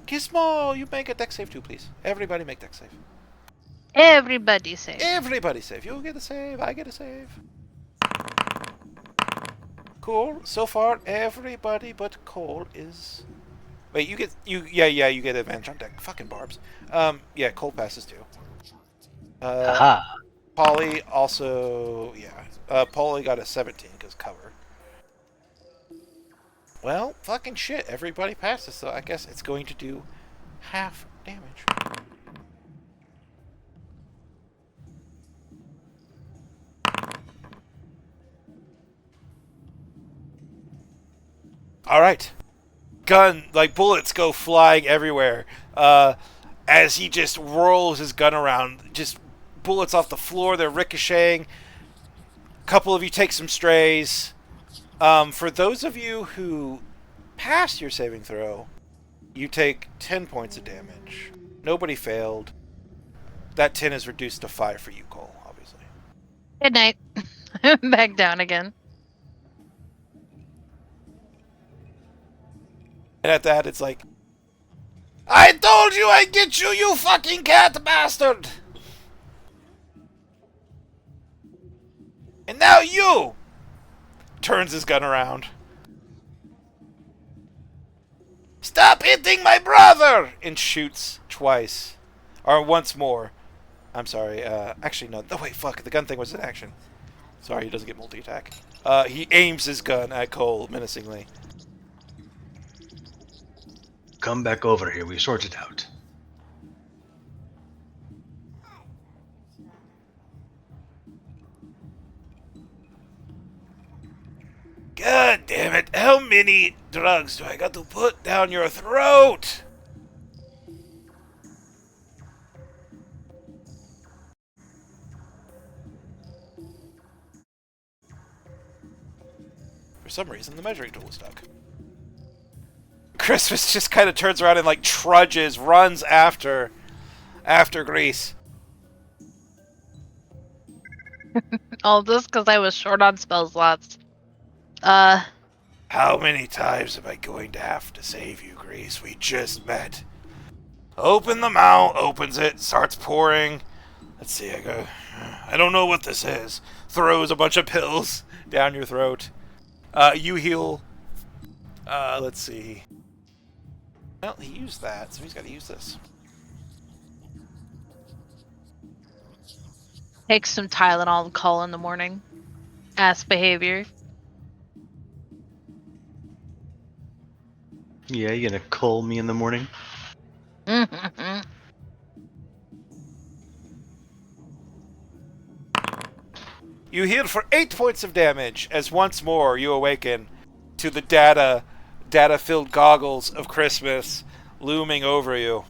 Gizmo, you make a dex save too, please. Everybody make dex save. Everybody say. Everybody save. You get a save. I get a save. Cool. So far, everybody but Cole is. Wait, you get advantage on deck. Fucking barbs. Yeah, Cole passes too. Aha. Polly also, yeah. Polly got a 17 because cover. Well, fucking shit. Everybody passes, so I guess it's going to do half damage. All right. bullets go flying everywhere. As he just rolls his gun around, just bullets off the floor, they're ricocheting. A couple of you take some strays. For those of you who passed your saving throw, you take 10 points of damage. Nobody failed. That 10 is reduced to 5 for you, Cole, obviously. Good night. Back down again. And at that, it's like, I told you I'd get you, you fucking cat bastard! And now you! Turns his gun around. Stop hitting my brother! And shoots twice. Or once more. I'm sorry, actually no, wait, fuck, the gun thing was an action. Sorry, he doesn't get multi-attack. He aims his gun at Cole menacingly. Come back over here. We sort it out. God damn it, how many drugs do I got to put down your throat? For some reason, the measuring tool is stuck. Christmas just kind of turns around and like trudges, runs after Grease. All this because I was short on spell slots. How many times am I going to have to save you, Grease? We just met. Open the mouth, opens it, starts pouring. Let's see, I don't know what this is. Throws a bunch of pills down your throat. You heal. Let's see. Well, he used that, so he's got to use this. Take some Tylenol and call in the morning. Ass behavior. Yeah, you gonna call me in the morning? You heal for 8 points of damage as once more you awaken to the data-filled goggles of Christmas looming over you.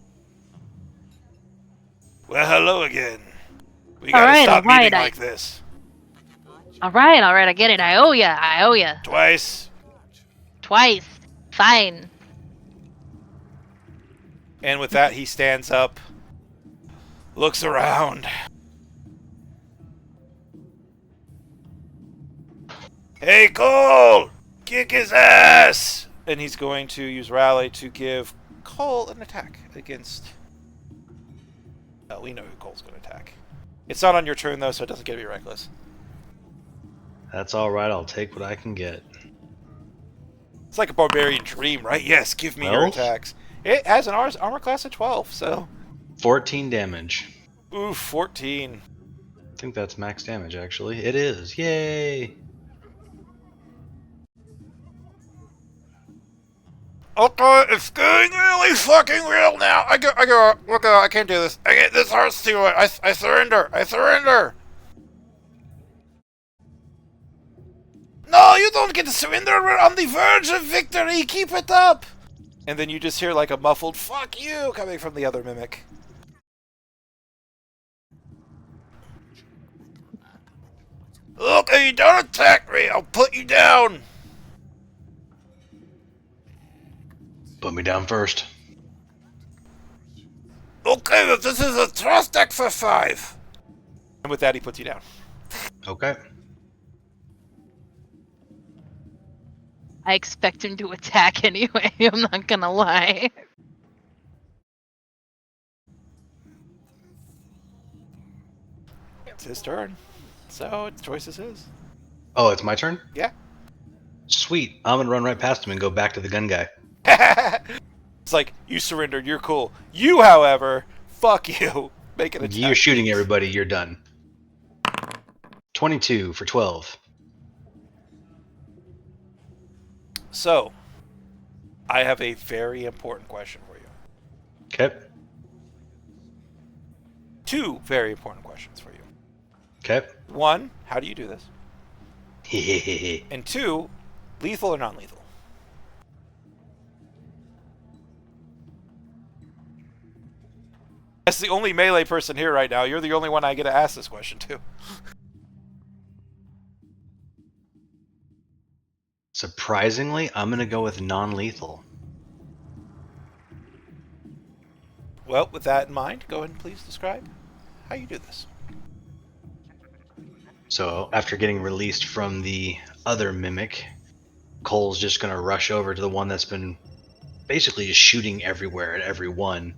Well, hello again. We gotta stop meeting like this. Alright, I get it. I owe ya. Twice. Twice. Fine. And with that, he stands up, looks around. Hey, Cole! Kick his ass! And he's going to use Rally to give Cole an attack against... Oh, we know who Cole's going to attack. It's not on your turn, though, so it doesn't get to be reckless. That's alright, I'll take what I can get. It's like a barbarian dream, right? Yes, give me your 12? attacks. It has an armor class of 12, so... 14 damage. Ooh, 14. I think that's max damage, actually. It is. Yay! Okay, it's getting really fucking real now. I can't do this. This hurts too much. I surrender. No, you don't get to surrender. We're on the verge of victory. Keep it up. And then you just hear like a muffled "fuck you" coming from the other mimic. Okay, don't attack me. I'll put you down. Put me down first. Okay, but this is a trust exercise. And with that, he puts you down. Okay. I expect him to attack anyway, I'm not gonna lie. It's his turn. So, its choice is his. Oh, it's my turn? Yeah. Sweet. I'm gonna run right past him and go back to the gun guy. It's like, you surrendered, you're cool. You, however, fuck you. Make an attack. You're shooting everybody, you're done. 22 for 12. So, I have a very important question for you. Okay. 2 very important questions for you. Okay. 1, how do you do this? Hehehe. And 2, lethal or non-lethal? That's the only melee person here right now. You're the only one I get to ask this question to. Surprisingly, I'm going to go with non-lethal. Well, with that in mind, go ahead and please describe how you do this. So after getting released from the other mimic, Cole's just going to rush over to the one that's been basically just shooting everywhere at everyone.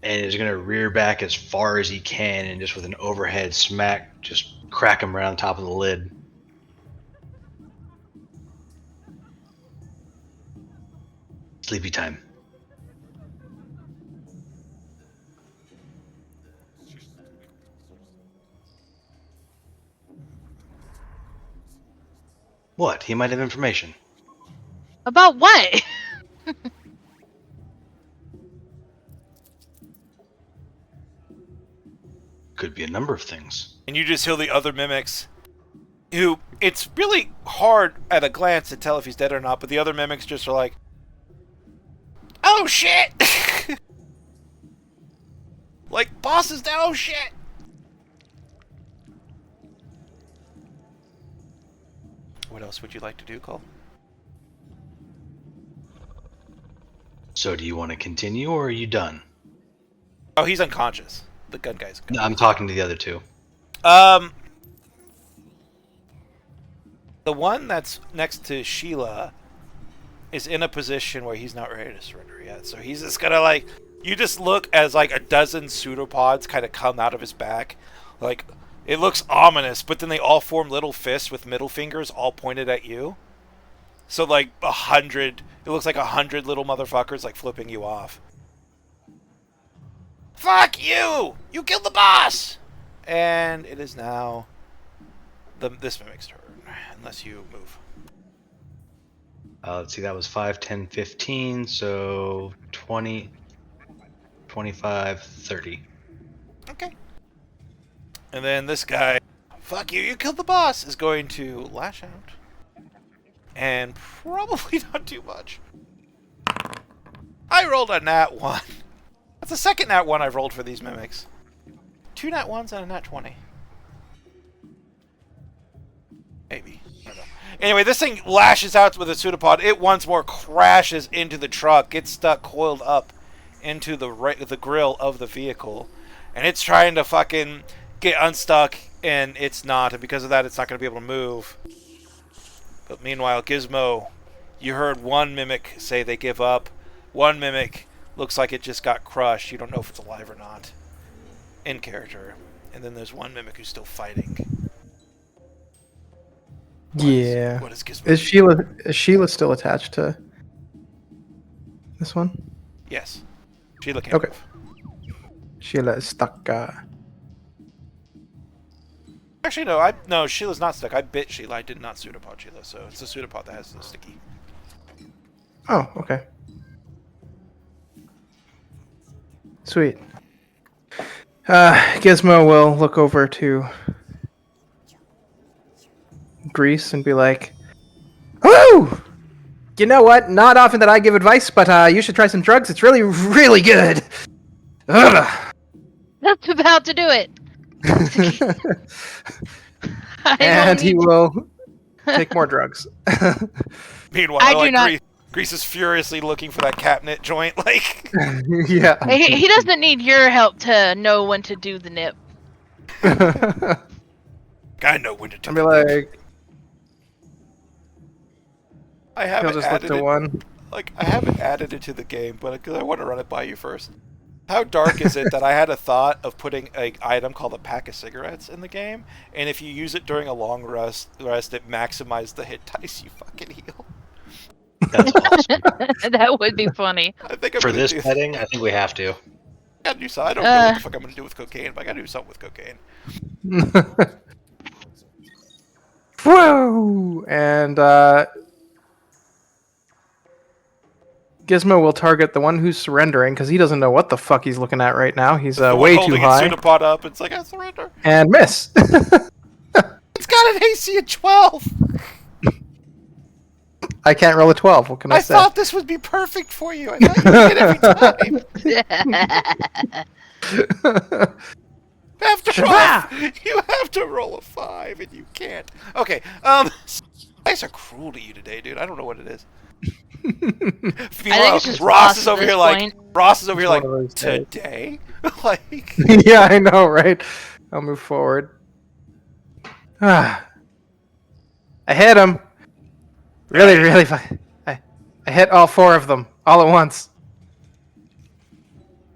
And is going to rear back as far as he can and just with an overhead smack, just crack him right on top of the lid. Sleepy time. What? He might have information. About what? Could be a number of things. And you just hear the other mimics, who it's really hard at a glance to tell if he's dead or not, but the other mimics just are like, oh shit! Like, boss is down, oh shit! What else would you like to do, Cole? So do you want to continue or are you done? Oh, he's unconscious. The gun guy's unconscious. No, I'm talking to the other two. The one that's next to Sheila is in a position where he's not ready to surrender yet. So he's just gonna, like, you just look as, like, a dozen pseudopods kind of come out of his back. Like, it looks ominous, but then they all form little fists with middle fingers all pointed at you. So, like, it looks like 100 little motherfuckers, like, flipping you off. Fuck you! You killed the boss! And it is now this mimic's turn, unless you move. Let's see, that was 5, 10, 15, so 20, 25, 30. Okay. And then this guy, fuck you, you killed the boss, is going to lash out. And probably not do much. I rolled a nat 1. That's the second nat 1 I've rolled for these mimics. 2 nat 1s and a nat 20. Maybe. I don't know. Anyway, this thing lashes out with a pseudopod. It once more crashes into the truck. Gets stuck coiled up into the grill of the vehicle. And it's trying to fucking get unstuck, and it's not. And because of that, it's not going to be able to move. But meanwhile, Gizmo, you heard one mimic say they give up. One mimic looks like it just got crushed. You don't know if it's alive or not. In character. And then there's one mimic who's still fighting. What is Gizmo? Is Sheila still attached to this one? Yes. Sheila can't Okay. move. Sheila is stuck. Actually, no, Sheila's not stuck. I bit Sheila. I did not pseudopod Sheila, so it's the pseudopod that has the sticky. Oh, okay. Sweet. Gizmo will look over to Grease and be like, "Woo! You know what? Not often that I give advice, but you should try some drugs. It's really, really good." Ugh. That's about to do it. And he will take more drugs. Meanwhile, I do like, not- Grease is furiously looking for that catnip joint. Like, Yeah. He doesn't need your help to know when to do the nip. I know when to do I'll be that. like, I he'll haven't just look added to it. one. Like, I haven't added it to the game, but I want to run it by you first. How dark is it that I had a thought of putting an item called a pack of cigarettes in the game, and if you use it during a long rest it maximizes the hit dice you fucking heal. That's awesome. That would be funny. I think I'm For gonna this do setting, I think we have to. I gotta do something. I don't know what the fuck I'm gonna do with cocaine, but I gotta do something with cocaine. Whoa! And Gizmo will target the one who's surrendering because he doesn't know what the fuck he's looking at right now. He's The one way too holding high. its pseudopod up, it's like, I surrender. And miss. It's got an AC of 12! I can't roll a 12. What can I I say? thought this would be perfect for you. I thought you did it every time. You have to roll a 5, and you can't. Okay. Dice are cruel to you today, dude. I don't know what it is. I think it's just Ross us is at over this here like point. Ross is over It's here one of like those days. today. Like Yeah, I know, right? I'll move forward. I hit him. Really, Right. really. I hit all 4 of them all at once.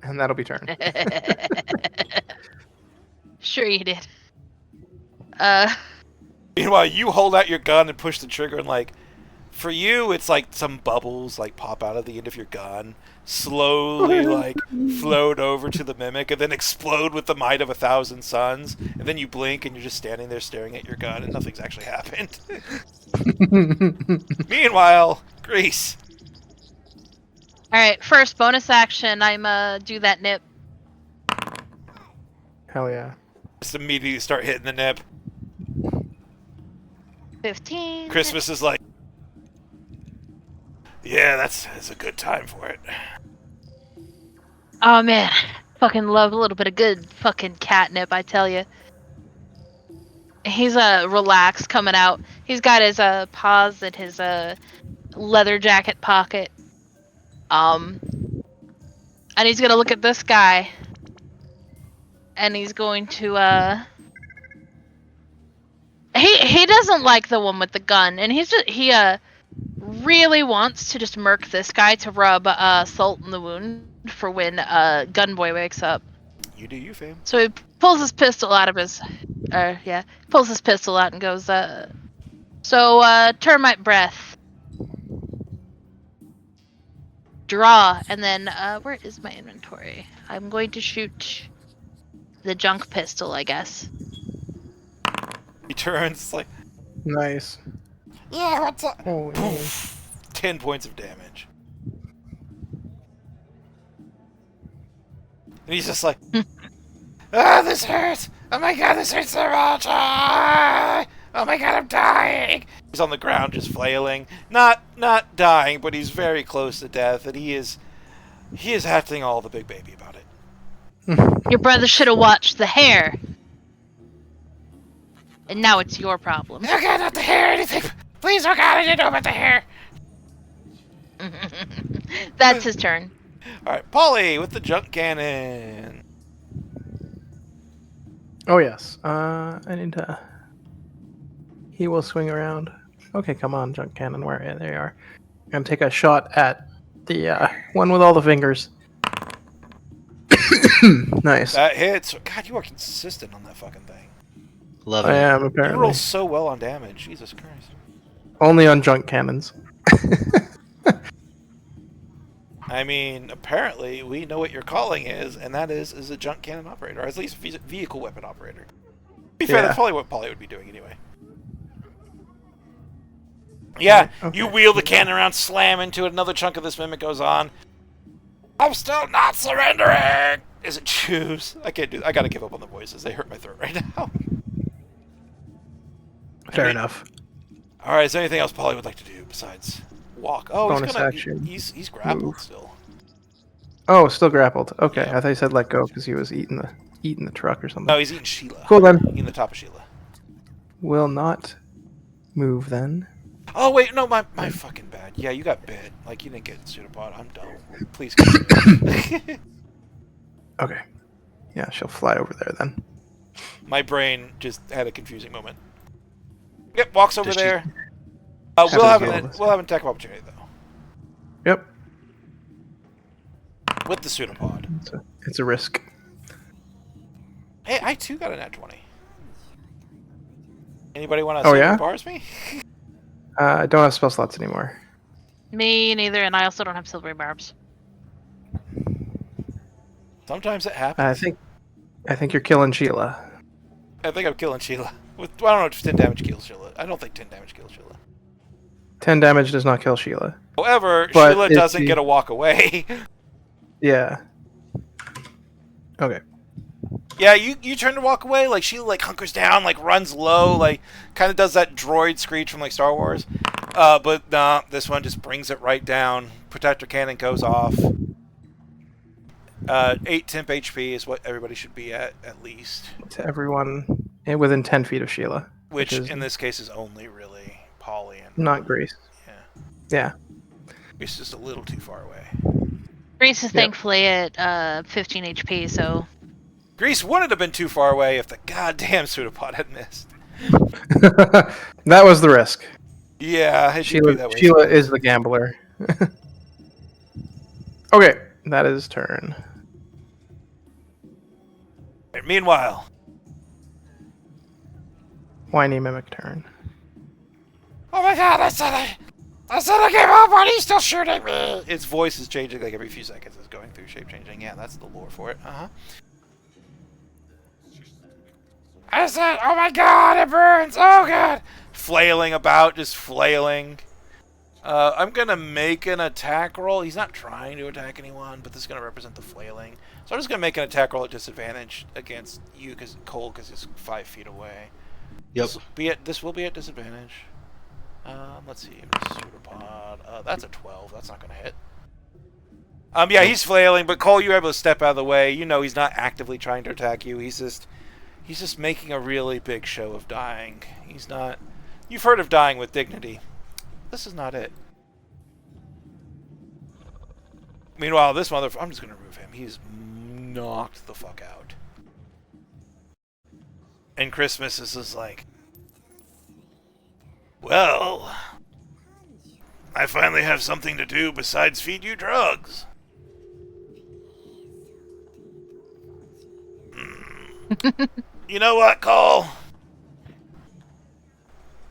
And that'll be turn. Sure you did. Meanwhile, you hold out your gun and push the trigger, and like, for you, it's like some bubbles like pop out of the end of your gun, slowly like float over to the mimic, and then explode with the might of 1,000 suns. And then you blink, and you're just standing there staring at your gun, and nothing's actually happened. Meanwhile, Grease. Alright, first bonus action, I'm do that nip. Hell yeah. Just immediately start hitting the nip. 15. Christmas is like, yeah, that's a good time for it. Oh man, fucking love a little bit of good fucking catnip, I tell you. He's relaxed coming out. He's got his paws in his leather jacket pocket. And he's gonna look at this guy. And he's going to he doesn't like the one with the gun, and he really wants to just murk this guy to rub salt in the wound for when Gunboy wakes up. You do you, fam. So he pulls his pistol out of his pulls his pistol out and goes termite breath. Draw, and then where is my inventory? I'm going to shoot the junk pistol, I guess. He turns like, Nice. yeah, what's up? Oh, Poof. 10 points of damage. And he's just like, this hurts. Oh my god, this hurts so much. Ah! Oh my god, I'm dying. He's on the ground just flailing. Not dying, but he's very close to death, and he is acting all the big baby about it. Your brother should have watched the hair. And now it's your problem. Oh god, not the hair, anything. Please, oh god, I didn't know about the hair. That's his turn. Alright, Polly with the junk cannon. Oh yes. I need to. He will swing around. Okay, come on, junk cannon. Where? Yeah, there you are. I'm gonna take a shot at the one with all the fingers. Nice. That hits. God, you are consistent on that fucking thing. Love I it. am You apparently. roll so well on damage. Jesus Christ. Only on junk cannons. I mean, apparently we know what your calling is, and that is a junk cannon operator, or at least vehicle weapon operator. To be fair, Yeah. that's probably what Polly would be doing anyway. Yeah, Okay. you wheel the cannon around, slam into it, another chunk of this mimic goes on. I'm still not surrendering! Is it choose? I can't do that. I gotta give up on the voices. They hurt my throat right now. Fair enough. Alright, is there anything else Polly would like to do besides walk? Oh, Bonus he's gonna, action. He's grappled Move. still. Oh, still grappled. Okay, Yeah. I thought you said let go because he was eating the truck or something. No, he's eating Sheila. Cool then. Eating the top of Sheila. Will not move then. Oh wait, no, my fucking bad. Yeah, you got bit. Like you didn't get pseudopod. I'm dumb. Please. Continue. Okay. Yeah, she'll fly over there then. My brain just had a confusing moment. Yep, walks over Does she- there. She's We'll have gonna an go. we'll have an attack of opportunity though Yep. with the pseudopod. It's a risk. Hey, I too got a nat 20. Anybody want to Oh, yeah? bars me? I don't have spell slots anymore. Me neither, and I also don't have silvery barbs. Sometimes it happens. I think you're killing Sheila. I think I'm killing Sheila. I don't know if 10 damage kills Sheila. I don't think 10 damage kills Sheila. 10 damage does not kill Sheila. However, But Sheila if doesn't she- get a walk away. Yeah. Okay. Yeah, you turn to walk away, like Sheila like hunkers down, like runs low, like kind of does that droid screech from like Star Wars, But nah, this one just brings it right down. Protector cannon goes off. 8 temp HP is what everybody should be at least. To everyone within 10 feet of Sheila. Which is in this case is only really Polly and... not Grace. Yeah. It's just a little too far away. Grease is thankfully at 15 HP, so... Grease wouldn't have been too far away if the goddamn pseudopod had missed. That was the risk. Yeah, Sheila is the gambler. Okay, that is turn. Meanwhile... Whiny Mimic turn. Oh my god, I said I gave up, why are you still shooting me? Its voice is changing like every few seconds. It's going through shape changing. Yeah, that's the lore for it. I said, oh my god, it burns, oh god. Flailing about, just flailing. I'm gonna make an attack roll. He's not trying to attack anyone, but this is gonna represent the flailing. So I'm just gonna make an attack roll at disadvantage against you, Cole, because he's 5 feet away. Yep. This will be at disadvantage. Let's see. Pseudopod. That's a 12. That's not going to hit. Yeah, he's flailing, but Cole, you're able to step out of the way. You know he's not actively trying to attack you. He's just making a really big show of dying. He's not... You've heard of dying with dignity. This is not it. Meanwhile, this motherfucker... I'm just going to remove him. He's knocked the fuck out. And Christmas is just like... Well... I finally have something to do besides feed you drugs. You know what, Cole?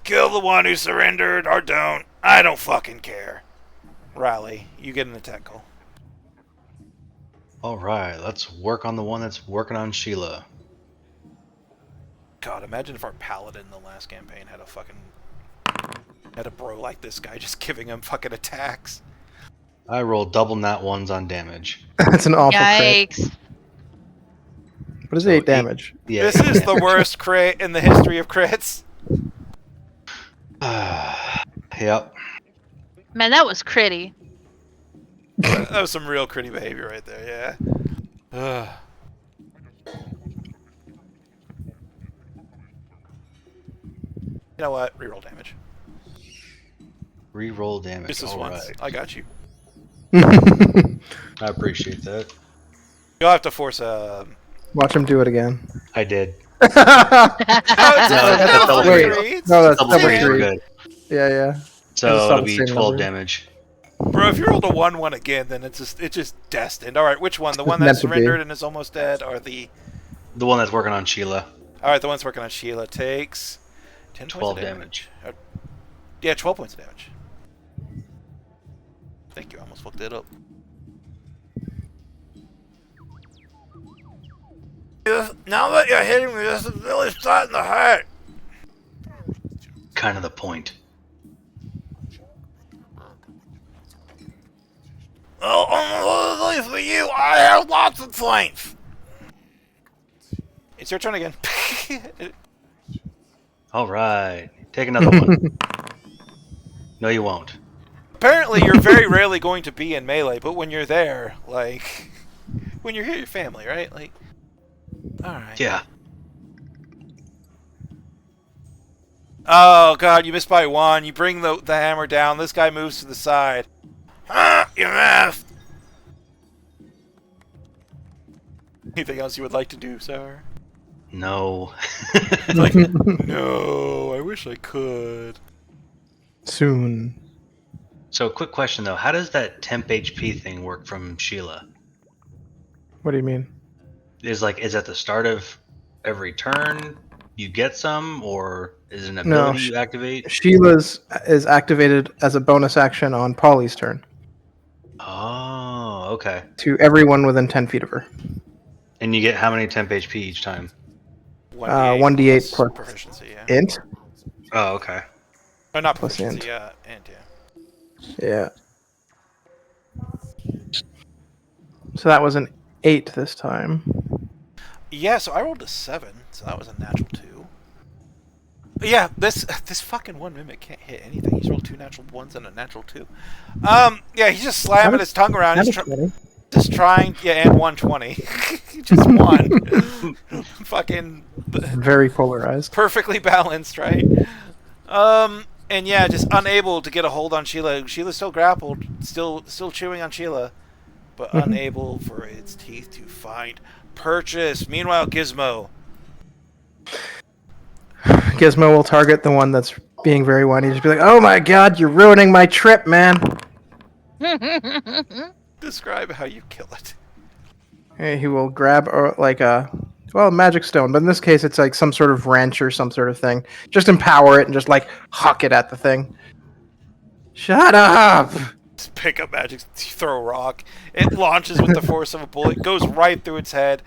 Kill the one who surrendered, or don't. I don't fucking care. Riley, you get an attack, Cole. Alright, let's work on the one that's working on Sheila. God, imagine if our paladin in the last campaign had a bro like this guy just giving him fucking attacks. I rolled double nat ones on damage. That's an awful crit. Yikes. What is 8 damage? Yeah. This is the worst crit in the history of crits. Yep. Man, that was critty. That was some real critty behavior right there, yeah. You know what? Reroll damage. Reroll damage. Just this All once. right. I got you. I appreciate that. You'll have to force a... Watch him do it again. I did. Oh, it's that's double Wait, three. no, that's Double double three, we're 3. good. Yeah. So It's it'll the be same 12 number. damage. Bro, if you rolled a 1-1 again, then it's just destined. Alright, which one? The one Meant that to be. surrendered and is almost dead, or the... The one that's working on Sheila. Alright, the one that's working on Sheila takes... 10 12 points of damage. Yeah, 12 points of damage. Thank you, I almost fucked it up. Now that you're hitting me, this is really starting to hurt. Kind of the point. Oh, only for you, I have lots of points. It's your turn again. Alright. Take another one. No, you won't. Apparently, you're very rarely going to be in melee, but when you're there, like... When you're here, your family, right? Like... Alright. Yeah. Oh, God, you missed by 1. You bring the hammer down. This guy moves to the side. Ah, you missed! Anything else you would like to do, sir? No. Like, no, I wish I could. Soon. So, quick question though. How does that temp HP thing work from Sheila? What do you mean? Is at the start of every turn you get some, or is it an ability you activate? Sheila's is activated as a bonus action on Polly's turn Oh, okay. to everyone within 10 feet of her. And you get how many temp HP each time? 1d8 plus proficiency, yeah. int. Oh, okay. Oh, not plus proficiency, int. int, yeah. Yeah. So that was an 8 this time. Yeah, so I rolled a 7, so that was a natural 2. Yeah, this fucking one mimic can't hit anything. He's rolled 2 natural 1s and a natural 2. Yeah, he's just slamming his tongue around. He's just trying, yeah, and 120. Just one. Fucking Very polarized. perfectly balanced, right? And yeah, just unable to get a hold on Sheila. Sheila's still grappled, still chewing on Sheila, but unable for its teeth to find purchase. Meanwhile, Gizmo. Gizmo will target the one that's being very whiny. Just be like, "Oh my god, you're ruining my trip, man!" Describe how you kill it. And he will grab like a magic stone, but in this case, it's like some sort of wrench or some sort of thing. Just empower it and just like huck it at the thing. Shut up! Just pick up magic, throw a rock. It launches with the force of a bullet, goes right through its head.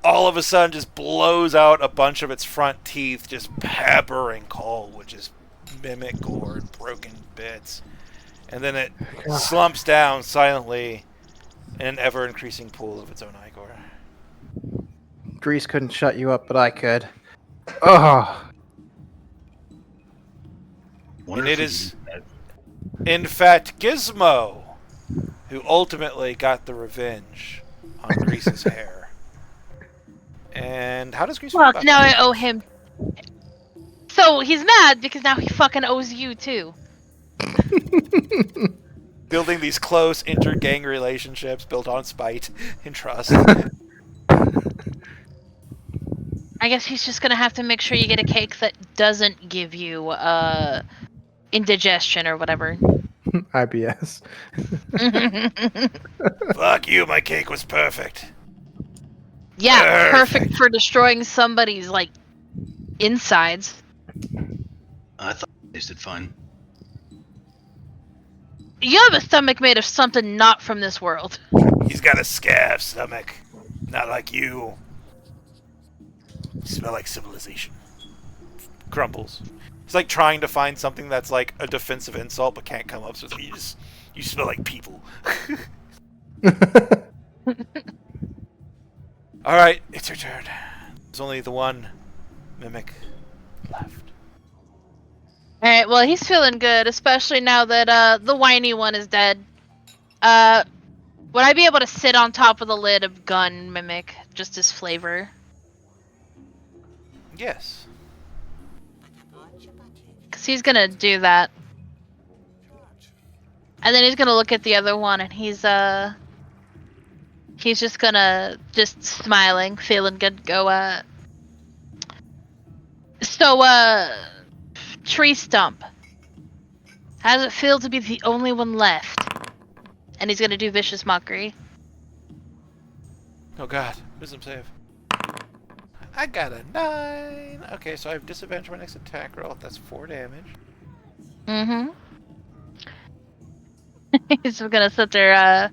All of a sudden, just blows out a bunch of its front teeth, just peppering Cole with just mimic gore and broken bits. And then it slumps down silently in an ever-increasing pool of its own ichor. Grease couldn't shut you up, but I could. Oh. And it is, in fact, Gizmo who ultimately got the revenge on Grease's hair. And how does Grease feel Well, about now that? I owe him. So he's mad because now he fucking owes you too. Building these close inter-gang relationships built on spite and trust. I guess he's just gonna have to make sure you get a cake that doesn't give you indigestion or whatever. IBS. Fuck you, my cake was perfect. Yeah, perfect for destroying somebody's like insides. I thought it tasted fine. You have a stomach made of something not from this world. He's got a scav stomach. Not like you. You smell like civilization. Crumbles. He's like trying to find something that's like a defensive insult but can't come up with it. You smell like people. Alright, it's your turn. There's only the one mimic left. Alright, well he's feeling good, especially now that the whiny one is dead. Would I be able to sit on top of the lid of gun mimic just as flavor? Yes. Cause he's gonna do that. And then he's gonna look at the other one and he's just gonna smiling, feeling good, go tree stump. How does it feel to be the only one left? And he's gonna do vicious mockery. Oh god, wisdom save. I got a 9. Okay, so I have disadvantage on my next attack roll. That's 4 damage. Mm-hmm. He's gonna sit there,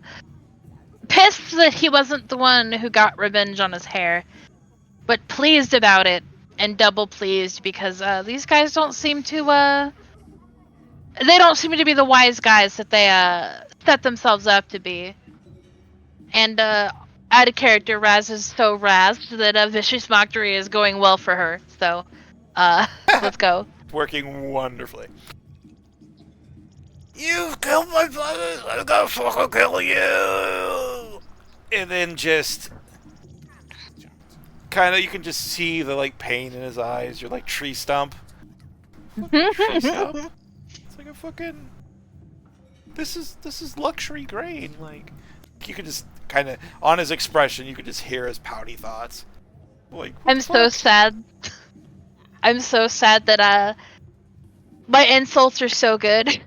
pissed that he wasn't the one who got revenge on his hair, but pleased about it, and double pleased because these guys don't seem to they don't seem to be the wise guys that they set themselves up to be. And out of character, Raz is so razzed that vicious mockery is going well for her. So let's go. Working wonderfully. You've killed my brothers, I'm gonna fucking kill you! And then just kind of, you can just see the like pain in his eyes. You're like tree stump. Tree stump. It's like a fucking. This is luxury grain. Like you could just kind of on his expression, you could just hear his pouty thoughts. Like what I'm the so fuck? sad. I'm so sad that my insults are so good.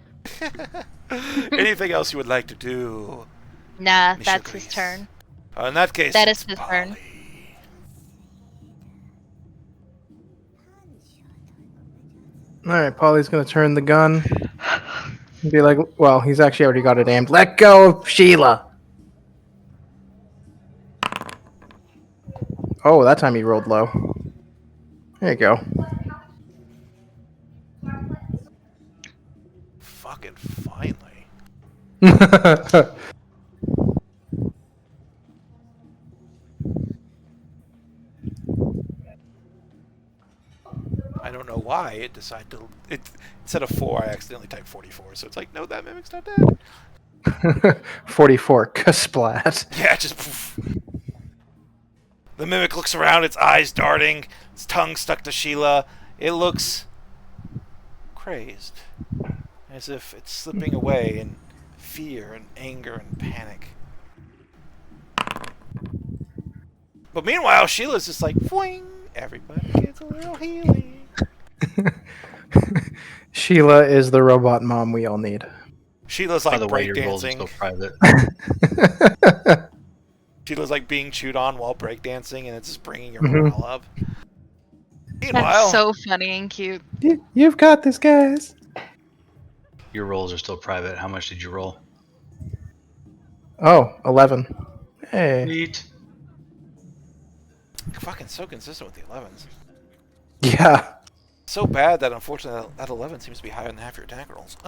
Anything else you would like to do? Nah, Monsieur that's his Grease? turn. In that case, That it's is his turn. Polly. Alright, Polly's gonna turn the gun. And be like, well, he's actually already got it aimed. Let go of Sheila! Oh, that time he rolled low. There you go. Fucking finally. I don't know why it decided to. Instead of 4, I accidentally typed 44. So it's like, no, that mimic's not dead. 44. Kasplat. Yeah, just. Poof. The mimic looks around, its eyes darting, its tongue stuck to Sheila. It looks crazed, as if it's slipping away in fear and anger and panic. But meanwhile, Sheila's just like, "Fling! Everybody gets a little healing." Sheila is the robot mom we all need. Sheila's By like the way, your roles are still breakdancing. private. Sheila's like being chewed on while breakdancing, and it's just bringing your Mhm. morale up. Meanwhile, That's so funny and cute. You've got this, guys. Your rolls are still private. How much did you roll? Oh, 11. Hey. Sweet. fucking so consistent with the 11s. Yeah. So bad that unfortunately that 11 seems to be higher than half your attack rolls.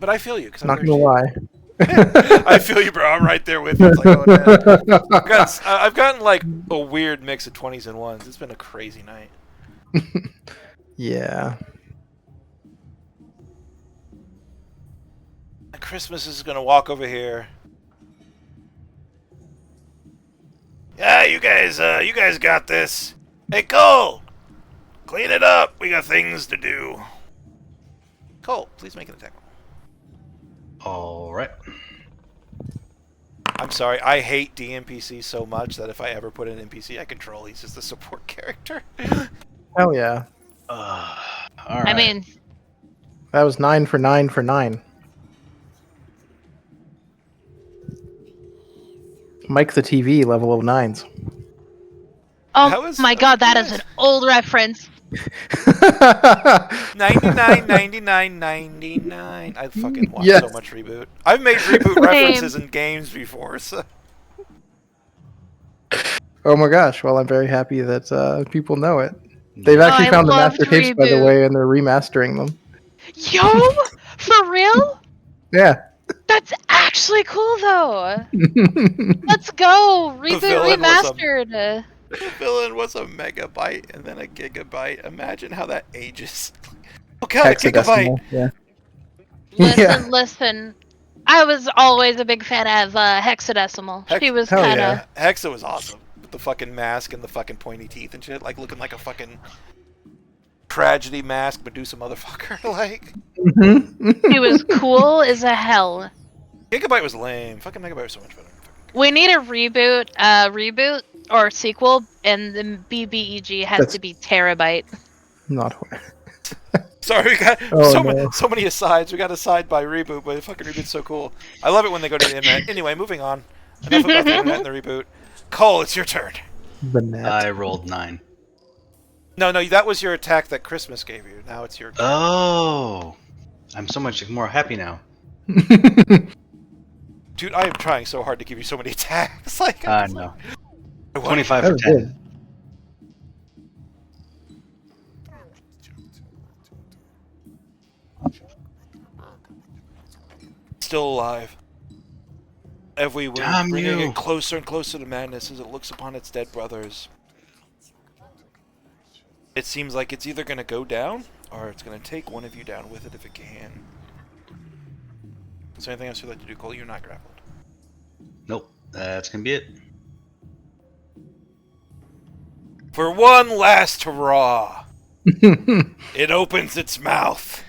But I feel you because Not gonna lie. I feel you, bro. I'm right there with you. It's like, oh, man. I've gotten like a weird mix of 20s and 1s. It's been a crazy night. Yeah. Christmas is gonna walk over here. Yeah, you guys got this. Hey, Cole, clean it up. We got things to do. Cole, please make an attack roll. All right. I'm sorry, I hate DNPC so much that if I ever put an NPC I control, he's just a support character. Hell yeah. All right. I mean, That was 9 for 9 for 9. Mike the TV, level of 9s. oh my god, that is an old reference. 99, 99, 99. I fucking watch Yes. so much Reboot. I've made Reboot references in games before, so... Oh my gosh, well, I'm very happy that people know it. They've actually I found the loved master tapes, by the Reboot. way, and they're remastering them. Yo, for real? Yeah. That's actually cool though. Let's go. Reboot villain was a- remastered. The villain was a megabyte and then a gigabyte. Imagine how that ages. Oh god, a gigabyte! Hexadecimal, yeah. Listen, Yeah. listen. I was always a big fan of Hexadecimal. She was hell kind of. yeah. Hexa was awesome. With the fucking mask and the fucking pointy teeth and shit. Like looking like a fucking tragedy mask Medusa motherfucker. Like, Mhm. She was cool as a hell. Gigabyte was lame. Fucking Megabyte was so much better. We need a reboot or sequel, and the BBEG has That's- to be Terabyte. Not Sorry, we got Oh, no. so many asides. We got a side by Reboot, but fucking Reboot's so cool. I love it when they go to the internet. Anyway, moving on. Enough about the internet and the Reboot. Cole, it's your turn. the net. I rolled 9. No, that was your attack that Christmas gave you. Now it's your turn. Oh, I'm so much more happy now. Dude, I am trying so hard to give you so many attacks. Like, I know. I want- 25 That for was 10. good. Still alive. Every word Damn bringing you. it closer and closer to madness as it looks upon its dead brothers. It seems like it's either going to go down, or it's going to take one of you down with it if it can. Is there anything else you'd like to do, Cole? You're not grappled. Nope, that's gonna be it. For one last hurrah, it opens its mouth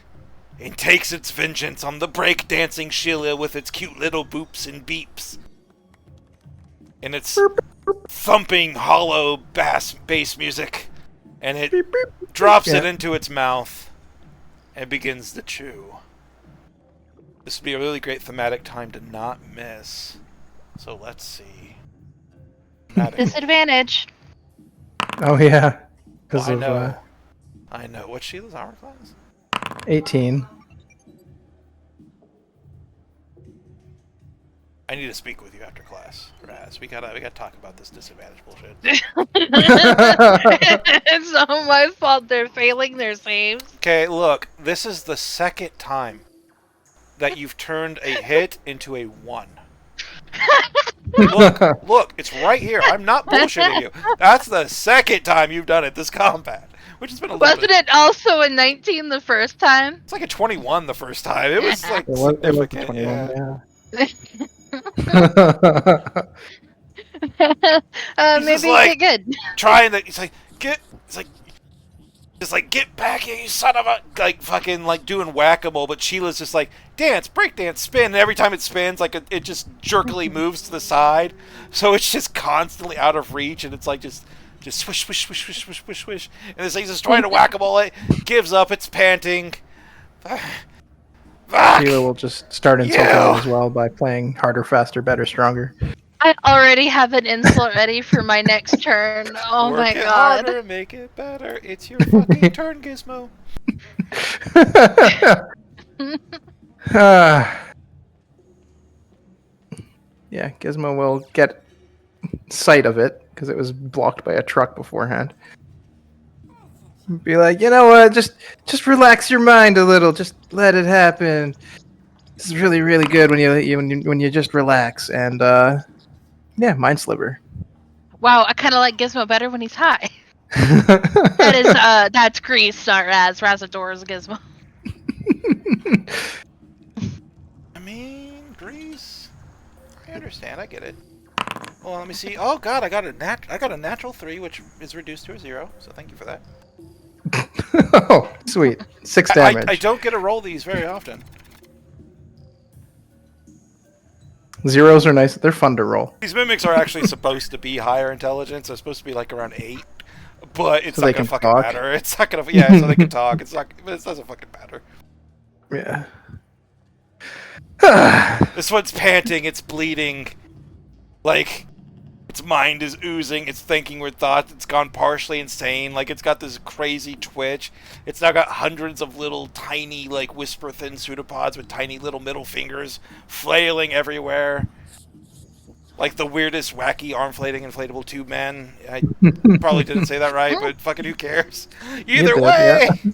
and takes its vengeance on the break-dancing Sheila with its cute little boops and beeps. And its thumping, hollow bass music. And it drops it Yeah. into its mouth and begins to chew. This would be a really great thematic time to not miss. So let's see. Thematic. Disadvantage. Oh yeah. Because I of know. I know. What's Sheila's armor class? 18. I need to speak with you after class, Raz. We gotta talk about this disadvantage bullshit. It's not my fault they're failing their saves. Okay, look, this is the second time that you've turned a hit into a 1. Look, it's right here. I'm not bullshitting you. That's the second time you've done it this combat, which has been a little Wasn't it also a 19 the first time? It's like a 21 the first time. It was like It was a significant. 21, Yeah. He's Maybe just like get good. trying to. He's like get. It's like. Just like get back here, you son of a like fucking like doing whack-a-mole, but Sheila's just like dance, break dance, spin, and every time it spins, like it just jerkily moves to the side, so it's just constantly out of reach, and it's like just swish, swish, swish, swish, swish, swish, swish, and this thing's just trying to whack-a-mole it, gives up, it's panting. Fuck. Sheila will just start insulting You. it as well by playing harder, faster, better, stronger. I already have an insult ready for my next turn. Oh Work my it god. harder, make it better. It's your fucking turn, Gizmo. Yeah, Gizmo will get sight of it because it was blocked by a truck beforehand. Be like, you know what? Just relax your mind a little. Just let it happen. This is really, really good when you just relax. And yeah, mind sliver. Wow, I kind of like Gizmo better when he's high. That's Grease, not Raz. Razador's Gizmo. I mean, Grease. I understand. I get it. Well, let me see. Oh God, I got a natural 3, which is reduced to a 0. So thank you for that. Oh, sweet. 6 damage. I don't get to roll these very often. Zeros are nice. They're fun to roll. These mimics are actually supposed to be higher intelligence. They're supposed to be like around 8, but it's So not they gonna can fucking talk? matter. It's not gonna. Yeah, so they can talk. It's not. But it doesn't fucking matter. Yeah. This one's panting. It's bleeding. Like its mind is oozing. It's thinking with thoughts. It's gone partially insane. Like it's got this crazy twitch. It's now got hundreds of little tiny, like whisper thin pseudopods with tiny little middle fingers flailing everywhere. Like the weirdest, wacky arm-flating inflatable tube man. I probably didn't say that right, but fucking who cares? Either did, way, yeah.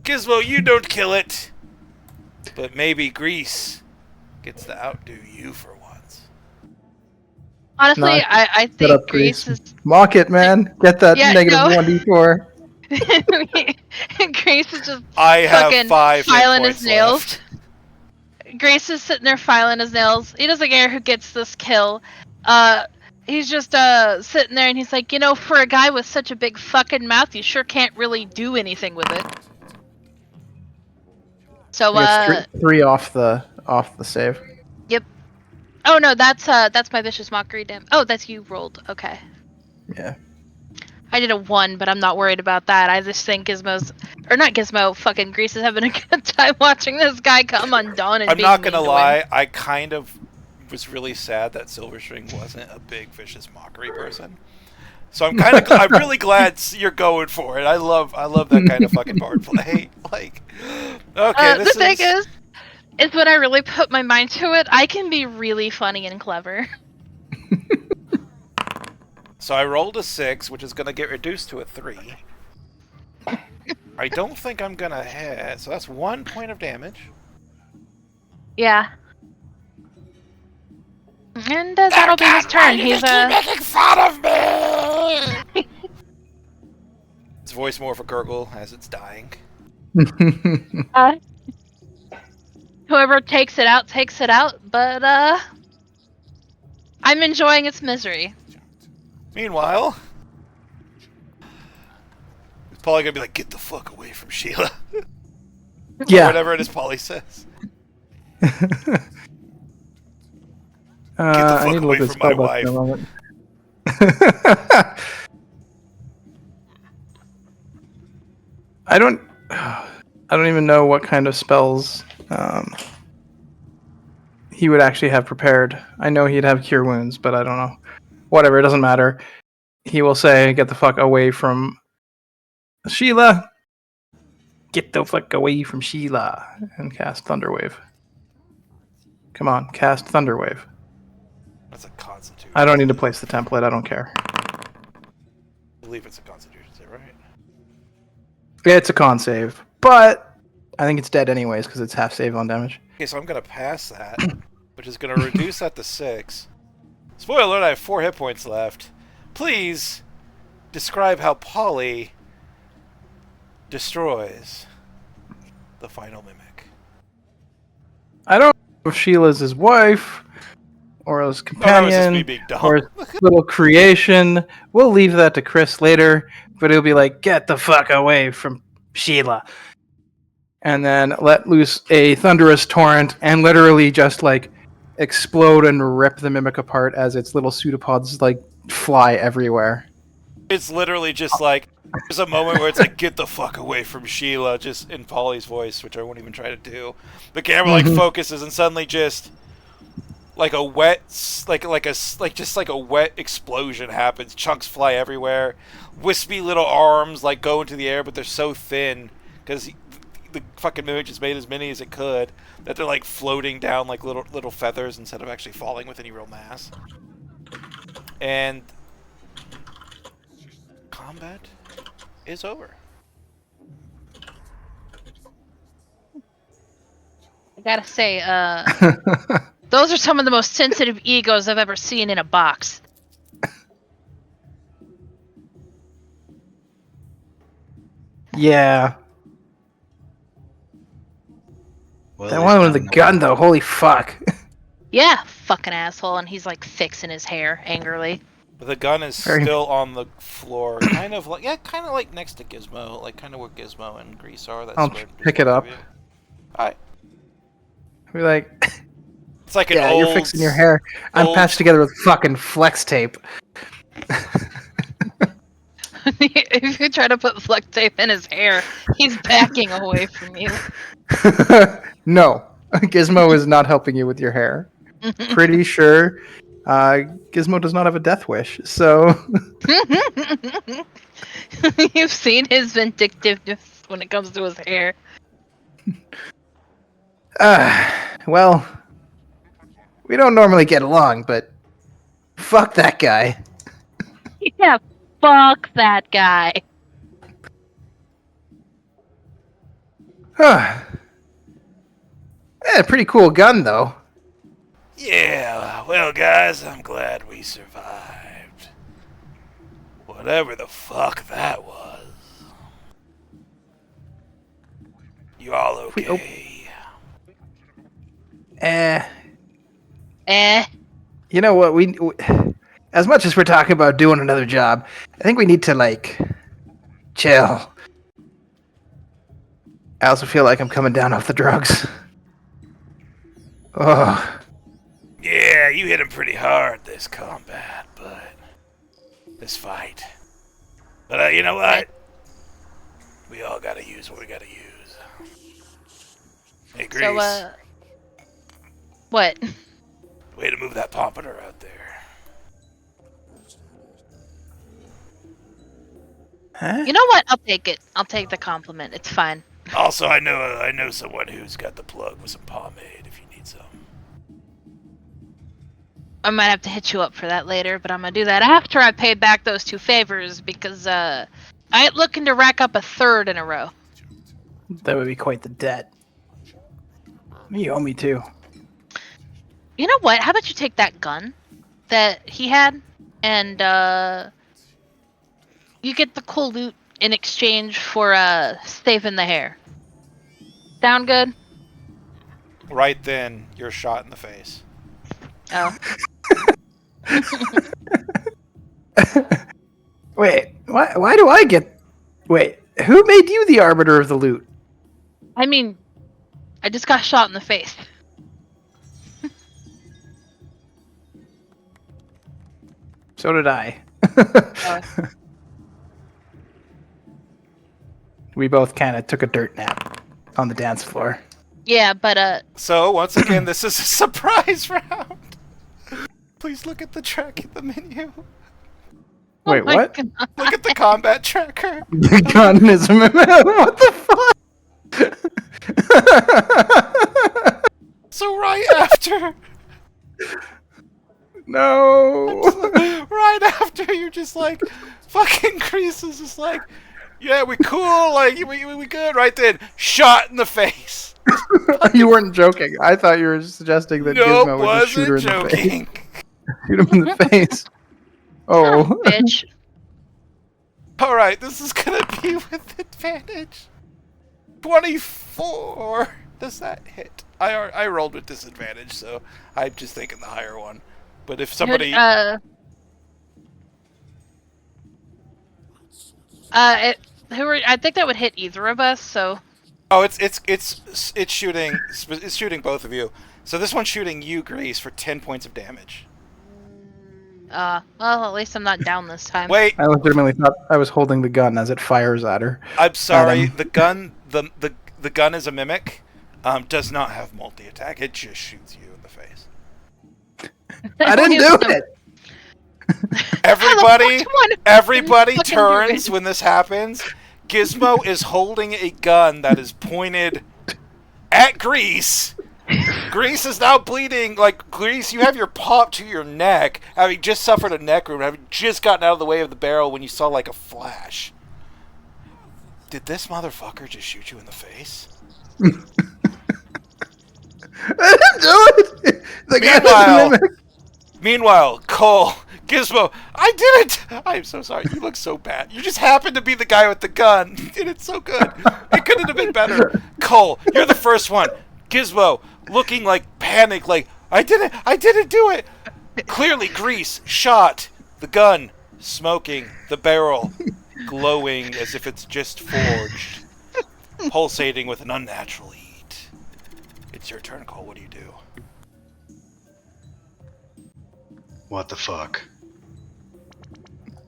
Gizmo, you don't kill it. But maybe Grease gets to outdo you for once. Honestly, No, I Shut think up, Grease Grease. Mock it, man. Get that Yeah, negative no. 1d4. Grace is just I have fucking 5 hit filing points his nails. left. Grace is sitting there filing his nails. He doesn't care who gets this kill. He's just sitting there and he's like, you know, for a guy with such a big fucking mouth, you sure can't really do anything with it. So He gets 3 off the save. yep. Oh no, that's my vicious mockery damn. Oh, that's you rolled. Okay. Yeah. I did a 1, but I'm not worried about that. I just think Gizmo's, or not Gizmo, fucking Grease is having a good time watching this guy come undone and I'm being not gonna mean to him. lie, I kind of was really sad that Silverstring wasn't a big vicious mockery person. So I'm kind of, I'm really glad you're going for it. I love that kind of fucking bard play. Like, okay, The thing is when I really put my mind to it, I can be really funny and clever. So I rolled a 6, which is gonna get reduced to a 3. I don't think I'm gonna hit, so that's 1 point of damage. Yeah. And that'll be his turn. He's making fun of me. Its voice more of a gurgle as it's dying. Whoever takes it out, but I'm enjoying its misery. Meanwhile, it's Polly gonna be like, "Get the fuck away from Sheila." Yeah. Or whatever it is Polly says. I need to away look at from my spellbook in a wife. moment. I don't even know what kind of spells he would actually have prepared. I know he'd have cure wounds, but I don't know. Whatever, it doesn't matter. He will say, "Get the fuck away from Sheila. Get the fuck away from Sheila," and cast Thunderwave. Come on, cast Thunderwave. That's a Constitution. I don't need to place the template. I don't care. I believe it's a Constitution save, right? It's a con save, but I think it's dead anyways because it's half save on damage. Okay, so I'm gonna pass that, which is gonna reduce that to 6. Spoiler alert, I have 4 hit points left. Please describe how Polly destroys the final mimic. I don't know if Sheila's his wife, or his Oh, that was just me companion, being dumb. or his little creation. We'll leave that to Chris later, but he'll be like, get the fuck away from Sheila. And then let loose a thunderous torrent and literally just like explode and rip the mimic apart as its little pseudopods like fly everywhere. It's literally just like, there's a moment where it's like, get the fuck away from Sheila, just in Polly's voice, which I won't even try to do. The camera like focuses and suddenly just like a wet, just like a wet explosion happens. Chunks fly everywhere. Wispy little arms like go into the air, but they're so thin because the fucking mimic just made as many as it could that they're like floating down like little feathers instead of actually falling with any real mass. And combat is over. I gotta say, those are some of the most sensitive egos I've ever seen in a box. Yeah. Well, That at one least with I the know. gun, though, holy fuck. Yeah, fucking asshole, and he's like fixing his hair angrily. But the gun is Very- still on the floor, kind of like next to Gizmo, like kind of where Gizmo and Grease are. That's I'll where pick it up. Alright. We're like, It's like an yeah, old. you're fixing your hair. I'm old- patched together with fucking flex tape. If you try to put flex tape in his hair, he's backing away from you. No, Gizmo is not helping you with your hair. Pretty sure Gizmo does not have a death wish, so... You've seen his vindictiveness when it comes to his hair. Well, we don't normally get along, but fuck that guy. Yeah, fuck that guy. Pretty cool gun, though. Yeah, well, guys, I'm glad we survived. Whatever the fuck that was. You all okay? Eh. You know what? We as much as we're talking about doing another job, I think we need to like chill. I also feel like I'm coming down off the drugs. Oh, Yeah, you hit him pretty hard this combat, but this fight. But you know what? We all gotta use what we gotta use. Hey, Grease. So, what? Way to move that pompadour out there. huh? You know what? I'll take it. I'll take the compliment. It's fine. Also, I know someone who's got the plug with some pomade if you need some. I might have to hit you up for that later, but I'm gonna do that after I pay back those 2 favors because I ain't looking to rack up a 3rd in a row. That would be quite the debt. You owe me too. You know what? How about you take that gun that he had and you get the cool loot in exchange for saving the hair. Sound good? Right then, you're shot in the face. Oh. Wait, why do I get... Wait, who made you the arbiter of the loot? I mean, I just got shot in the face. So did I. We both kind of took a dirt nap on the dance floor. Yeah, but So, once again, this is a surprise round. Please look at the track in the menu. Wait, oh my what? God. Look at the combat tracker. The gun is... What the fuck? So right after, No. right after you're just like, fucking Grease is just like, yeah, we cool, like, we good, right then, shot in the face. You weren't joking. I thought you were suggesting that Nope, Gizmo was a shooter wasn't in the face. joking. Shoot him in the face. Oh. Bitch. All right, this is gonna be with advantage. 24. Does that hit? I rolled with disadvantage, so I'm just thinking the higher one. But if somebody, I think that would hit either of us. So. oh, it's shooting both of you. So this one's shooting you, Grease, for 10 points of damage. Well, at least I'm not down this time. Wait, I legitimately thought I was holding the gun as it fires at her. I'm sorry. Adam. The gun, the gun is a mimic. Does not have multi-attack. It just shoots you in the face. I didn't do it! Everybody Fucking turns do it. when this happens. Gizmo is holding a gun that is pointed at Grease. Grease is now bleeding. Like, Grease, you have your paw to your neck, having just suffered a neck wound, having just gotten out of the way of the barrel when you saw, like, a flash. Did this motherfucker just shoot you in the face? I didn't do it! The guy doesn't mimic. Meanwhile, Cole, Gizmo, I did it! I am so sorry. You look so bad. You just happened to be the guy with the gun. You did it so good. It couldn't have been better. Cole, you're the first one. Gizmo, looking like panic, like, I didn't do it. Clearly, Grease, shot, the gun, smoking, the barrel, glowing as if it's just forged, pulsating with an unnatural heat. It's your turn, Cole. What do you do? What the fuck?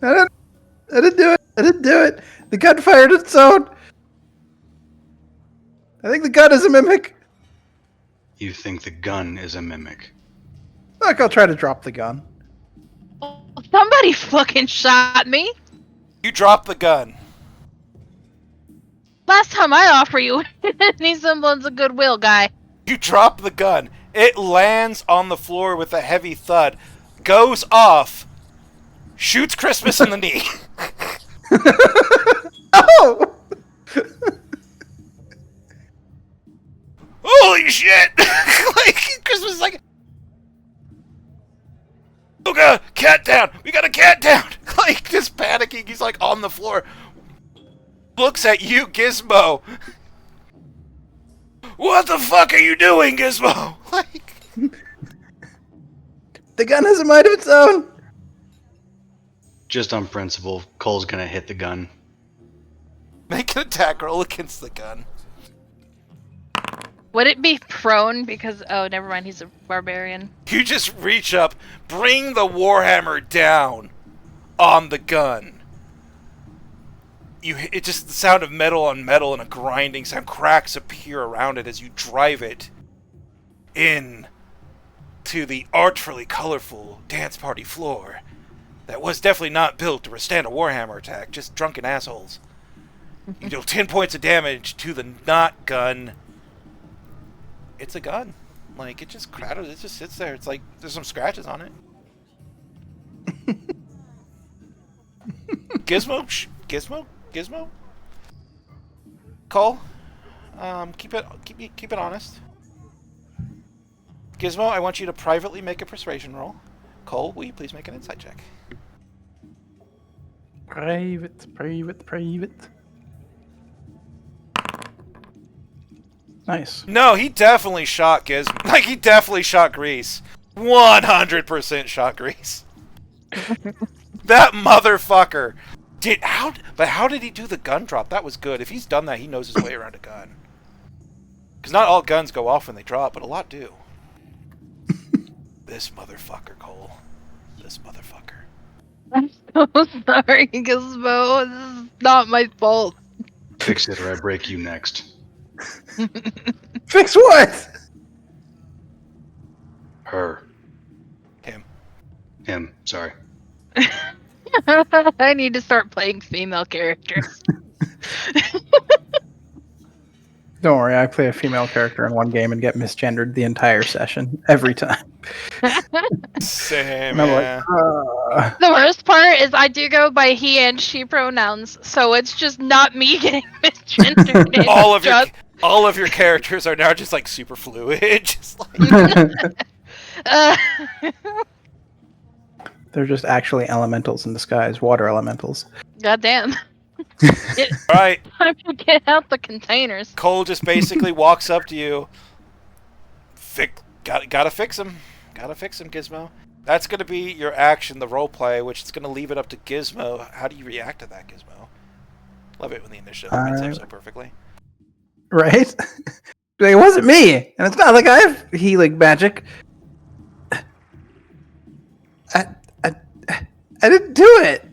I didn't do it. I didn't do it. The gun fired its own. I think the gun is a mimic. You think the gun is a mimic? Look, I'll try to drop the gun. Somebody fucking shot me. You drop the gun. Last time I offer you any semblance of goodwill, guy. You drop the gun. It lands on the floor with a heavy thud, goes off, shoots Christmas in the knee. Oh! Holy shit! Like, Christmas is like, oh god, cat down! We got a cat down! Like, just panicking. He's like on the floor. Looks at you, Gizmo. What the fuck are you doing, Gizmo? Like, The gun has a mind of its own. Just on principle, Cole's gonna hit the gun. make an attack roll against the gun. Would it be prone? Because, oh, never mind, he's a barbarian. You just reach up, bring the warhammer down on the gun. It just, the sound of metal on metal and a grinding sound, cracks appear around it as you drive it in to the artfully colorful dance party floor that was definitely not built to withstand a warhammer attack, just drunken assholes. You deal 10 points of damage to the not gun. It's a gun. Like, it just crowded, it just sits there. It's like, there's some scratches on it. Gizmo? Cole? Keep it honest. Gizmo, I want you to privately make a persuasion roll. Cole, will you please make an insight check? Private. Nice. No, he definitely shot Gizmo. Like, he definitely shot Grease. 100% shot Grease. That motherfucker. How did he do the gun drop? That was good. If he's done that, he knows his way around a gun. Because not all guns go off when they drop, but a lot do. This motherfucker, Cole. This motherfucker. I'm so sorry, Gizmo. This is not my fault. Fix it or I break you next. Fix what? Her. Him. Sorry. I need to start playing female characters. Don't worry, I play a female character in one game and get misgendered the entire session every time. Same, And I'm yeah. like, The worst part is I do go by he and she pronouns, so it's just not me getting misgendered. It's all of your characters are now just like super fluid. Just like, uh, They're just actually elementals in disguise, water elementals. Goddamn. All right, Time to get out the containers. Cole just basically walks up to you. Gotta fix him. Gotta fix him, Gizmo. That's gonna be your action, the role play, which is gonna leave it up to Gizmo. How do you react to that, Gizmo? Love it when the initiative lines up so perfectly. Right? Like, it wasn't me, and it's not like I have healing magic. I didn't do it.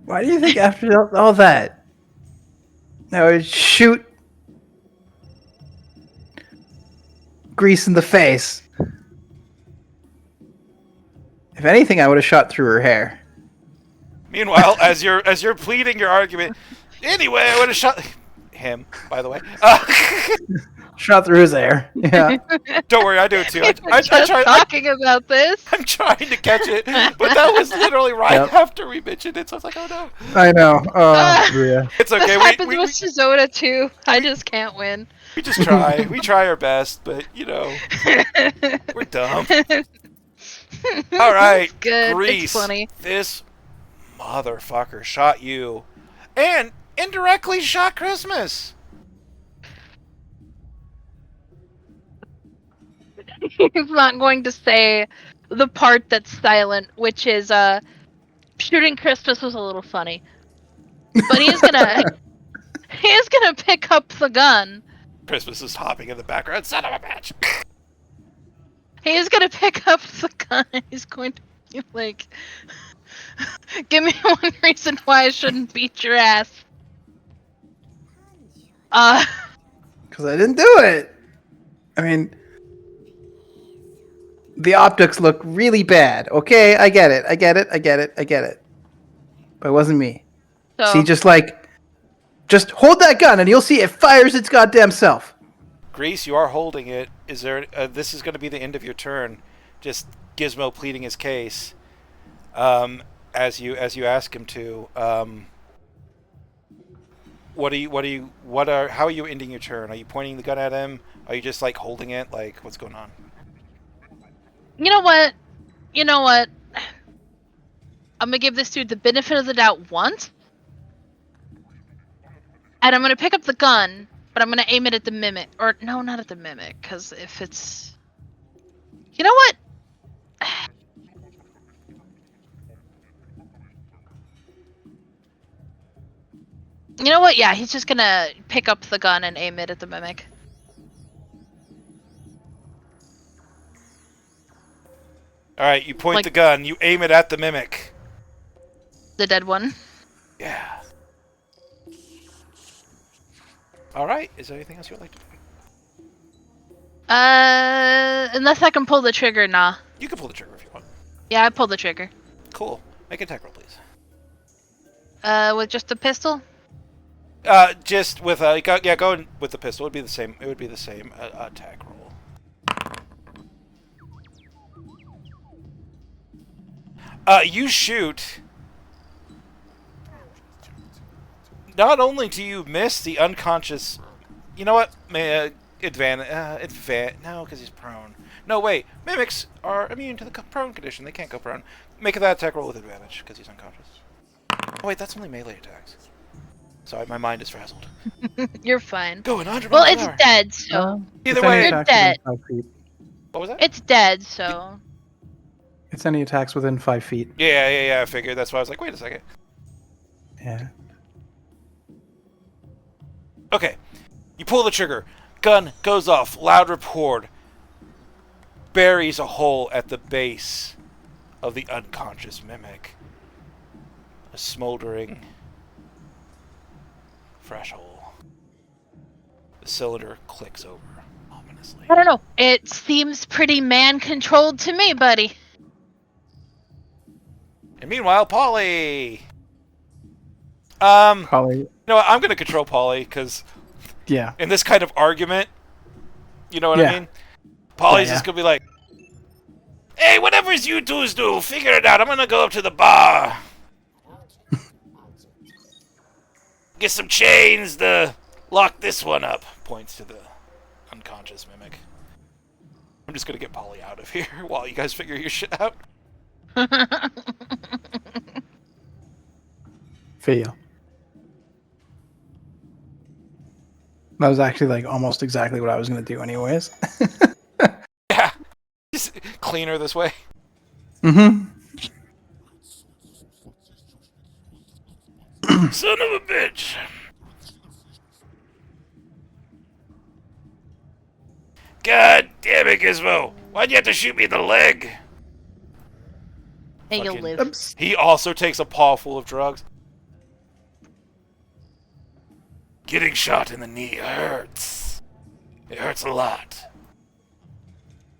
Why do you think after all that, I would shoot Grease in the face? If anything, I would have shot through her hair. Meanwhile, as you're pleading your argument, anyway, I would have shot him. By the way, Shot through his hair. Yeah. don't worry, I do it too. Talking about this. I'm trying to catch it, but that was literally right after we mentioned it, so I was like, oh no. I know. Yeah. It's okay. That happens with Shizota too. I just can't win. We just try. We try our best, but you know, we're dumb. All right, It's good. Grease. It's funny. This motherfucker shot you, and indirectly shot Christmas. He's not going to say the part that's silent, which is shooting Christmas was a little funny. But he is gonna pick up the gun. Christmas is hopping in the background. Son of a bitch. He is gonna pick up the gun and he's going to be like, give me one reason why I shouldn't beat your ass. Because I didn't do it. I mean, the optics look really bad. Okay, I get it. But it wasn't me. So, See, just hold that gun and you'll see it fires its goddamn self. Grease, you are holding it. Is there? This is going to be the end of your turn. Just Gizmo pleading his case, as you ask him to. How are you ending your turn? Are you pointing the gun at him? Are you just like holding it? Like, what's going on? you know what? I'm gonna give this dude the benefit of the doubt once. And I'm gonna pick up the gun, but I'm gonna aim it at the mimic. Or, no, not at the mimic, because if it's... You know what? You know what? Yeah, he's just gonna pick up the gun and aim it at the mimic. Alright, you point the gun, you aim it at the mimic. The dead one. Yeah. Alright, is there anything else you would like to do? Unless I can pull the trigger, nah. You can pull the trigger if you want. Yeah, I pulled the trigger. Cool. Make an attack roll, please. With just a pistol? Just with go in with the pistol. It would be the same. It would be the same attack roll. You shoot. Not only do you miss the unconscious, you know what? No, because he's prone. No, wait. Mimics are immune to the prone condition. They can't go prone. Make that attack roll with advantage because he's unconscious. Oh wait, that's only melee attacks. Sorry, my mind is frazzled. You're fine. Go 100 Well, miles it's an hour. dead, so... Either way, You're dead. What was that? It's dead, so... It's any attacks within 5 feet. Yeah, I figured. That's why I was like, wait a second. Yeah. Okay. You pull the trigger. Gun goes off. Loud report. Buries a hole at the base of the unconscious mimic. A smoldering, fresh hole. The cylinder clicks over ominously. I don't know. It seems pretty man-controlled to me, buddy. And meanwhile, Polly. Probably. You know what? I'm gonna control Polly because Yeah. in this kind of argument, you know what I mean? Polly's just gonna be like, "Hey, whatever you dudes do, figure it out. I'm gonna go up to the bar, get some chains to lock this one up." Points to the unconscious mimic. I'm just gonna get Polly out of here while you guys figure your shit out. Fail. That was actually like almost exactly what I was gonna do, anyways. Yeah, just cleaner this way. Mm-hmm. Son of a bitch. God damn it, Gizmo! Why'd you have to shoot me in the leg? Hey, you'll Fucking- live. Oops. He also takes a paw full of drugs. Getting shot in the knee hurts. It hurts a lot.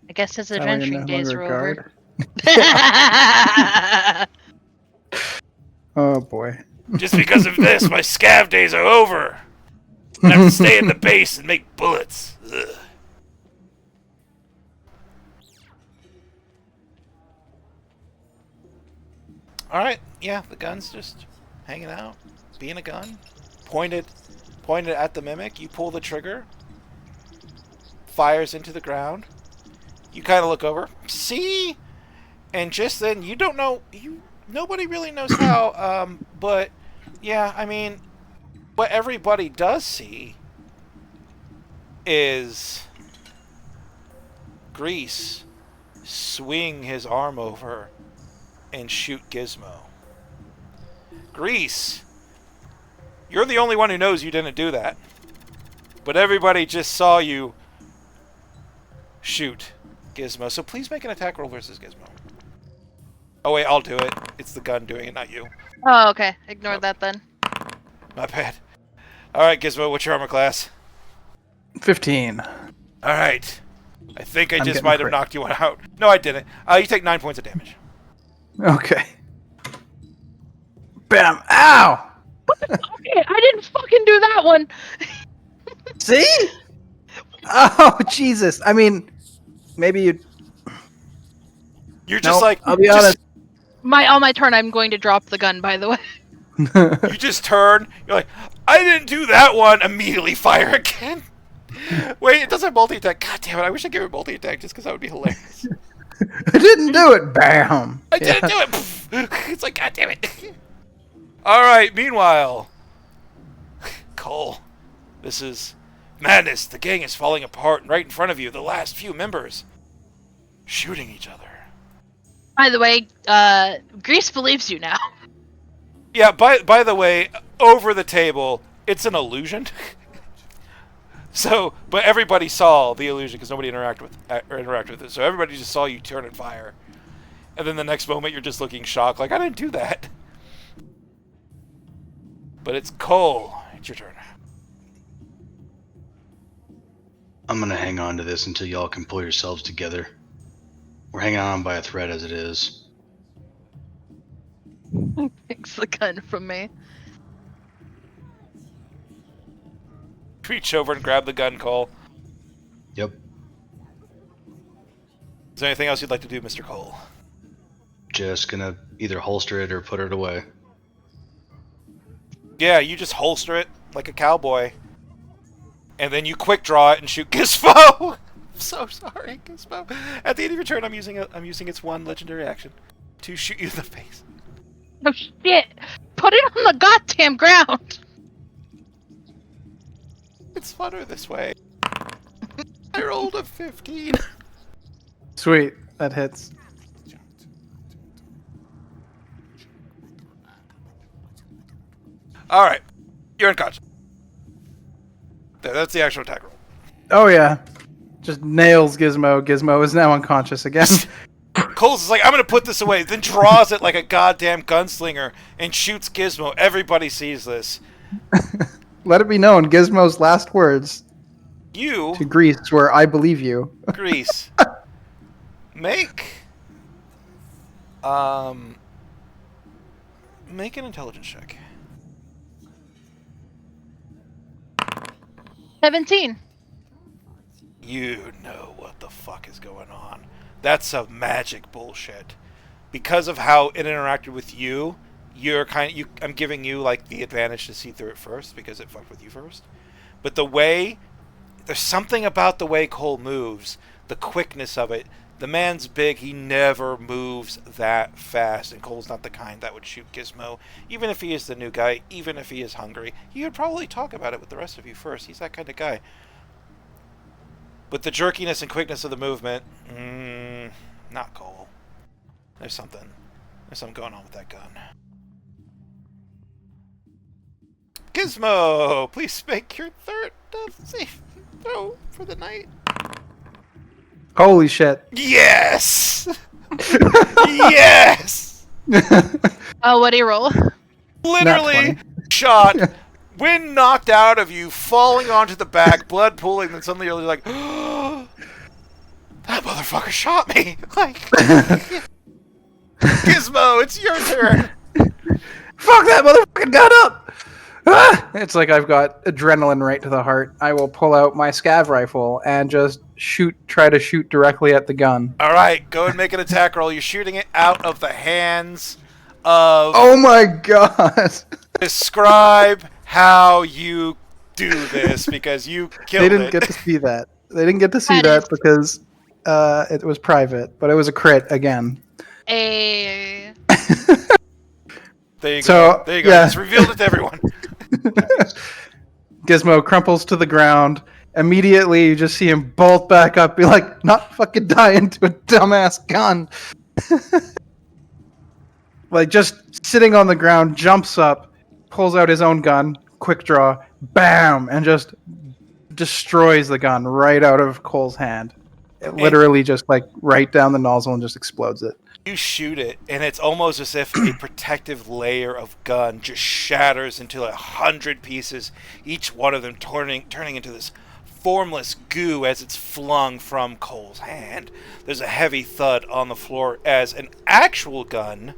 I guess his That way you're adventuring no days longer are over. guard. Oh boy. Just because of this, my scav days are over. I have to stay in the base and make bullets. Ugh. Alright, yeah, the gun's just hanging out, being a gun. Pointed at the mimic, you pull the trigger, fires into the ground. You kind of look over, see? And just then, you don't know, nobody really knows how, but yeah, I mean, what everybody does see is Grease swing his arm over and shoot Gizmo. Grease, you're the only one who knows you didn't do that. But everybody just saw you shoot Gizmo. So please make an attack roll versus Gizmo. Oh wait, I'll do it. It's the gun doing it, not you. Oh, okay. Ignore that then. My bad. Alright, Gizmo, what's your armor class? 15. Alright. I think I I'm just getting might have crit. knocked you out. No, I didn't. You take 9 points of damage. Okay. Bam! Ow! Okay, I didn't fucking do that one. See? Oh Jesus! I mean, maybe you. You're just Nope, like, I'll be just- honest. On my turn, I'm going to drop the gun. By the way. You just turn, you're like, I didn't do that one, immediately fire again. Wait, it doesn't have multi-attack. God damn it, I wish I gave it multi-attack just because that would be hilarious. I didn't do it. Bam! I didn't do it! It's like, god damn it. Alright, meanwhile, Cole, this is madness. The gang is falling apart right in front of you. The last few members shooting each other. By the way, Grease believes you now. Yeah, by the way, over the table, it's an illusion. So, but everybody saw the illusion because nobody interacted with it. So everybody just saw you turn and fire. And then the next moment you're just looking shocked, like, I didn't do that. But it's Cole. It's your turn. I'm gonna hang on to this until y'all can pull yourselves together. We're hanging on by a thread as it is. Takes the gun from me. Reach over and grab the gun, Cole. Yep. Is there anything else you'd like to do, Mr. Cole? Just gonna either holster it or put it away. Yeah, you just holster it like a cowboy. And then you quick draw it and shoot Gizmo! I'm so sorry, Gizmo. At the end of your turn, I'm using its one legendary action to shoot you in the face. Oh shit! Put it on the goddamn ground! It's funner this way. I rolled a 15. Sweet, that hits. Alright. You're unconscious. There, that's the actual attack roll. Oh yeah, just nails Gizmo. Gizmo is now unconscious again. Cole's is like, I'm gonna put this away, then draws it like a goddamn gunslinger and shoots Gizmo. Everybody sees this. Let it be known, Gizmo's last words You, to Grease were, "I believe you." Grease, make make an intelligence check. 17. You know what the fuck is going on. That's some magic bullshit. Because of how it interacted with you, I'm giving you like the advantage to see through it first because it fucked with you first. But there's something about the way Cole moves the quickness of it. The man's big, he never moves that fast, and Cole's not the kind that would shoot Gizmo. Even if he is the new guy, even if he is hungry, he would probably talk about it with the rest of you first. He's that kind of guy. But the jerkiness and quickness of the movement, not Cole. There's something going on with that gun. Gizmo, please make your third safe throw for the night. Holy shit. Yes! Yes! Oh, what'd he roll? Literally shot, wind knocked out of you, falling onto the back, blood pooling, then suddenly you're like, that motherfucker shot me! Like, Gizmo, it's your turn! Fuck that motherfucking gun up! Ah! It's like I've got adrenaline right to the heart. I will pull out my scav rifle and just try to shoot directly at the gun. Alright, go and make an attack roll. You're shooting it out of the hands of... Oh my god! Describe how you do this, because you killed it. They didn't get to see that. They didn't get to see That is- that because it was private, but it was a crit again. A. There you So, go. There you go. yeah. Just revealed it to everyone. Gizmo crumples to the ground. Immediately, you just see him bolt back up, be like, not fucking die into a dumbass gun. Like, just sitting on the ground, jumps up, pulls out his own gun, quick draw, bam, and just destroys the gun right out of Cole's hand. It literally just, like, right down the nozzle and just explodes it. You shoot it, and it's almost as if a protective layer of gun just shatters into 100 pieces, each one of them turning into this formless goo as it's flung from Cole's hand. There's a heavy thud on the floor as an actual gun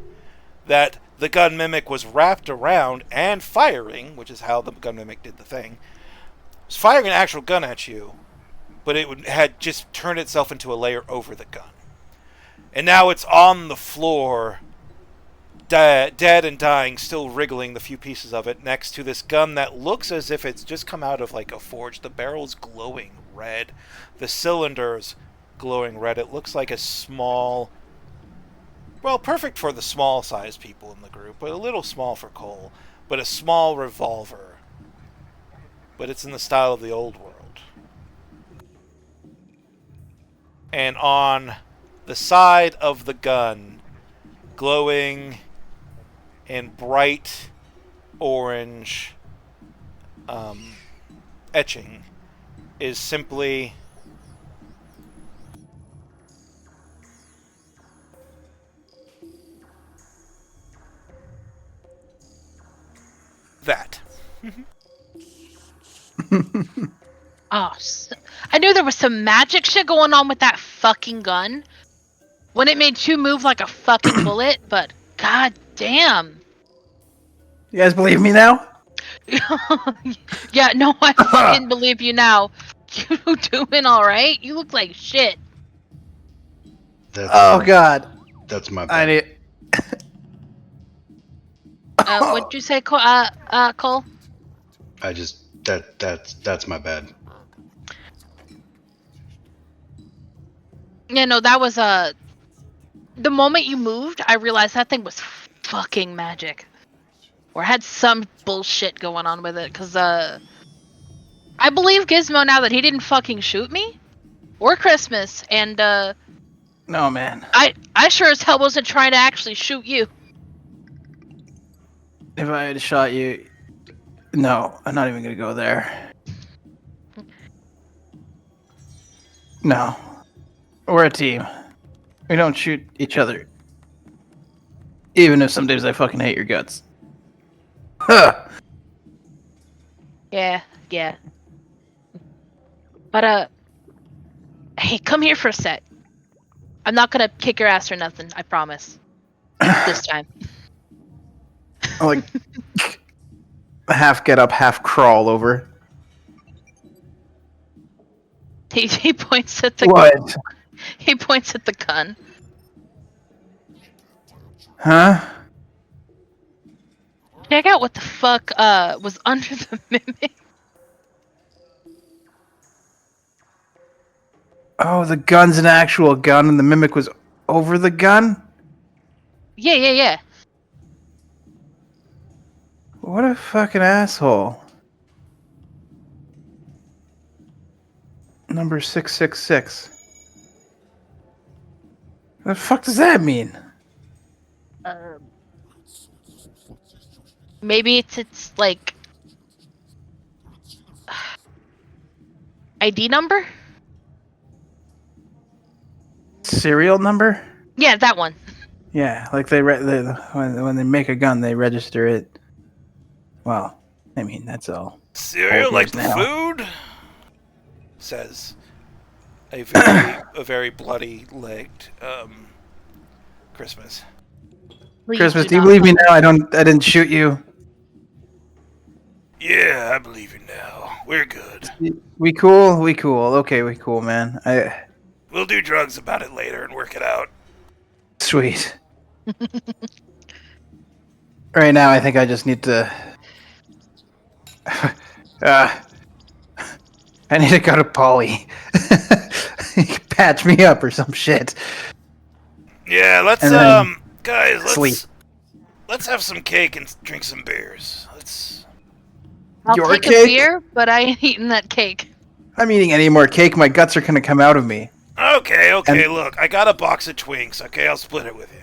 that the gun mimic was wrapped around and firing, which is how the gun mimic did the thing, was firing an actual gun at you, but it had just turned itself into a layer over the gun. And now it's on the floor, dead and dying, still wriggling the few pieces of it next to this gun that looks as if it's just come out of like a forge. The barrel's glowing red. The cylinder's glowing red. It looks like a small, well, perfect for the small size people in the group, but a little small for Cole, but a small revolver. But it's in the style of the old world. And on the side of the gun, glowing in bright orange etching, is simply that. Oh, I knew there was some magic shit going on with that fucking gun when it made you move like a fucking bullet, but god damn. You guys believe me now? Yeah, no, I fucking believe you now. You doing alright? You look like shit. Oh god. That's my I bad. need... What'd you say, Cole? Cole? I just that's my bad. Yeah, no, that was the moment you moved, I realized that thing was fucking magic. Or had some bullshit going on with it, cause I believe Gizmo now that he didn't fucking shoot me or Christmas, and No, man. I sure as hell wasn't trying to actually shoot you. If I had shot you... No, I'm not even gonna go there. No. We're a team. We don't shoot each other. Even if some days I fucking hate your guts. Huh. Yeah. But hey, come here for a sec. I'm not gonna kick your ass or nothing, I promise. This time. I like half get up, half crawl over. He points at the What? He points at the gun. Huh? Check out what the fuck was under the mimic. Oh, the gun's an actual gun, and the mimic was over the gun? Yeah. What a fucking asshole. Number 666. What the fuck does that mean? Maybe it's like ID number. Serial number? Yeah, that one. Yeah, like when they make a gun, they register it. Well, I mean, that's all. Cereal Old like news the now. food? Says a very bloody legged Christmas. Please Christmas, do you not believe me fuck- now? I didn't shoot you. Yeah, I believe you now. We're good. We cool? We cool. Okay, we cool, man. We'll do drugs about it later and work it out. Sweet. Right now, I think I just need to. I need to go to Polly. Patch me up or some shit. Yeah, let's And then guys, sleep. let's have some cake and drink some beers. Let's I'll Your take cake? a beer, but I ain't eating that cake. I'm eating any more cake, my guts are gonna come out of me. Okay, And- look, I got a box of Twinks, okay? I'll split it with you.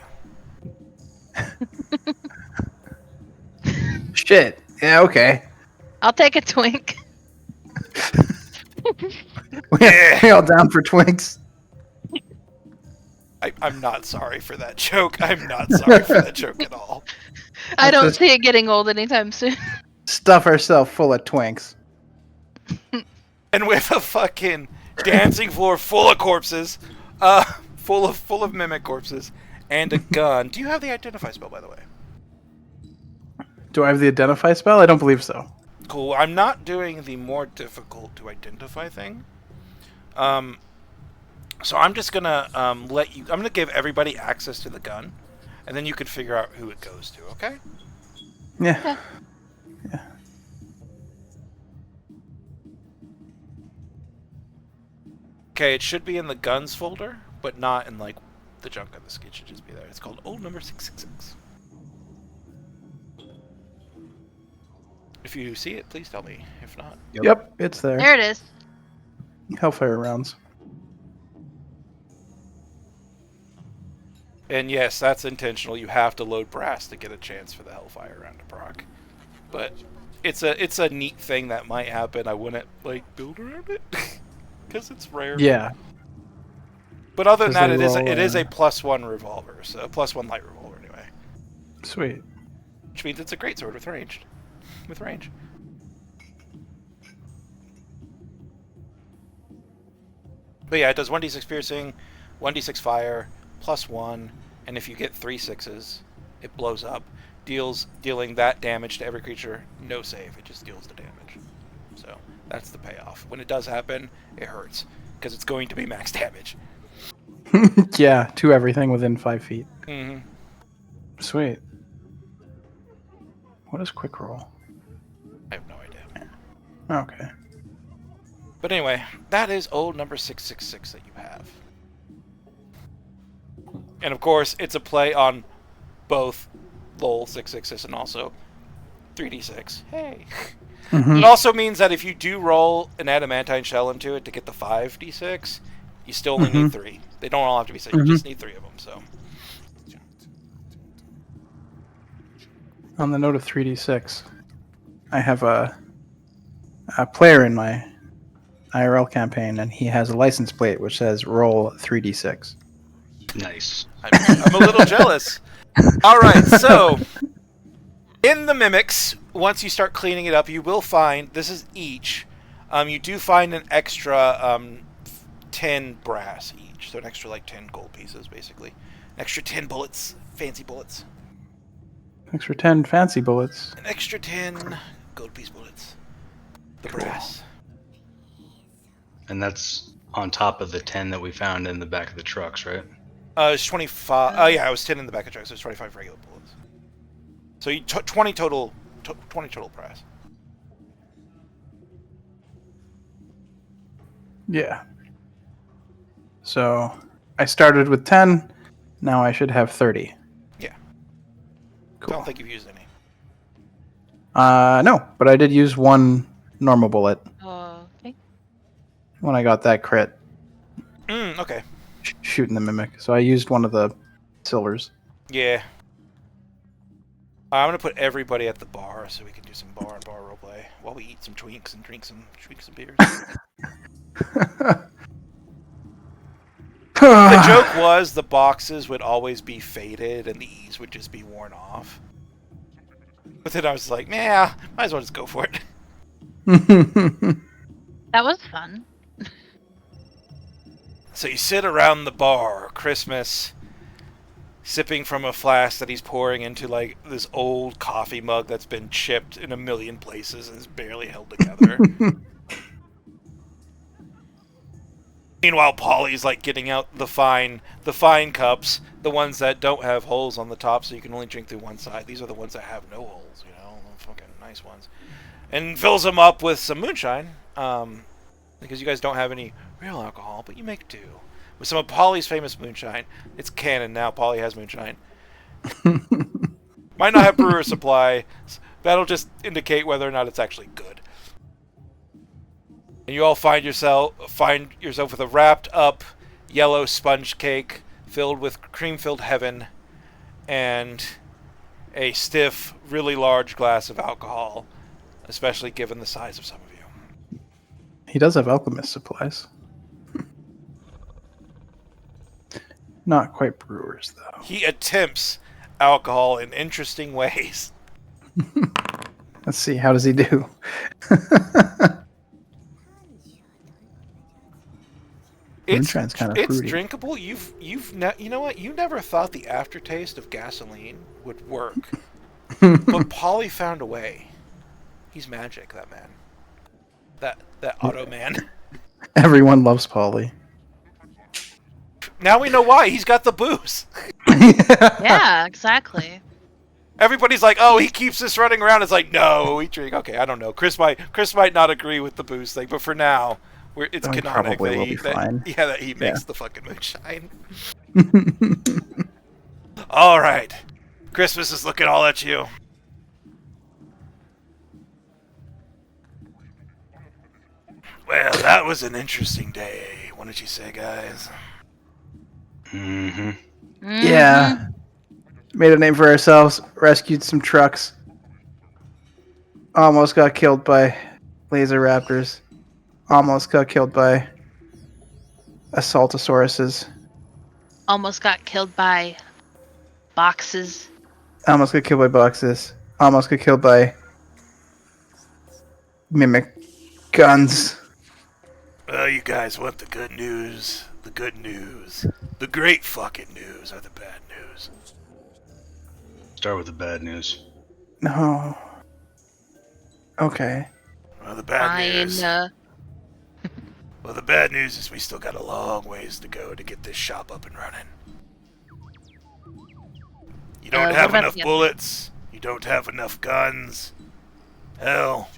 Shit. Yeah, okay. I'll take a twink. Yeah. We all down for Twinks? I'm not sorry for that joke. I'm not sorry for that joke at all. I don't just- see it getting old anytime soon. Stuff ourselves full of Twinks. And with a fucking dancing floor full of corpses, full of mimic corpses, and a gun. Do you have the identify spell, by the way? Do I have the identify spell? I don't believe so. Cool. I'm not doing the more difficult to identify thing. So I'm just gonna let you. I'm gonna give everybody access to the gun, and then you can figure out who it goes to. Okay? Yeah. Okay. It should be in the guns folder, but not in like the junk on the skid. It should just be there. It's called old number 666. If you see it, please tell me. If not, Yep, it's there. There it is. Hellfire rounds. and yes, that's intentional. You have to load brass to get a chance for the Hellfire round to proc. But it's a neat thing that might happen. I wouldn't like build around it because it's rare. Yeah. But other than 'Cause that, they it is roll, a +1 revolver, so a +1 light revolver anyway, Sweet. which means it's a great sword with range. But yeah, it does 1d6 piercing, 1d6 fire, +1, and if you get 3 6s, it blows up, dealing that damage to every creature. No save, it just deals the damage. So that's the payoff. When it does happen, it hurts because it's going to be max damage. Yeah, to everything within 5 feet. Mm-hmm. Sweet. What is quick roll? I have no idea. Okay. But anyway, that is old number 666 that you have. And of course, it's a play on both LOL 666 and also 3d6. Hey. Mhm. It also means that if you do roll an adamantine shell into it to get the 5d6, you still only need 3. They don't all have to be 6. You just need 3 of them, so. On the note of 3d6, I have a player in my IRL campaign, and he has a license plate which says roll 3d6. Nice. I'm a little jealous. Alright, so in the mimics, once you start cleaning it up, you will find, this is each, you do find an extra 10 brass each. So an extra like 10 gold pieces, basically. An extra 10 bullets, fancy bullets. Extra 10 fancy bullets. An extra 10 gold piece bullets. The brass. And that's on top of the 10 that we found in the back of the trucks, right? It's 25. Oh yeah, it was 10 in the back of the truck, so it's 25 regular bullets. So you 20 total. 20 total brass. Yeah. So I started with 10. Now I should have 30. Yeah. Cool. Don't think you've used any. No, but I did use one normal bullet Okay. when I got that crit Okay. shooting the mimic. So I used one of the silvers. Yeah. I'm gonna put everybody at the bar so we can do some bar and bar roleplay while we eat some twinks and drink some beers. The joke was the boxes would always be faded and the E's would just be worn off. But then I was like, nah, might as well just go for it. That was fun. So you sit around the bar, Christmas, sipping from a flask that he's pouring into like this old coffee mug that's been chipped in a million places and is barely held together. Meanwhile, Polly's like getting out the fine cups, the ones that don't have holes on the top, so you can only drink through one side. These are the ones that have no holes, you know, the fucking nice ones, and fills them up with some moonshine, because you guys don't have any real alcohol, but you make do with some of Polly's famous moonshine. It's canon now. Polly has moonshine. Might not have brewer supply. That'll just indicate whether or not it's actually good. And you all find yourself with a wrapped up yellow sponge cake filled with cream-filled heaven and a stiff, really large glass of alcohol, especially given the size of some of you. He does have alchemist supplies. Not quite brewers, though. He attempts alcohol in interesting ways. Let's see, how does he do? Moonshine's kind of It's fruity. drinkable. You know what? You never thought the aftertaste of gasoline would work, but Polly found a way. He's magic, that man. That auto man. Everyone loves Polly. Now we know why. He's got the booze. Yeah, exactly. Everybody's like, "Oh, he keeps this running around." It's like, no, we drink. Okay, I don't know. Chris might not agree with the booze thing, but for now, it's Oh, he canonic probably that will he be fine. that he makes the fucking moonshine. All right, Christmas is looking all at you. Well, that was an interesting day. What did you say, guys? Mm-hmm. Yeah. Made a name for ourselves, rescued some trucks. Almost got killed by laser raptors. Almost got killed by assaultosauruses. Almost got killed by boxes. Almost got killed by boxes. Almost got killed by mimic guns. Well, you guys want the good news. The good news. The great fucking news or the bad news? Start with the bad news. No. Okay. Well, the bad news. Fine. Well, the bad news is we still got a long ways to go to get this shop up and running. You don't what have about enough the- bullets. You don't have enough guns. Hell,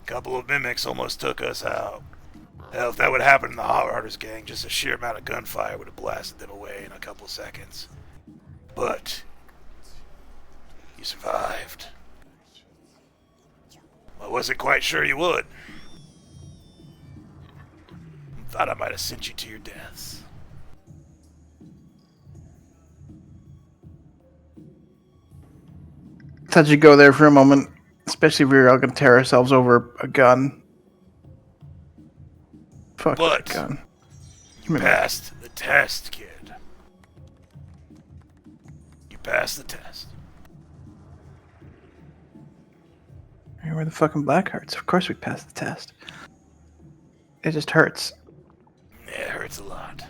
a couple of mimics almost took us out. Hell, if that would happen in the Hot Rodders gang, just a sheer amount of gunfire would have blasted them away in a couple of seconds. But you survived. I wasn't quite sure you would. Thought I might have sent you to your deaths. Thought you'd go there for a moment, especially if we were all going to tear ourselves over a gun. Fuck But that gun. you passed the test, kid. You passed the test. Hey, we're the fucking Blackhearts. Of course we passed the test. It just hurts. Yeah, it hurts a lot.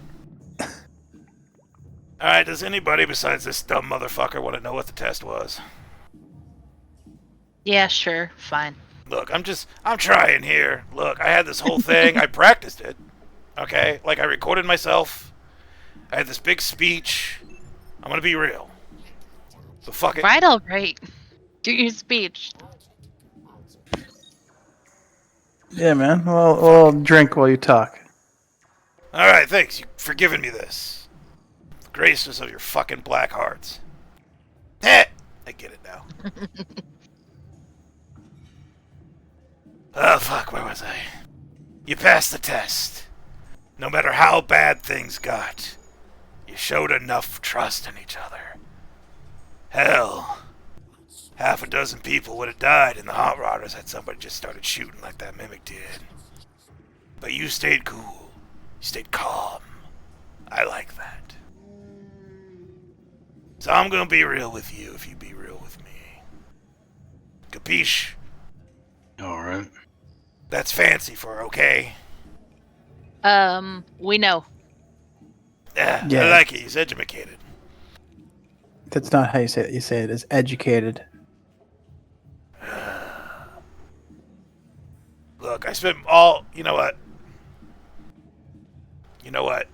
Alright, does anybody besides this dumb motherfucker want to know what the test was? Yeah, sure. Fine. Look, I'm trying here. Look, I had this whole thing. I practiced it. Okay? Like, I recorded myself. I had this big speech. I'm gonna be real. So fuck it. Right, all right. Do your speech. Yeah, man. Well, we'll drink while you talk. Alright, thanks, you for giving me this. The graciousness of your fucking black hearts. I get it now. Oh, fuck, where was I? You passed the test. No matter how bad things got, you showed enough trust in each other. Hell, half a dozen people would have died in the hot rodders had somebody just started shooting like that mimic did. But you stayed cool. You stayed calm. I like that. So I'm gonna be real with you if you be real with me. Capiche? Alright. That's fancy for okay? We know. Yeah, Yeah. I like it. He's educated. That's not how you say it. You say it as educated. Look, I spent all... You know what? You know what?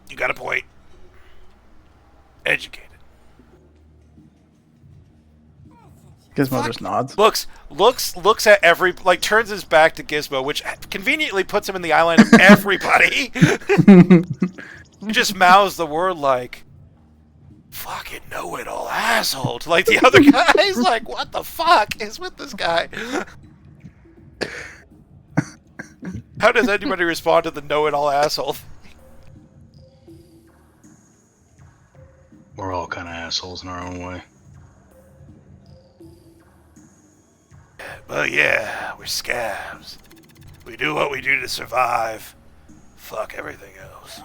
You got a point. Educated. Gizmo just nods. Looks at every... Like, turns his back to Gizmo, which conveniently puts him in the eye line of everybody. He just mouths the word like... Fucking know-it-all asshole. To, like, the other guys, like, what the fuck is with this guy? How does anybody respond to the know-it-all asshole? We're all kind of assholes in our own way. But yeah, we're scabs. We do what we do to survive. Fuck everything else.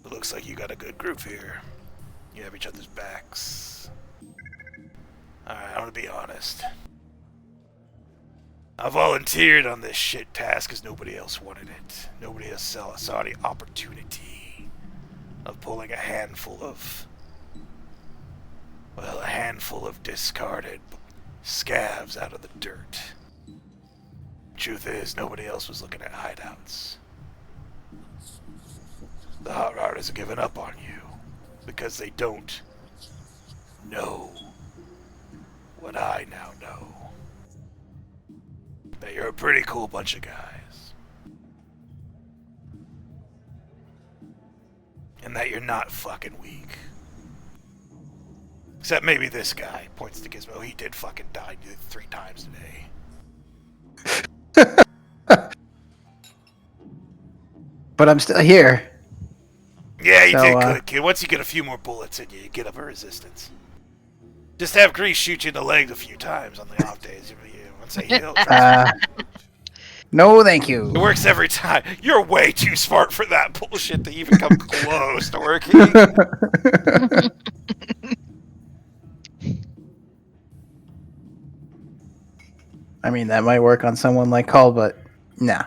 It looks like you got a good group here. You have each other's backs. Alright, I'm gonna be honest. I volunteered on this shit task because nobody else wanted it. Nobody else saw any opportunity of pulling a handful of discarded scabs out of the dirt. Truth is, nobody else was looking at hideouts. The hot rodders have given up on you because they don't know what I now know. That you're a pretty cool bunch of guys. And that you're not fucking weak. Except maybe this guy, points to Gizmo, he did fucking die 3 times today. But I'm still here. Yeah, you So, did good, kid. Once you get a few more bullets in you, you get up a resistance. Just have Grease shoot you in the leg a few times on the off days. Once they heal, No, thank you. it works every time. You're way too smart for that bullshit to even come close to working. I mean, that might work on someone like Cole, but nah.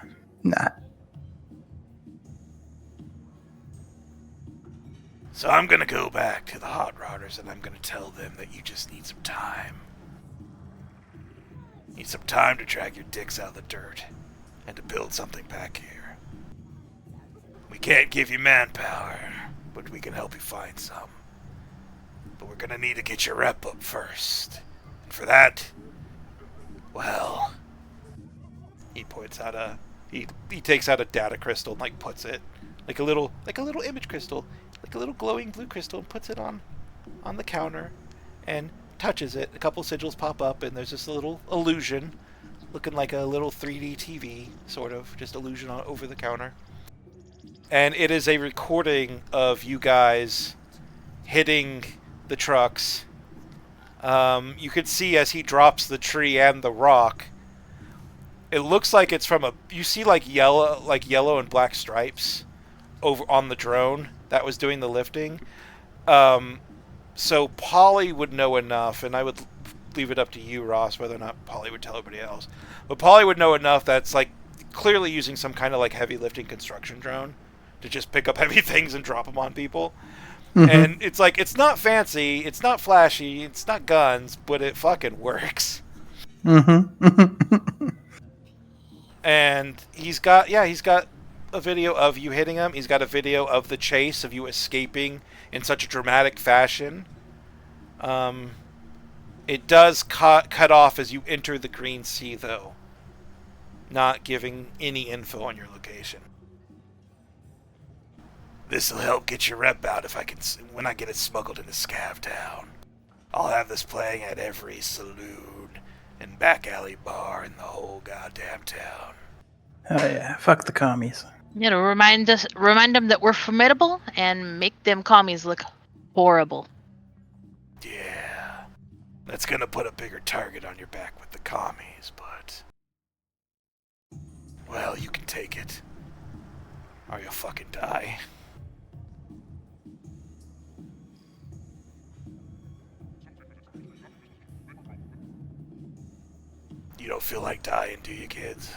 So I'm gonna go back to the hot rodders and I'm gonna tell them that you just need some time. Need some time to drag your dicks out of the dirt and to build something back here. We can't give you manpower, but we can help you find some. But we're gonna need to get your rep up first. And for that, well, he points out he takes out a data crystal and like puts it like a little image crystal, like a little glowing blue crystal, and puts it on the counter and touches it. A couple sigils pop up and there's this little illusion looking like a little 3D TV sort of just illusion over the counter. And it is a recording of you guys hitting the trucks. You could see as he drops the tree and the rock, it looks like it's from you see like yellow and black stripes over on the drone that was doing the lifting. So Polly would know enough, and I would leave it up to you, Ross, whether or not Polly would tell everybody else. But Polly would know enough that's like clearly using some kind of like heavy lifting construction drone to just pick up heavy things and drop them on people. Mm-hmm. And it's like, it's not fancy, it's not flashy, it's not guns, but it fucking works. Mm-hmm. And he's got a video of you hitting him. He's got a video of the chase, of you escaping in such a dramatic fashion. It does cut off as you enter the Green Sea, though, not giving any info on your location. This'll help get your rep out when I get it smuggled into Scav Town. I'll have this playing at every saloon and back alley bar in the whole goddamn town. Oh yeah, fuck the commies. You know, remind them that we're formidable and make them commies look horrible. Yeah, that's gonna put a bigger target on your back with the commies, but... Well, you can take it. Or you'll fucking die. You don't feel like dying, do you, kids?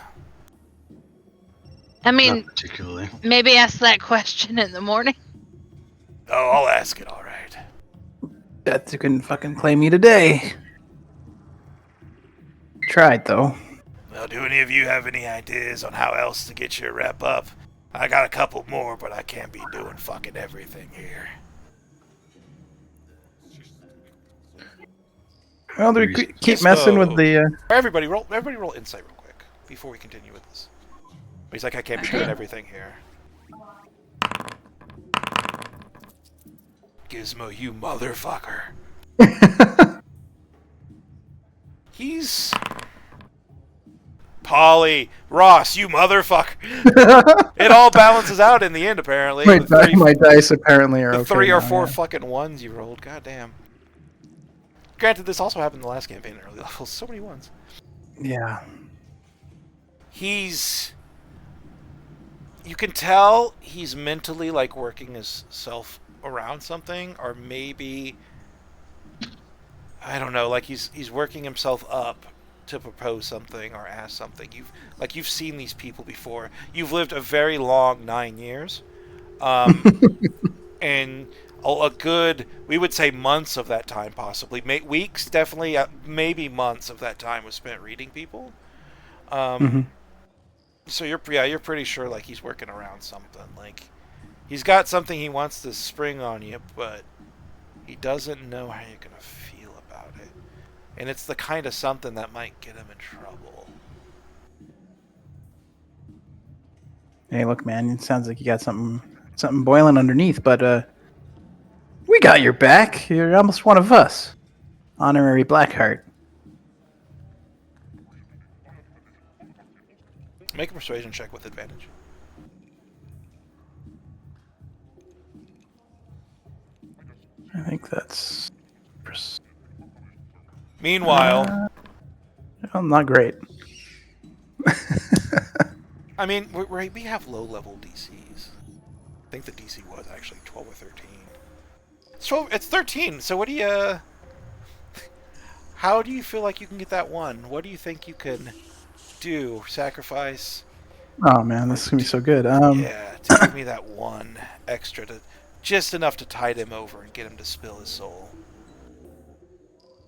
I mean, Not particularly. maybe ask that question in the morning. Oh, I'll ask it, alright. Death couldn't fucking play me today. Tried though. Well, do any of you have any ideas on how else to get your rep up? I got a couple more, but I can't be doing fucking everything here. Well, they keep messing with the. Everybody roll insight real quick before we continue with this. He's like, I can't be doing everything here. Gizmo, you motherfucker. He's... Polly, Ross, you motherfucker. It all balances out in the end, apparently. My dice apparently are the okay 3 or now, 4 yeah. fucking ones you rolled. Goddamn. Granted, this also happened in the last campaign in early levels. So many ones. Yeah. He's... You can tell he's mentally, like, working himself around something, or maybe... I don't know, like he's working himself up to propose something or ask something. You've seen these people before. You've lived a very long 9 years, and a good, we would say, months of that time, possibly weeks, definitely, maybe months of that time was spent reading people. So you're pretty sure like he's working around something. Like he's got something he wants to spring on you, but he doesn't know how you're gonna feel about it. And it's the kind of something that might get him in trouble. Hey, look, man, it sounds like you got something boiling underneath, but we got your back. You're almost one of us. Honorary Blackheart. Make a persuasion check with advantage. I think that's... Meanwhile... well, not great. I mean, we have low-level DCs. I think the DC was actually 12 or 13. It's 13, so what do you... How do you feel like you can get that one? What do you think you can do? Sacrifice? Oh, man, this is going to be so good. Yeah, to give me that one extra, just enough to tide him over and get him to spill his soul.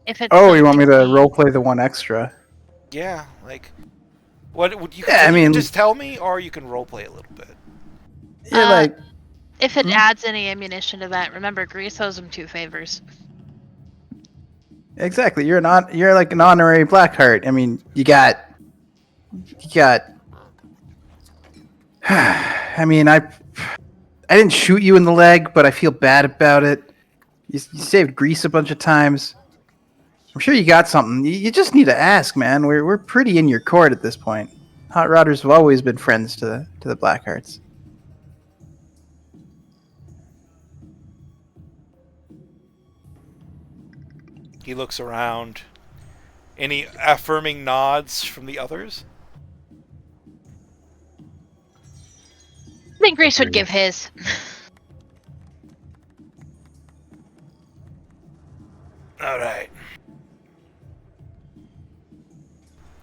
If it's oh, you want me to roleplay the one extra? Yeah, like... What would you? Yeah, I mean, you can just tell me, or you can roleplay a little bit. Yeah, like if it adds any ammunition to that, remember Grease owes him 2 favors. exactly. You're like an honorary Blackheart. I mean, you got. I mean, I didn't shoot you in the leg, but I feel bad about it. You saved Grease a bunch of times. I'm sure you got something. You just need to ask, man. We're pretty in your court at this point. Hot Rodders have always been friends to the Blackhearts. He looks around. Any affirming nods from the others? I think Grease would give his. All right.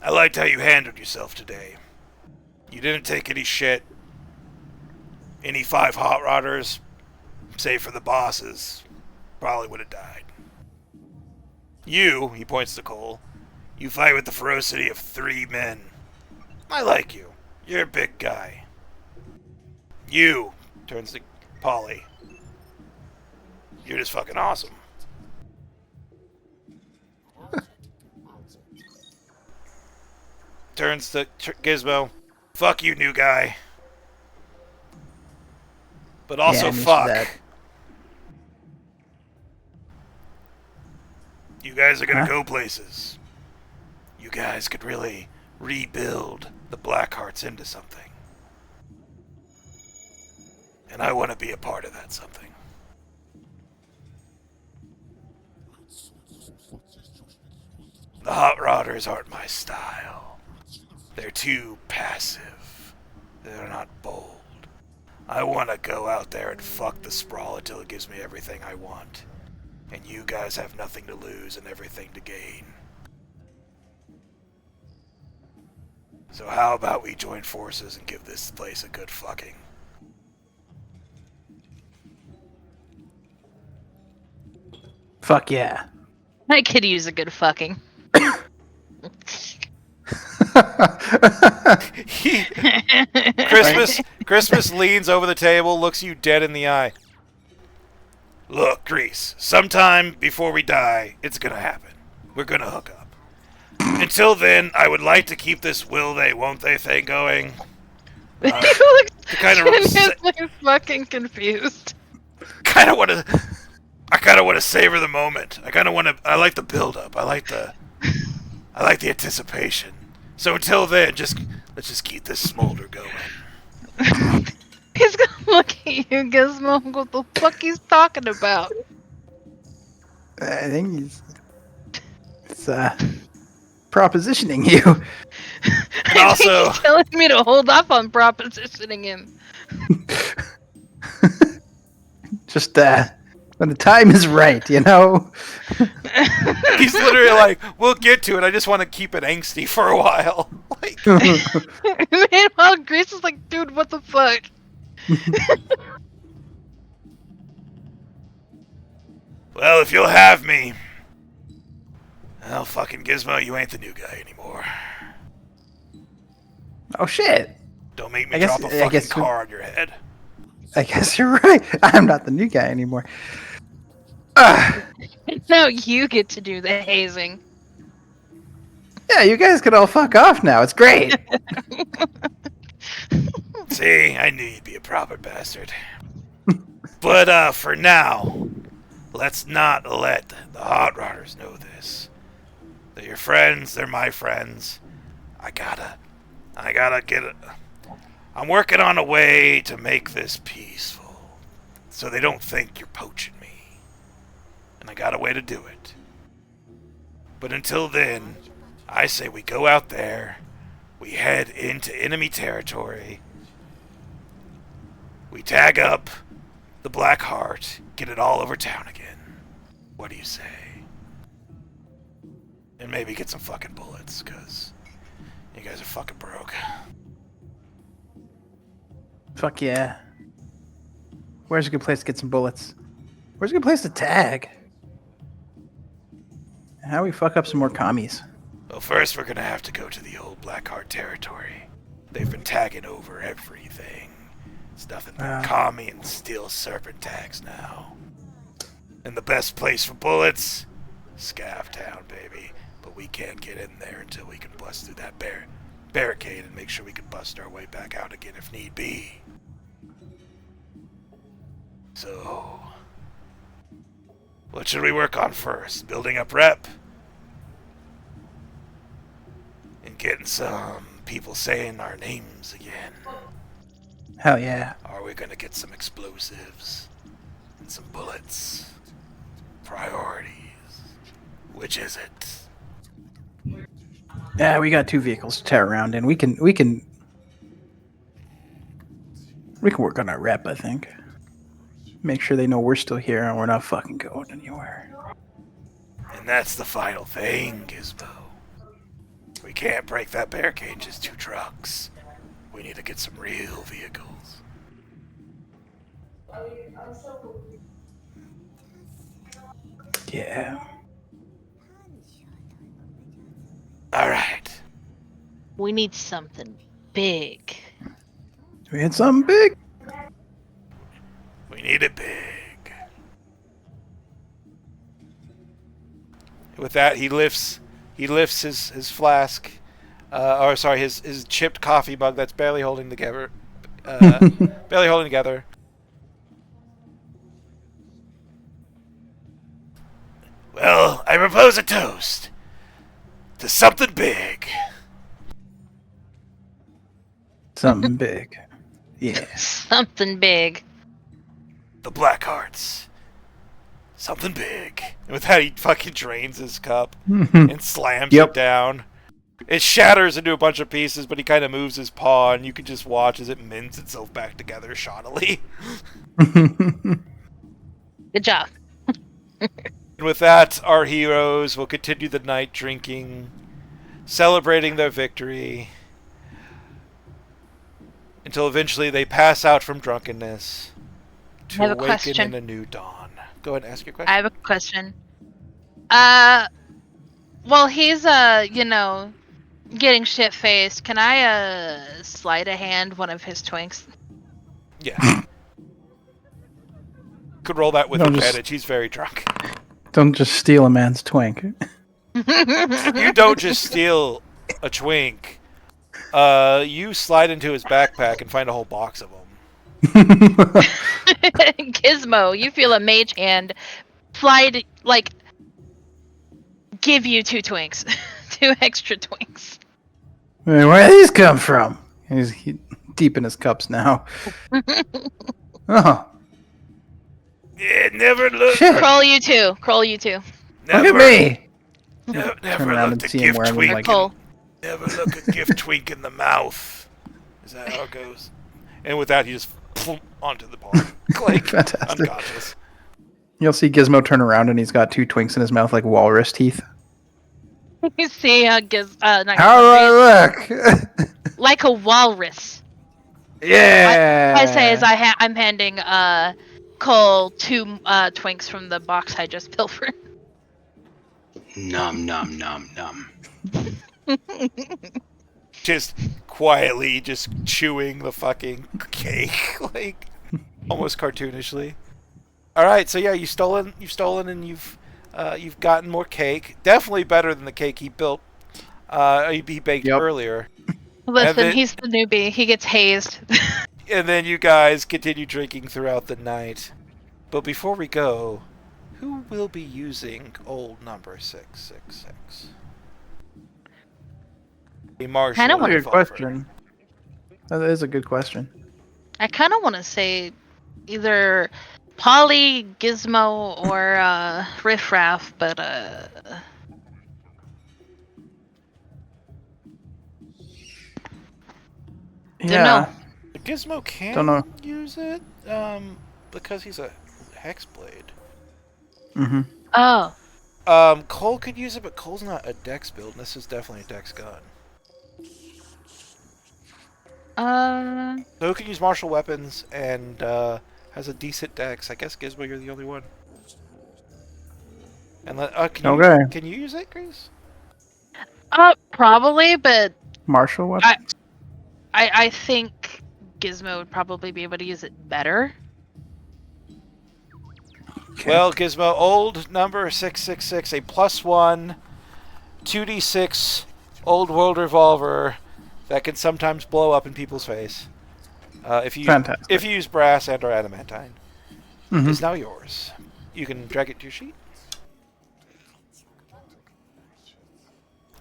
I liked how you handled yourself today. You didn't take any shit. Any 5 hot rodders, save for the bosses, probably would have died. You, he points to Cole, you fight with the ferocity of 3 men. I like you. You're a big guy. You, turns to Polly, you're just fucking awesome. Turns to Gizmo. Fuck you, new guy. But also, I'm used to fuck. that. You guys are gonna Huh? go places. You guys could really rebuild the Blackhearts into something. And I want to be a part of that something. The Hot Rodders aren't my style. They're too passive. They're not bold. I want to go out there and fuck the Sprawl until it gives me everything I want. And you guys have nothing to lose and everything to gain. So how about we join forces and give this place a good fucking? Fuck yeah. I could use a good fucking. He, Christmas leans over the table, looks you dead in the eye. Look, Grease, sometime before we die, it's gonna happen. We're gonna hook up. Until then, I would like to keep this will they, won't they thing going. You look To kind of, genuinely fucking confused. I kind of want to savor the moment. I like the build up. I like the anticipation. So until then, let's just keep this smolder going. He's gonna look at you, Gizmo, what the fuck he's talking about. I think it's propositioning you. And also, He's telling me to hold off on propositioning him. Just when the time is right, you know. he's literally like, "We'll get to it. I just want to keep it angsty for a while." Like, Meanwhile, Grace is like, dude, what the fuck? well, if you'll have me, well, fucking Gizmo, you ain't the new guy anymore. Oh shit! Don't make me drop a fucking car on your head. I guess you're right. I'm not the new guy anymore. Now you get to do the hazing. Yeah, you guys can all fuck off now. It's great. See, I knew you'd be a proper bastard. But for now, let's not let the Hot Rodders know this. They're your friends. They're my friends. I gotta get it. I'm working on a way to make this peaceful, so they don't think you're poaching me. And I got a way to do it. But until then, I say we go out there, we head into enemy territory, we tag up the Black Heart, get it all over town again. What do you say? And maybe get some fucking bullets, because you guys are fucking broke. Fuck yeah. Where's a good place to get some bullets? Where's a good place to tag? How do we fuck up some more commies? Well, first we're gonna have to go to the old Blackheart territory. They've been tagging over everything. It's nothing but commie and steel serpent tags now. And the best place for bullets? Scav Town, baby. But we can't get in there until we can bust through that barricade and make sure we can bust our way back out again if need be. So, what should we work on first? Building up rep? And getting some people saying our names again? Hell yeah. Are we gonna get some explosives? And some bullets? Priorities? Which is it? Yeah, we got 2 vehicles to tear around in. We can work on our rep, I think. Make sure they know we're still here and we're not fucking going anywhere. And that's the final thing, Gizmo. We can't break that barricade, just 2 trucks. We need to get some real vehicles. Yeah. Alright. We need something big. We had something big. We need it big. With that, he lifts his flask, his chipped coffee mug that's barely holding together, Well, I propose a toast to something big. Something big. Yeah. Something big. The Blackhearts. Something big. And with that, he fucking drains his cup and slams Yep. it down. It shatters into a bunch of pieces, but he kind of moves his paw, and you can just watch as it mends itself back together shoddily. Good job. And with that, our heroes will continue the night drinking, celebrating their victory, until eventually they pass out from drunkenness to I have a awaken question. in a new dawn. Go ahead and ask your I question. have a question. Well, he's getting shit faced. Can I sleight of hand one of his twinks? Yeah. Could roll that with Don't advantage. He's very drunk. Don't just steal a man's twink. You don't just steal a twink. You slide into his backpack and find a whole box of them. Gizmo, you feel a mage hand slide, like, give you 2 twinks. 2 extra twinks. Hey, where do these come from? He's deep in his cups now. Oh, Yeah, never look. shit. Kroll, you too. Kroll, you too. Look at me. Never Turn around looked and a see him gift wearing twink. like Kroll. Never look a gift twink in the mouth. Is that how it goes? And with that, he just plump onto the bar, like Fantastic. unconscious. You'll see Gizmo turn around and he's got 2 twinks in his mouth like walrus teeth. You see how not How do Gizmo, I look? like a walrus. Yeah. I say as I'm handing Cole 2 twinks from the box I just pilfered. Nom nom nom nom. Just quietly, just chewing the fucking cake, like almost cartoonishly. All right, so yeah, you've stolen, and you've gotten more cake. Definitely better than the cake he built. He baked Yep. earlier. Listen, then- he's the newbie. He gets hazed. And then you guys continue drinking throughout the night. But before we go, who will be using old number 666? A martial Kinda That's a good revolver. question. That is a good question. I kind of want to say either Polly, Gizmo, or Riff Raff, but Yeah. Gizmo can Don't know. use it, because he's a hexblade. Mm-hmm. oh, Cole could use it, but Cole's not a dex build, and this is definitely a dex gun. So who can use martial weapons and has a decent dex? I guess Gizmo, you're the only one. And Okay. Can you use it, Grace? probably, but Martial weapon. I think Gizmo would probably be able to use it better. Okay. Well, Gizmo, old number 666, a +1, 2d6 old world revolver that can sometimes blow up in people's face. If you Fantastic. use brass and or adamantine, Mhm. is now yours. You can drag it to your sheet.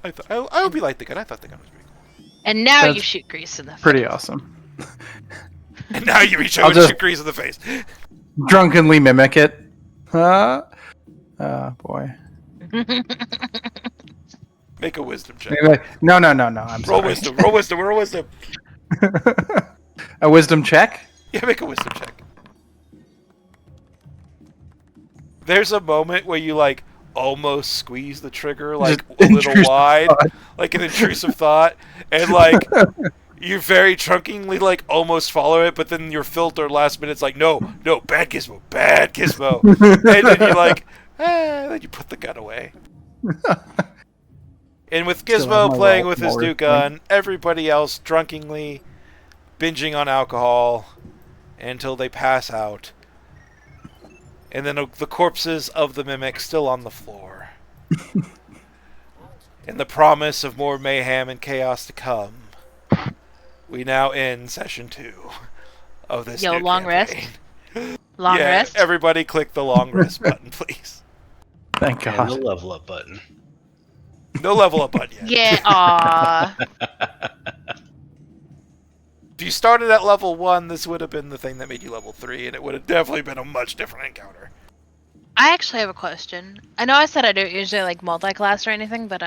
I hope you liked the gun. I thought the gun was pretty cool. And now you That's should Grease in the face. Pretty awesome. And now you reach I'll out and just- shoot Grease in the face. Drunkenly mimic it. Boy. Make a wisdom check. Anyway, no. I'm Roll sorry. wisdom. Roll wisdom. Roll wisdom. A wisdom check? Yeah, make a wisdom check. There's a moment where you like almost squeeze the trigger like Just a little intrusive wide, thought. like an intrusive thought, and like you very trunkingly like almost follow it, but then your filter last minute's like, no, bad Gizmo, and then you like, then you put the gun away. And with Still Gizmo have my playing with his walrus new thing. gun, everybody else drunkenly binging on alcohol until they pass out. And then the corpses of the mimics still on the floor. And the promise of more mayhem and chaos to come. We now end session 2 of this Yo, new long rest. campaign. Long Yeah, rest. everybody click the long rest button, please. Thank And God. the level up button. No level up button yet. Yeah, aw. If you started at level 1, this would have been the thing that made you level 3, and it would have definitely been a much different encounter. I actually have a question. I know I said I don't usually like multi-class or anything, but